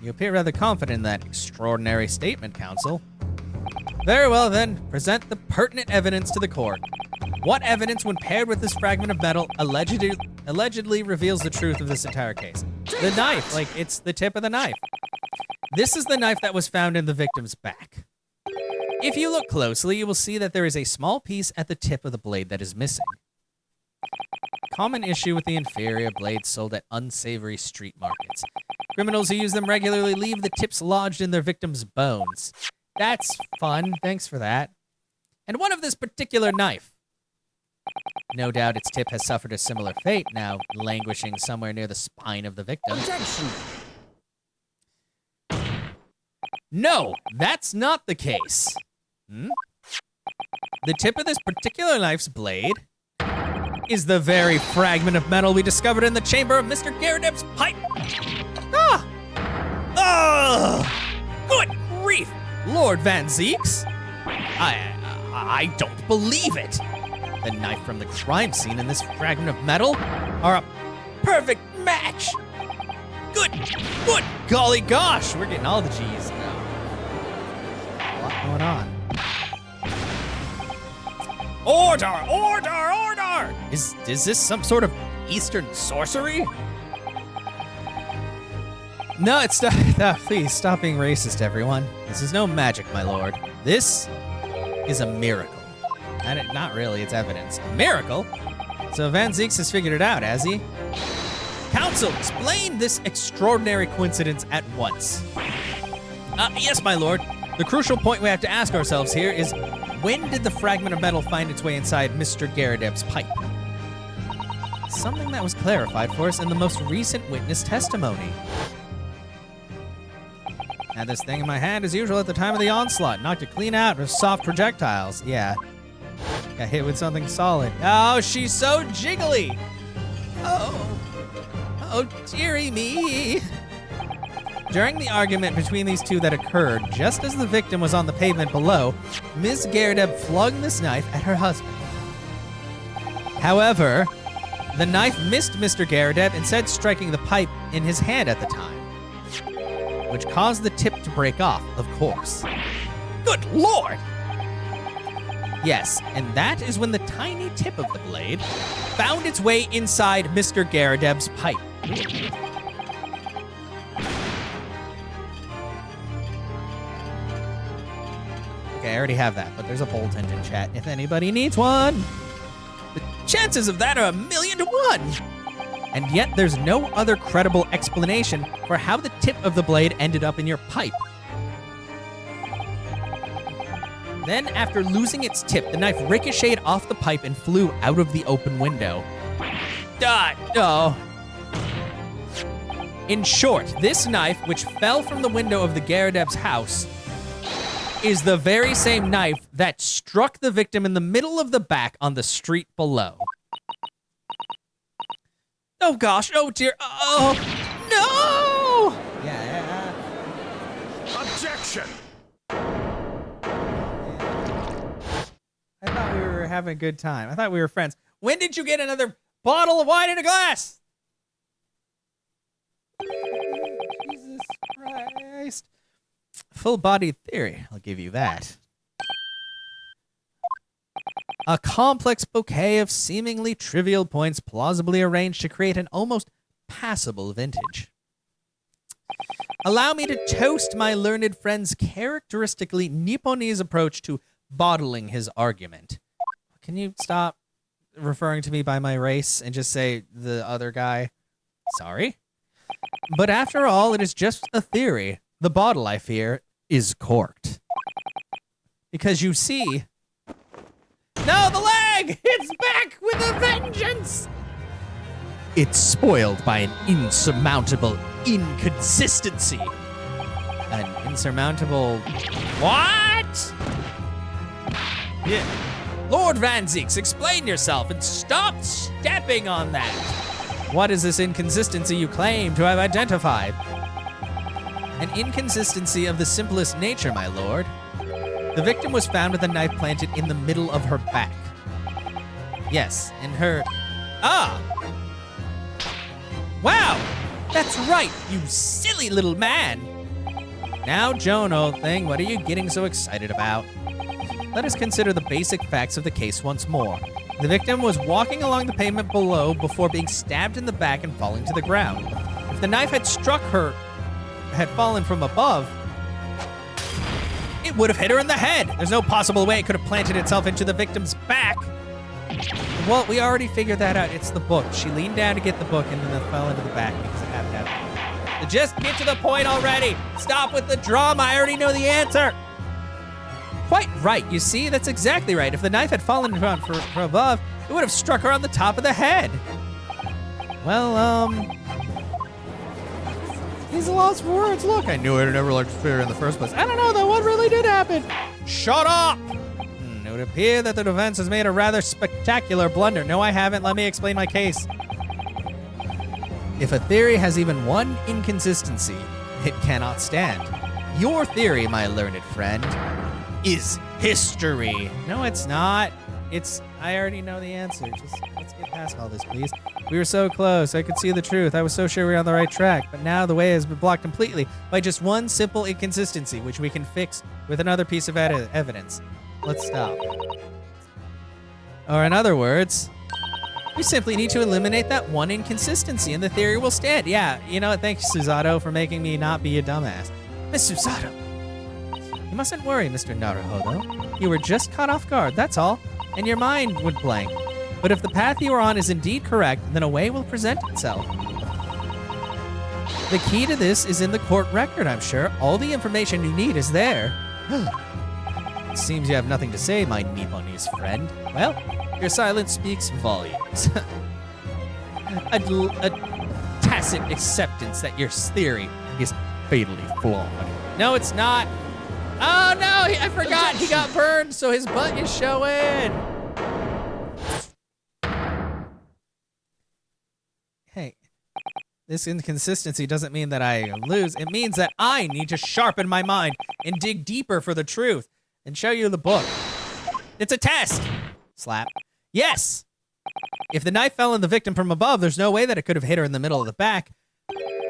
You appear rather confident in that extraordinary statement, Counsel. Very well, then. Present the pertinent evidence to the court. What evidence, when paired with this fragment of metal, allegedly reveals the truth of this entire case? The knife. Like, it's the tip of the knife. This is the knife that was found in the victim's back. If you look closely, you will see that there is a small piece at the tip of the blade that is missing. Common issue with the inferior blades sold at unsavory street markets. Criminals who use them regularly leave the tips lodged in their victims' bones. That's fun. Thanks for that. And what of this particular knife? No doubt its tip has suffered a similar fate, now languishing somewhere near the spine of the victim. Objection! No, that's not the case. The tip of this particular knife's blade is the very fragment of metal we discovered in the chamber of Mr. Garadeb's pipe. Good grief, Lord Van Zeeks. I don't believe it. The knife from the crime scene and this fragment of metal are a perfect match. Good golly gosh, we're getting all the G's now. A lot going on. Order! Is this some sort of Eastern sorcery? No, please stop being racist, everyone. This is no magic, my lord. This is a miracle. And not really, it's evidence. A miracle? So Van Zeeks has figured it out, has he? Counsel, explain this extraordinary coincidence at once. Yes, my lord. The crucial point we have to ask ourselves here is, when did the fragment of metal find its way inside Mr. Garadeb's pipe? Something that was clarified for us in the most recent witness testimony. Had this thing in my hand as usual at the time of the onslaught. Knocked it clean out with soft projectiles. Yeah. Got hit with something solid. Oh, she's so jiggly. Oh, dearie me. During the argument between these two that occurred, just as the victim was on the pavement below, Ms. Garadeb flung this knife at her husband. However, the knife missed Mr. Garadeb, instead striking the pipe in his hand at the time, which caused the tip to break off, of course. Good lord! Yes, and that is when the tiny tip of the blade found its way inside Mr. Garadeb's pipe. Okay, I already have that, but there's a bolt engine chat if anybody needs one. The chances of that are 1,000,000 to 1. And yet there's no other credible explanation for how the tip of the blade ended up in your pipe. Then, after losing its tip, the knife ricocheted off the pipe and flew out of the open window. Oh. In short, this knife, which fell from the window of the Garadeb's house, is the very same knife that struck the victim in the middle of the back on the street below. Oh gosh, oh dear, oh, no! Yeah. Objection! I thought we were having a good time. I thought we were friends. When did you get another bottle of wine in a glass? Jesus Christ. Full-bodied theory, I'll give you that. A complex bouquet of seemingly trivial points plausibly arranged to create an almost passable vintage. Allow me to toast my learned friend's characteristically Nipponese approach to bottling his argument. Can you stop referring to me by my race and just say the other guy? Sorry. But after all, it is just a theory. The bottle, I fear, is corked. Because you see... No, the leg! It's back with a vengeance! It's spoiled by an insurmountable inconsistency. An insurmountable... What? Yeah. Lord Van Zeeks, explain yourself and stop stepping on that. What is this inconsistency you claim to have identified? An inconsistency of the simplest nature, my lord. The victim was found with a knife planted in the middle of her back. Yes, in her... Ah! Wow! That's right, you silly little man! Now, Joan, old thing, what are you getting so excited about? Let us consider the basic facts of the case once more. The victim was walking along the pavement below before being stabbed in the back and falling to the ground. If the knife had struck her, had fallen from above, it would have hit her in the head. There's no possible way it could have planted itself into the victim's back. Well, we already figured that out. It's the book. She leaned down to get the book and then it fell into the back because it happened to happen. Just get to the point already. Stop with the drama. I already know the answer. Quite right. You see, that's exactly right. If the knife had fallen from above, it would have struck her on the top of the head. Well, he's lost for words. Look, I knew I'd never liked fear in the first place. I don't know, though. What really did happen? Shut up! It would appear that the defense has made a rather spectacular blunder. No, I haven't. Let me explain my case. If a theory has even one inconsistency, it cannot stand. Your theory, my learned friend, is history. No, it's not. I already know the answer. Just let's get past all this, please. We were so close. I could see the truth. I was so sure we were on the right track. But now the way has been blocked completely by just one simple inconsistency, which we can fix with another piece of evidence. Let's stop. Or in other words, we simply need to eliminate that one inconsistency and the theory will stand. Yeah, you know what? Thanks, Susato, for making me not be a dumbass. Miss Susato. You mustn't worry, Mr. Naruhodo. You were just caught off guard, that's all. And your mind would blank. But if the path you are on is indeed correct, then a way will present itself. The key to this is in the court record, I'm sure. All the information you need is there. It seems you have nothing to say, my Nipponese friend. Well, your silence speaks volumes. a tacit acceptance that your theory is fatally flawed. No, it's not. Oh, no, I forgot he got burned, so his butt is showing. Hey, this inconsistency doesn't mean that I lose. It means that I need to sharpen my mind and dig deeper for the truth and show you the book. It's a test. Slap. Yes. If the knife fell on the victim from above, there's no way that it could have hit her in the middle of the back.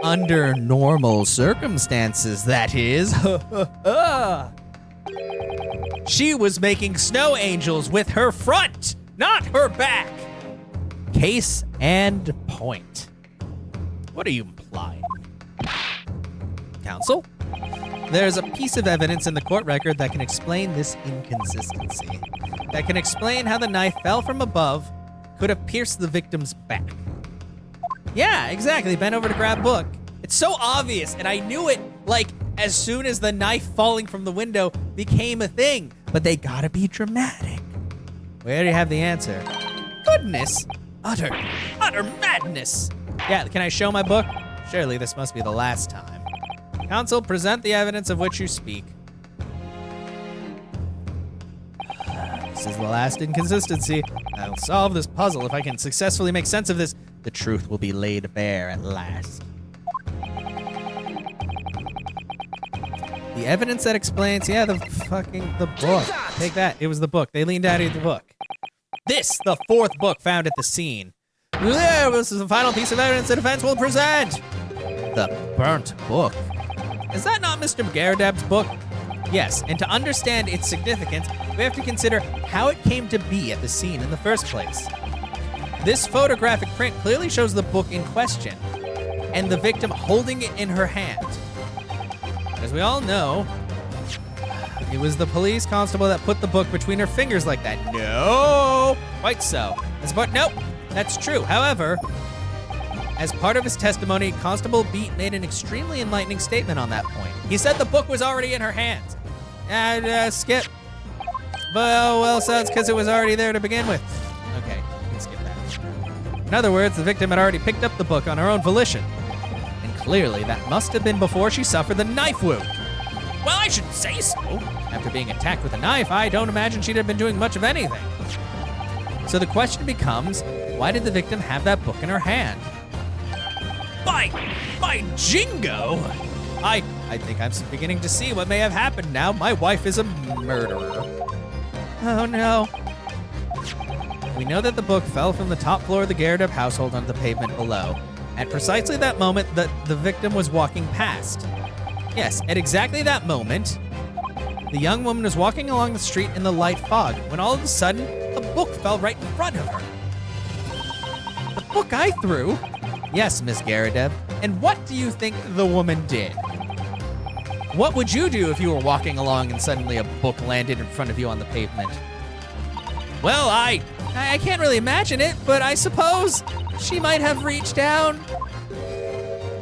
Under normal circumstances, that is. She was making snow angels with her front, not her back. Case and point. What are you implying? Counsel? There's a piece of evidence in the court record that can explain this inconsistency. That can explain how the knife fell from above, could have pierced the victim's back. Yeah, exactly. Bent over to grab book. It's so obvious, and I knew it, like, as soon as the knife falling from the window became a thing. But they gotta be dramatic. We already have the answer. Goodness. Utter madness. Yeah, can I show my book? Surely this must be the last time. Counsel, present the evidence of which you speak. This is the last inconsistency. I'll solve this puzzle. If I can successfully make sense of this, the truth will be laid bare at last. The evidence that explains, yeah, the book. Take that. It was the book. They leaned out of the book. This, the fourth book found at the scene. Yeah, this is the final piece of evidence the defense will present. The burnt book. Is that not Mr. Garadab's book? Yes, and to understand its significance, we have to consider how it came to be at the scene in the first place. This photographic print clearly shows the book in question, and the victim holding it in her hand. As we all know, it was the police constable that put the book between her fingers like that. No, quite so. But nope, that's true. However, as part of his testimony, Constable Beat made an extremely enlightening statement on that point. He said the book was already in her hands. Skip. Well, so it's because it was already there to begin with. Okay, you can skip that. In other words, the victim had already picked up the book on her own volition. And clearly, that must have been before she suffered the knife wound. Well, I shouldn't say so. After being attacked with a knife, I don't imagine she'd have been doing much of anything. So the question becomes, why did the victim have that book in her hand? By jingo! I think I'm beginning to see what may have happened now. My wife is a murderer. Oh no. We know that the book fell from the top floor of the Garrett household onto the pavement below. At precisely that moment that the victim was walking past. Yes, at exactly that moment, the young woman was walking along the street in the light fog when all of a sudden, a book fell right in front of her. The book I threw? Yes, Miss Garrideb. And what do you think the woman did? What would you do if you were walking along and suddenly a book landed in front of you on the pavement? Well, I can't really imagine it, but I suppose she might have reached down.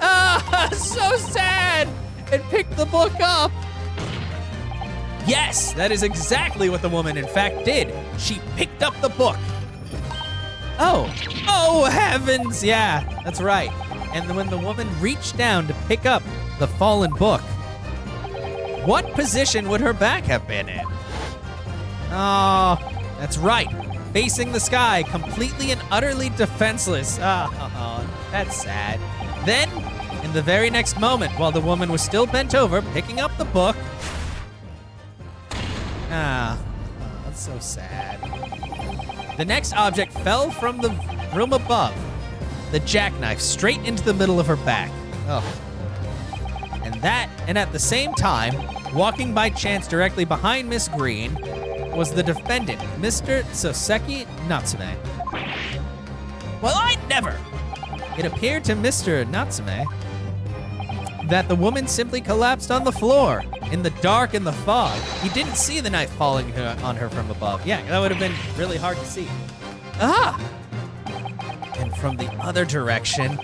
Ah, so sad! And picked the book up. Yes, that is exactly what the woman in fact did. She picked up the book. Oh heavens, yeah, that's right. And when the woman reached down to pick up the fallen book, what position would her back have been in? Oh, that's right, facing the sky, completely and utterly defenseless. Oh, that's sad. Then, in the very next moment, while the woman was still bent over, picking up the book, that's so sad. The next object fell from the room above, the jackknife, straight into the middle of her back. Oh. And at the same time, walking by chance directly behind Miss Green, was the defendant, Mr. Soseki Natsume. Well, I never! It appeared to Mr. Natsume that the woman simply collapsed on the floor in the dark and the fog. He didn't see the knife falling on her from above. Yeah, that would have been really hard to see. And from the other direction,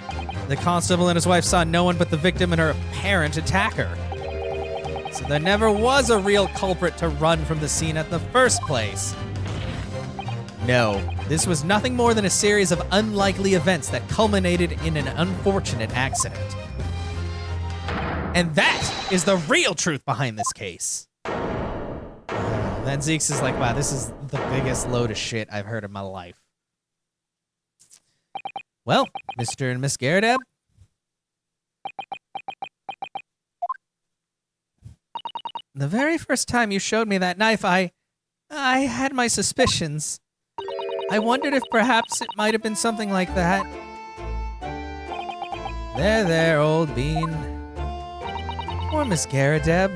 the constable and his wife saw no one but the victim and her parent attack her. So there never was a real culprit to run from the scene at the first place. No, this was nothing more than a series of unlikely events that culminated in an unfortunate accident. And that is the real truth behind this case. Then Zeeks is like, wow, this is the biggest load of shit I've heard in my life. Well, Mr. and Miss Garrideb, the very first time you showed me that knife, I had my suspicions. I wondered if perhaps it might have been something like that. There, old bean. Poor Miss Garrideb.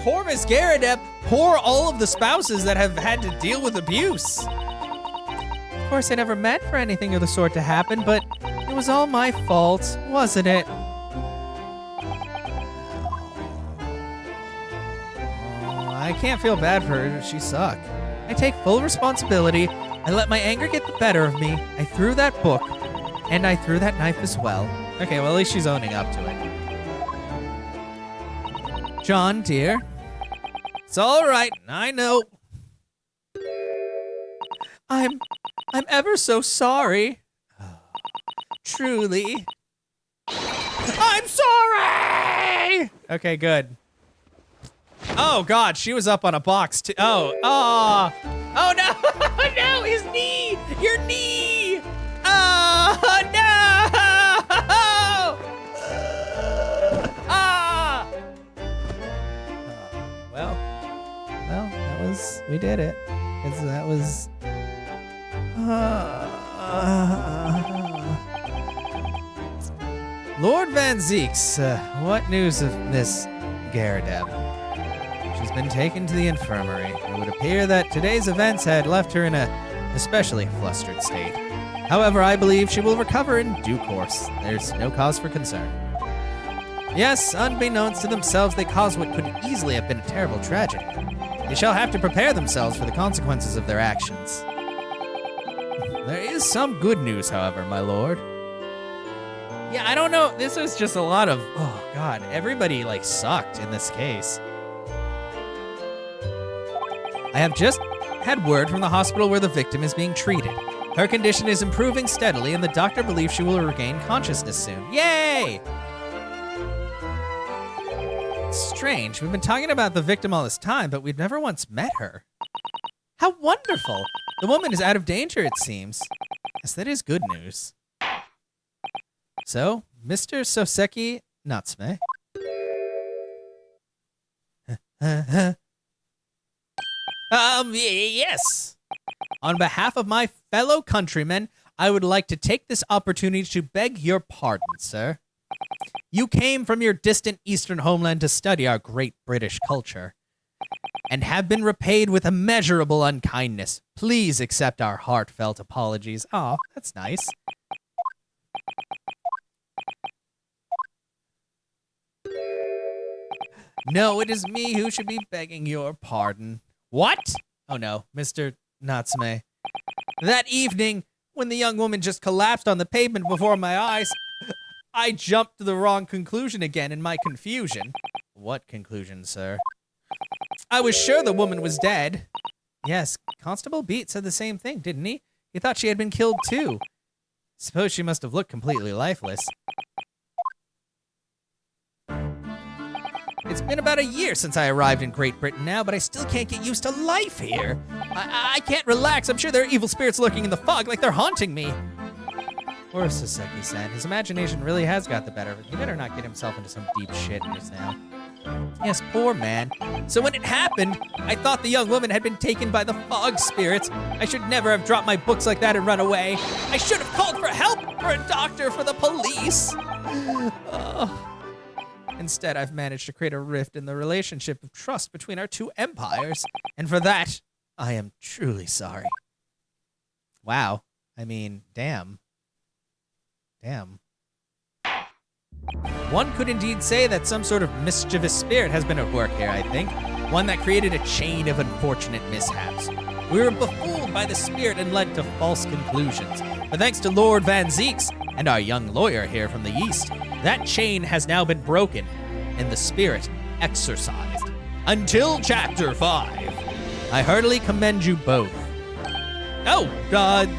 Poor Miss Garrideb. Poor all of the spouses that have had to deal with abuse. Of course, I never meant for anything of the sort to happen, but it was all my fault, wasn't it? I can't feel bad for her. She sucked. I take full responsibility. I let my anger get the better of me. I threw that book, and I threw that knife as well. Okay, well, at least she's owning up to it. John, dear. It's all right. I know. I'm ever so sorry. Truly. I'm sorry! Okay, good. Oh, God, she was up on a box, too. Oh, no! No, his knee! Your knee! Oh, no! Well, that was, we did it. That was, Lord Van Zeeks, what news of Miss Garrideb? She's been taken to the infirmary. It would appear that today's events had left her in a especially flustered state. However, I believe she will recover in due course. There's no cause for concern. Yes, unbeknownst to themselves, they caused what could easily have been a terrible tragedy. They shall have to prepare themselves for the consequences of their actions. There is some good news, however, my lord. Yeah, I don't know. This was just a lot of, oh god, everybody like sucked in this case. I have just had word from the hospital where the victim is being treated. Her condition is improving steadily and the doctor believes she will regain consciousness soon. Yay! Strange, we've been talking about the victim all this time, but we've never once met her. How wonderful! The woman is out of danger, it seems. Yes, that is good news. So, Mr. Soseki Natsume. Yes. On behalf of my fellow countrymen, I would like to take this opportunity to beg your pardon, sir. You came from your distant eastern homeland to study our great British culture, and have been repaid with immeasurable unkindness. Please accept our heartfelt apologies. Aw, that's nice. No, it is me who should be begging your pardon. What? Oh no, Mr. Natsume. That evening, when the young woman just collapsed on the pavement before my eyes, I jumped to the wrong conclusion again in my confusion. What conclusion, sir? I was sure the woman was dead. Yes, Constable Beat said the same thing, didn't he? He thought she had been killed too. Suppose she must have looked completely lifeless. It's been about a year since I arrived in Great Britain now, but I still can't get used to life here. I can't relax. I'm sure there are evil spirits lurking in the fog like they're haunting me. Poor Soseki-san. His imagination really has got the better of it. He better not get himself into some deep shit just now. Yes, poor man. So when it happened, I thought the young woman had been taken by the fog spirits. I should never have dropped my books like that and run away. I should have called for help, for a doctor, for the police. Instead, I've managed to create a rift in the relationship of trust between our two empires. And for that, I am truly sorry. Wow. I mean, damn. Damn. One could indeed say that some sort of mischievous spirit has been at work here, I think. One that created a chain of unfortunate mishaps. We were befooled by the spirit and led to false conclusions. But thanks to Lord Van Zeeks and our young lawyer here from the east, that chain has now been broken and the spirit exorcised. Until Chapter 5. I heartily commend you both. Oh, God.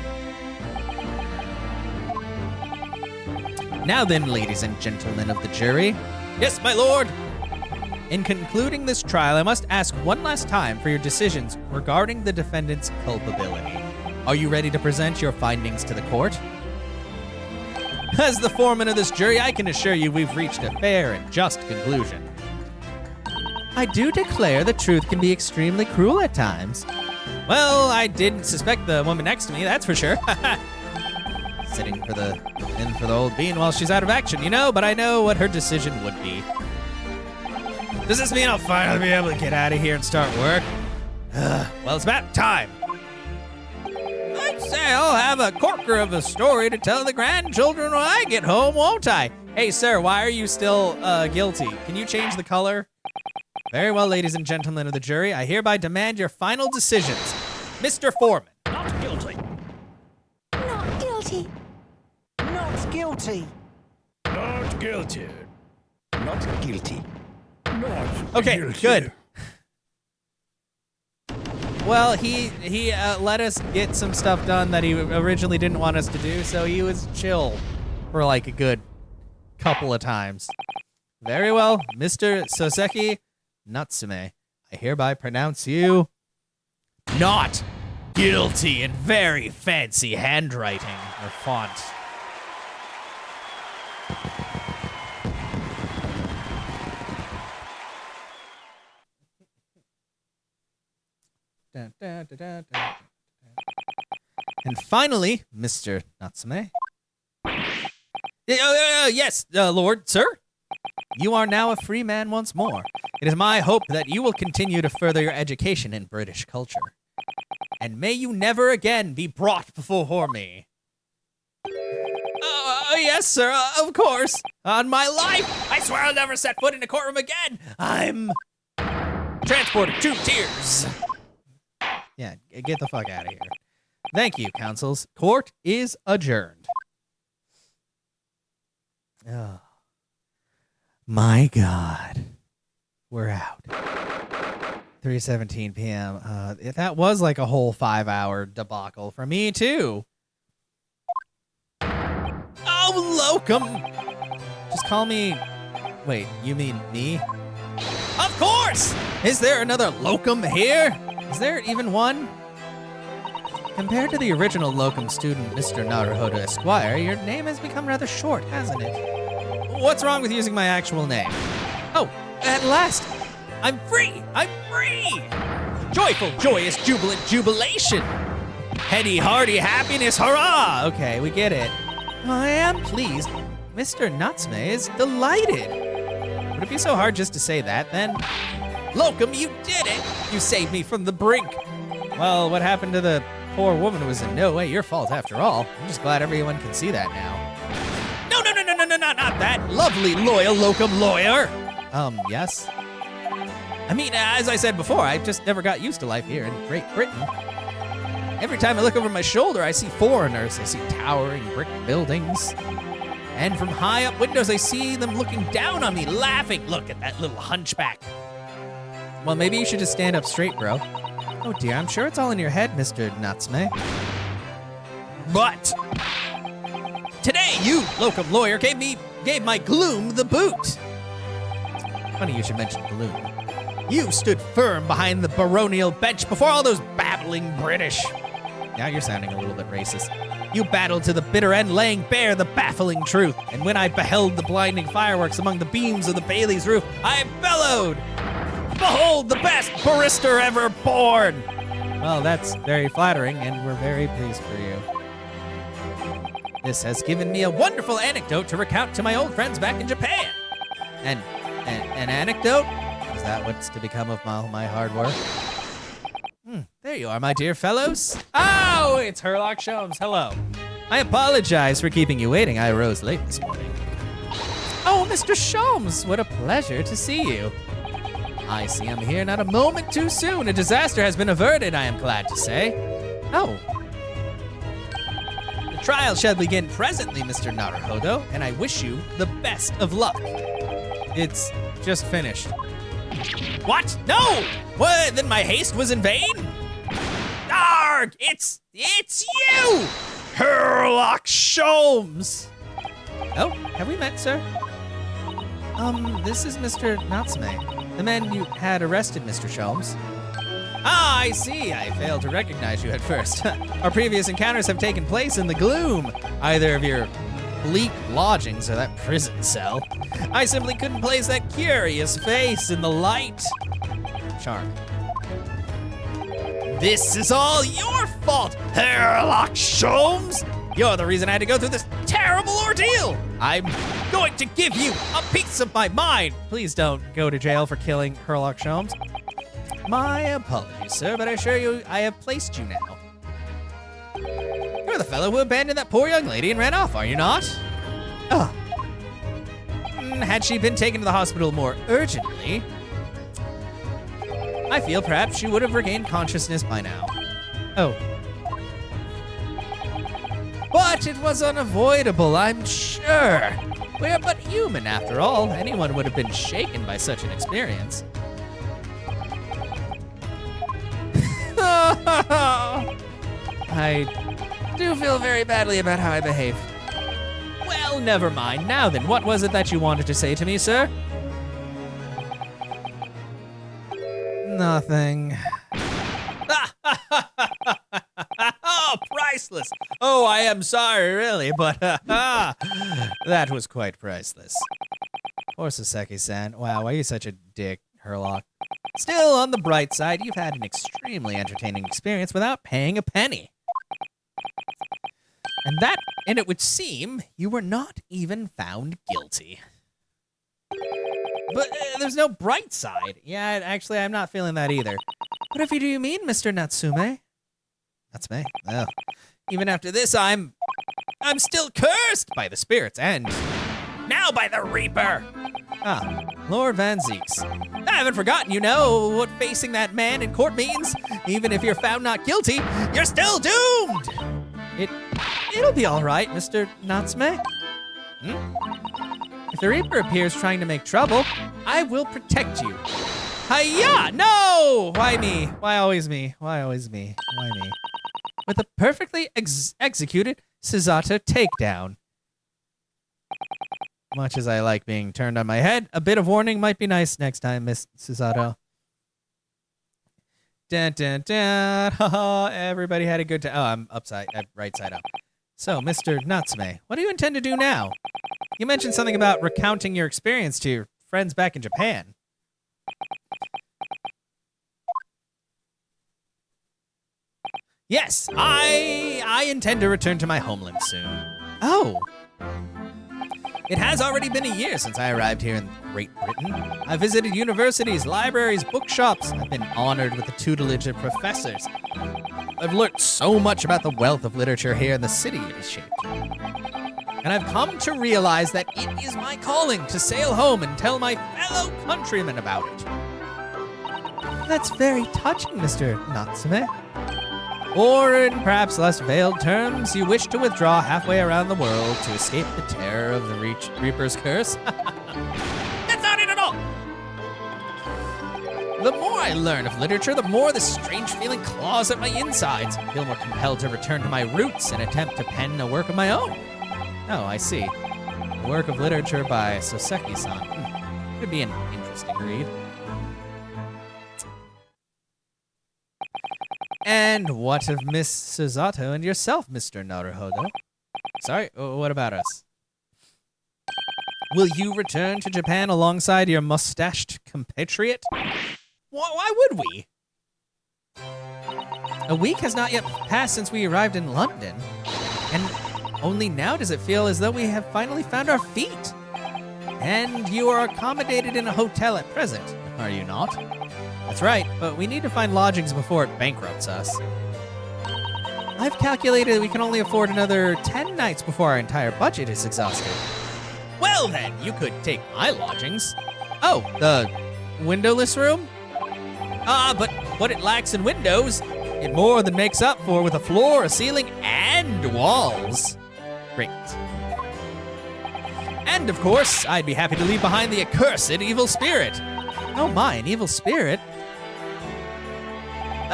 Now then, ladies and gentlemen of the jury. Yes, my lord. In concluding this trial, I must ask one last time for your decisions regarding the defendant's culpability. Are you ready to present your findings to the court? As the foreman of this jury, I can assure you we've reached a fair and just conclusion. I do declare the truth can be extremely cruel at times. Well, I didn't suspect the woman next to me, that's for sure. Sitting in for the old bean while she's out of action, you know, but I know what her decision would be. Does this mean I'll finally be able to get out of here and start work? Well, it's about time. I'd say I'll have a corker of a story to tell the grandchildren when I get home, won't I? Hey, sir, why are you still guilty? Can you change the color? Very well, ladies and gentlemen of the jury, I hereby demand your final decisions. Mr. Foreman. Not guilty. Not guilty. Not guilty. Not guilty. Not guilty. Not Okay, guilty. good. Well, he let us get some stuff done that he originally didn't want us to do, so he was chill for like a good couple of times. Very well, Mr. Soseki Natsume, I hereby pronounce you not guilty in very fancy handwriting or font. Dun, dun, dun, dun, dun. And finally, Mr. Natsume. Yes, Lord, sir. You are now a free man once more. It is my hope that you will continue to further your education in British culture. And may you never again be brought before me. Yes, sir, of course. On my life, I swear I'll never set foot in a courtroom again. I'm transported to tears. Yeah, get the fuck out of here. Thank you, counsels. Court is adjourned. Oh. My God. We're out. 3:17 p.m. That was like a whole 5-hour debacle for me, too. Oh, locum! Just call me... Wait, you mean me? Of course! Is there another locum here? Is there even one? Compared to the original locum student, Mr. Naruhodo Esquire, your name has become rather short, hasn't it? What's wrong with using my actual name? Oh, at last! I'm free! I'm free! Joyful, joyous, jubilant jubilation! Heady, hearty happiness, hurrah! Okay, we get it. I am pleased. Mr. Natsume is delighted. Would it be so hard just to say that, then? Locum, you did it! You saved me from the brink. Well, what happened to the poor woman was in no way your fault after all. I'm just glad everyone can see that now. No, not that. Lovely, loyal locum lawyer. Yes? I mean, as I said before, I just never got used to life here in Great Britain. Every time I look over my shoulder, I see foreigners. I see towering brick buildings. And from high up windows, I see them looking down on me, laughing. Look at that little hunchback. Well, maybe you should just stand up straight, bro. Oh dear, I'm sure it's all in your head, Mr. Natsume. But today, you, locum lawyer, gave my gloom the boot. Funny you should mention gloom. You stood firm behind the baronial bench before all those babbling British. Now you're sounding a little bit racist. You battled to the bitter end, laying bare the baffling truth. And when I beheld the blinding fireworks among the beams of the Bailey's roof, I bellowed, "Behold the best barrister ever born!" Well, that's very flattering, and we're very pleased for you. This has given me a wonderful anecdote to recount to my old friends back in Japan. An anecdote? Is that what's to become of all my hard work? There you are, my dear fellows. Oh, it's Herlock Sholmes. Hello. I apologize for keeping you waiting. I arose late this morning. Oh, Mr. Sholmes, what a pleasure to see you. I see I'm here not a moment too soon. A disaster has been averted, I am glad to say. Oh. The trial shall begin presently, Mr. Naruhodo, and I wish you the best of luck. It's just finished. What? No! What? Then my haste was in vain? Arg! It's you! Herlock Sholmes! Oh, have we met, sir? This is Mr. Natsume, the man you had arrested, Mr. Sholmes. Ah, I see. I failed to recognize you at first. Our previous encounters have taken place in the gloom, either of your bleak lodgings or that prison cell. I simply couldn't place that curious face in the light. Charming. This is all your fault, Herlock Sholmes! You're the reason I had to go through this terrible ordeal! I'm going to give you a piece of my mind! Please don't go to jail for killing Herlock Sholmes. My apologies, sir, but I assure you I have placed you now. You're the fellow who abandoned that poor young lady and ran off, are you not? Oh. Had she been taken to the hospital more urgently, I feel perhaps she would have regained consciousness by now. Oh. But it was unavoidable, I'm sure. We're but human after all. Anyone would have been shaken by such an experience. I do feel very badly about how I behave. Well, never mind. Now then, what was it that you wanted to say to me, sir? Nothing. Oh, priceless. Oh, I am sorry, really, but that was quite priceless. Poor Saseki-san. Wow, why are you such a dick, Herlock? Still, on the bright side, you've had an extremely entertaining experience without paying a penny. And it would seem you were not even found guilty. But there's no bright side. Yeah, actually, I'm not feeling that either. Whatever do you mean, Mr. Natsume? Natsume? Well, even after this, I'm I'm still cursed by the spirits and now by the Reaper. Ah, Lord Van Zeeks. I haven't forgotten, you know, what facing that man in court means. Even if you're found not guilty, you're still doomed. It'll be all right, Mr. Natsume. If the Reaper appears trying to make trouble, I will protect you. Hiya! No! Why me? Why always me? Why always me? Why me? With a perfectly executed Susato takedown. Much as I like being turned on my head, a bit of warning might be nice next time, Miss Susato. Dun, dun, dun. Haha, everybody had a good time. Oh, I'm right side up. So, Mr. Natsume, what do you intend to do now? You mentioned something about recounting your experience to your friends back in Japan. Yes, I intend to return to my homeland soon. Oh. It has already been a year since I arrived here in Great Britain. I visited universities, libraries, bookshops. I've been honored with the tutelage of professors. I've learned so much about the wealth of literature here in the city it has shaped. And I've come to realize that it is my calling to sail home and tell my fellow countrymen about it. That's very touching, Mr. Natsume. Or in perhaps less veiled terms, you wish to withdraw halfway around the world to escape the terror of the Reaper's curse? That's not it at all! The more I learn of literature, the more the strange feeling claws at my insides. I feel more compelled to return to my roots and attempt to pen a work of my own. Oh, I see. A work of literature by Soseki-san. Could be an interesting read. And what of Miss Susato and yourself, Mr. Naruhodo? Sorry, what about us? Will you return to Japan alongside your mustached compatriot? Why would we? A week has not yet passed since we arrived in London, and only now does it feel as though we have finally found our feet. And you are accommodated in a hotel at present, are you not? That's right, but we need to find lodgings before it bankrupts us. I've calculated we can only afford another 10 nights before our entire budget is exhausted. Well then, you could take my lodgings. Oh, the windowless room? But what it lacks in windows, it more than makes up for with a floor, a ceiling, and walls. Great. And of course, I'd be happy to leave behind the accursed evil spirit. Oh my, an evil spirit?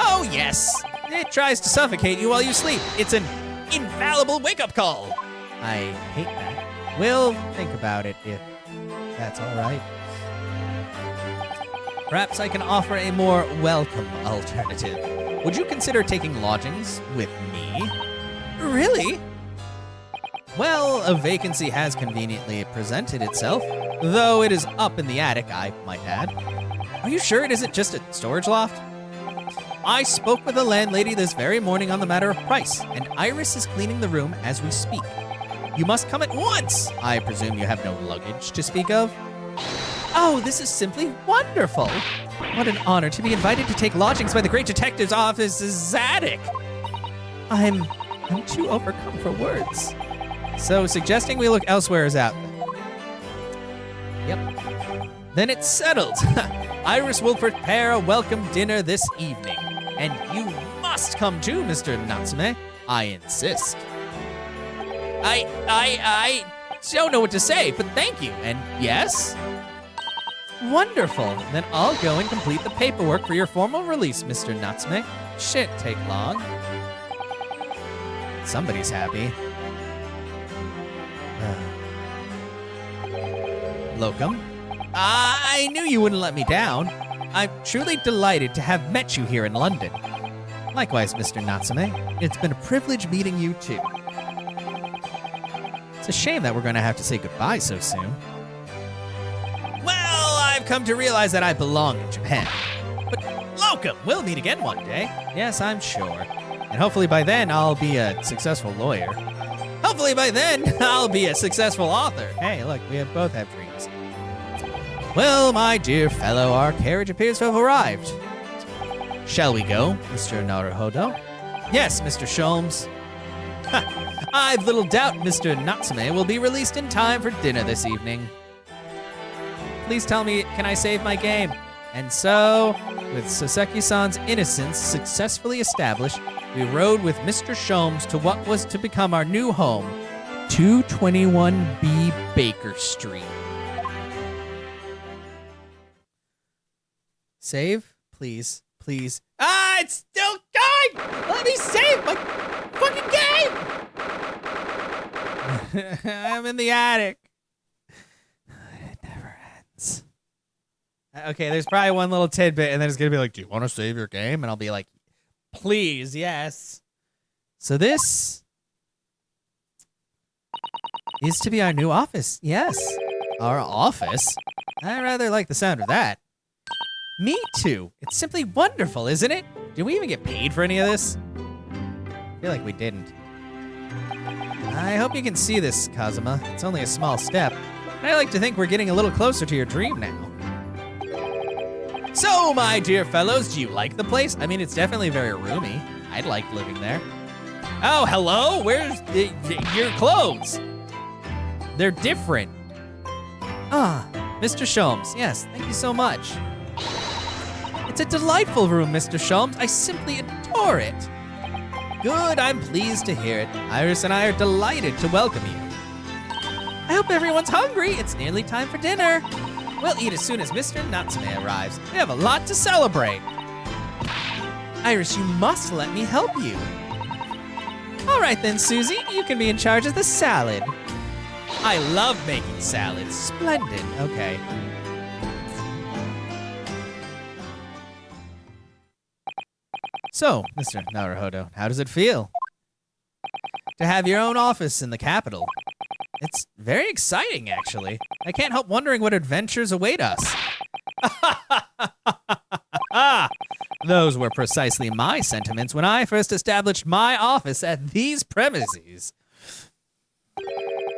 Oh yes, it tries to suffocate you while you sleep. It's an infallible wake-up call. I hate that. We'll think about it if that's all right. Perhaps I can offer a more welcome alternative. Would you consider taking lodgings with me? Really? Well, a vacancy has conveniently presented itself, though it is up in the attic, I might add. Are you sure it isn't just a storage loft? I spoke with the landlady this very morning on the matter of price, and Iris is cleaning the room as we speak. You must come at once. I presume you have no luggage to speak of? Oh, this is simply wonderful. What an honor to be invited to take lodgings by the great detective's office's attic. I'm too overcome for words. So suggesting we look elsewhere is out. Yep. Then it's settled. Iris will prepare a welcome dinner this evening. And you must come too, Mr. Natsume. I insist. I don't know what to say, but thank you. And yes? Wonderful. Then I'll go and complete the paperwork for your formal release, Mr. Natsume. Shouldn't take long. Somebody's happy. Locum? I knew you wouldn't let me down. I'm truly delighted to have met you here in London. Likewise, Mr. Natsume. It's been a privilege meeting you too. It's a shame that we're going to have to say goodbye so soon. Well, I've come to realize that I belong in Japan. But Locum, we'll meet again one day. Yes, I'm sure. And hopefully by then, I'll be a successful lawyer. Hopefully by then, I'll be a successful author. Hey, look, we both have dreams. Well, my dear fellow, our carriage appears to have arrived. Shall we go, Mr. Naruhodo? Yes, Mr. Sholmes. I've little doubt Mr. Natsume will be released in time for dinner this evening. Please tell me, can I save my game? And so, with Soseki-san's innocence successfully established, we rode with Mr. Sholmes to what was to become our new home, 221B Baker Street. Save, please, please. Ah, it's still going! Let me save my fucking game! I'm in the attic. It never ends. Okay, there's probably one little tidbit, and then it's gonna be like, do you want to save your game? And I'll be like, please, yes. So this is to be our new office. Yes, our office. I rather like the sound of that. Me too. It's simply wonderful, isn't it? Did we even get paid for any of this? I feel like we didn't. I hope you can see this, Kazuma. It's only a small step. And I like to think we're getting a little closer to your dream now. So, my dear fellows, do you like the place? I mean, it's definitely very roomy. I'd like living there. Oh, hello? Where's your clothes? They're different. Ah, Mr. Sholmes. Yes, thank you so much. It's a delightful room, Mr. Sholmes. I simply adore it. Good, I'm pleased to hear it. Iris and I are delighted to welcome you. I hope everyone's hungry. It's nearly time for dinner. We'll eat as soon as Mr. Natsume arrives. We have a lot to celebrate. Iris, you must let me help you. All right then, Susie, you can be in charge of the salad. I love making salads. Splendid. Okay. So, Mr. Naruhodo, how does it feel to have your own office in the capital? It's very exciting, actually. I can't help wondering what adventures await us. Those were precisely my sentiments when I first established my office at these premises.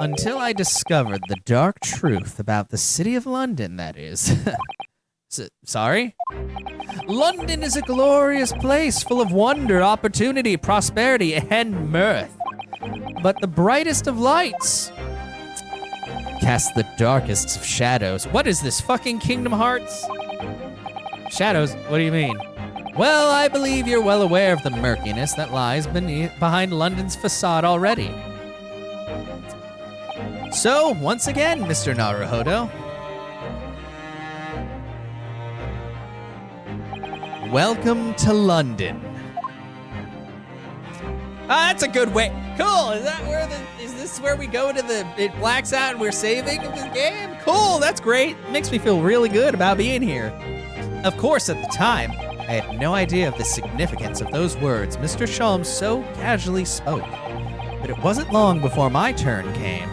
Until I discovered the dark truth about the city of London, that is. Sorry? London is a glorious place full of wonder, opportunity, prosperity, and mirth. But the brightest of lights cast the darkest of shadows. What is this, fucking Kingdom Hearts? Shadows? What do you mean? Well, I believe you're well aware of the murkiness that lies behind London's facade already. So, once again, Mr. Naruhodo, welcome to London. Ah, that's a good way. Cool. Is this where we go to it blacks out and we're saving the game? Cool. That's great. Makes me feel really good about being here. Of course, at the time, I had no idea of the significance of those words Mr. Sholmes so casually spoke. But it wasn't long before my turn came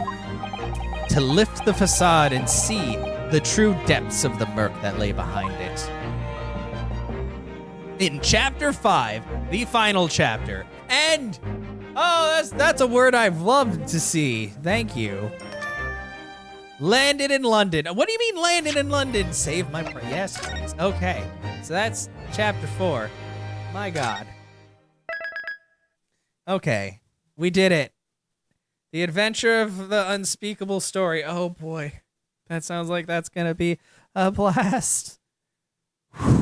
to lift the facade and see the true depths of the murk that lay behind it. In Chapter 5, the final chapter, and that's a word I've loved to see. Thank you. Landed in London. What do you mean landed in London? Save my yes, please. Okay, so that's Chapter 4. My God. Okay, we did it. The adventure of the unspeakable story. Oh boy, that sounds like that's gonna be a blast. Whew.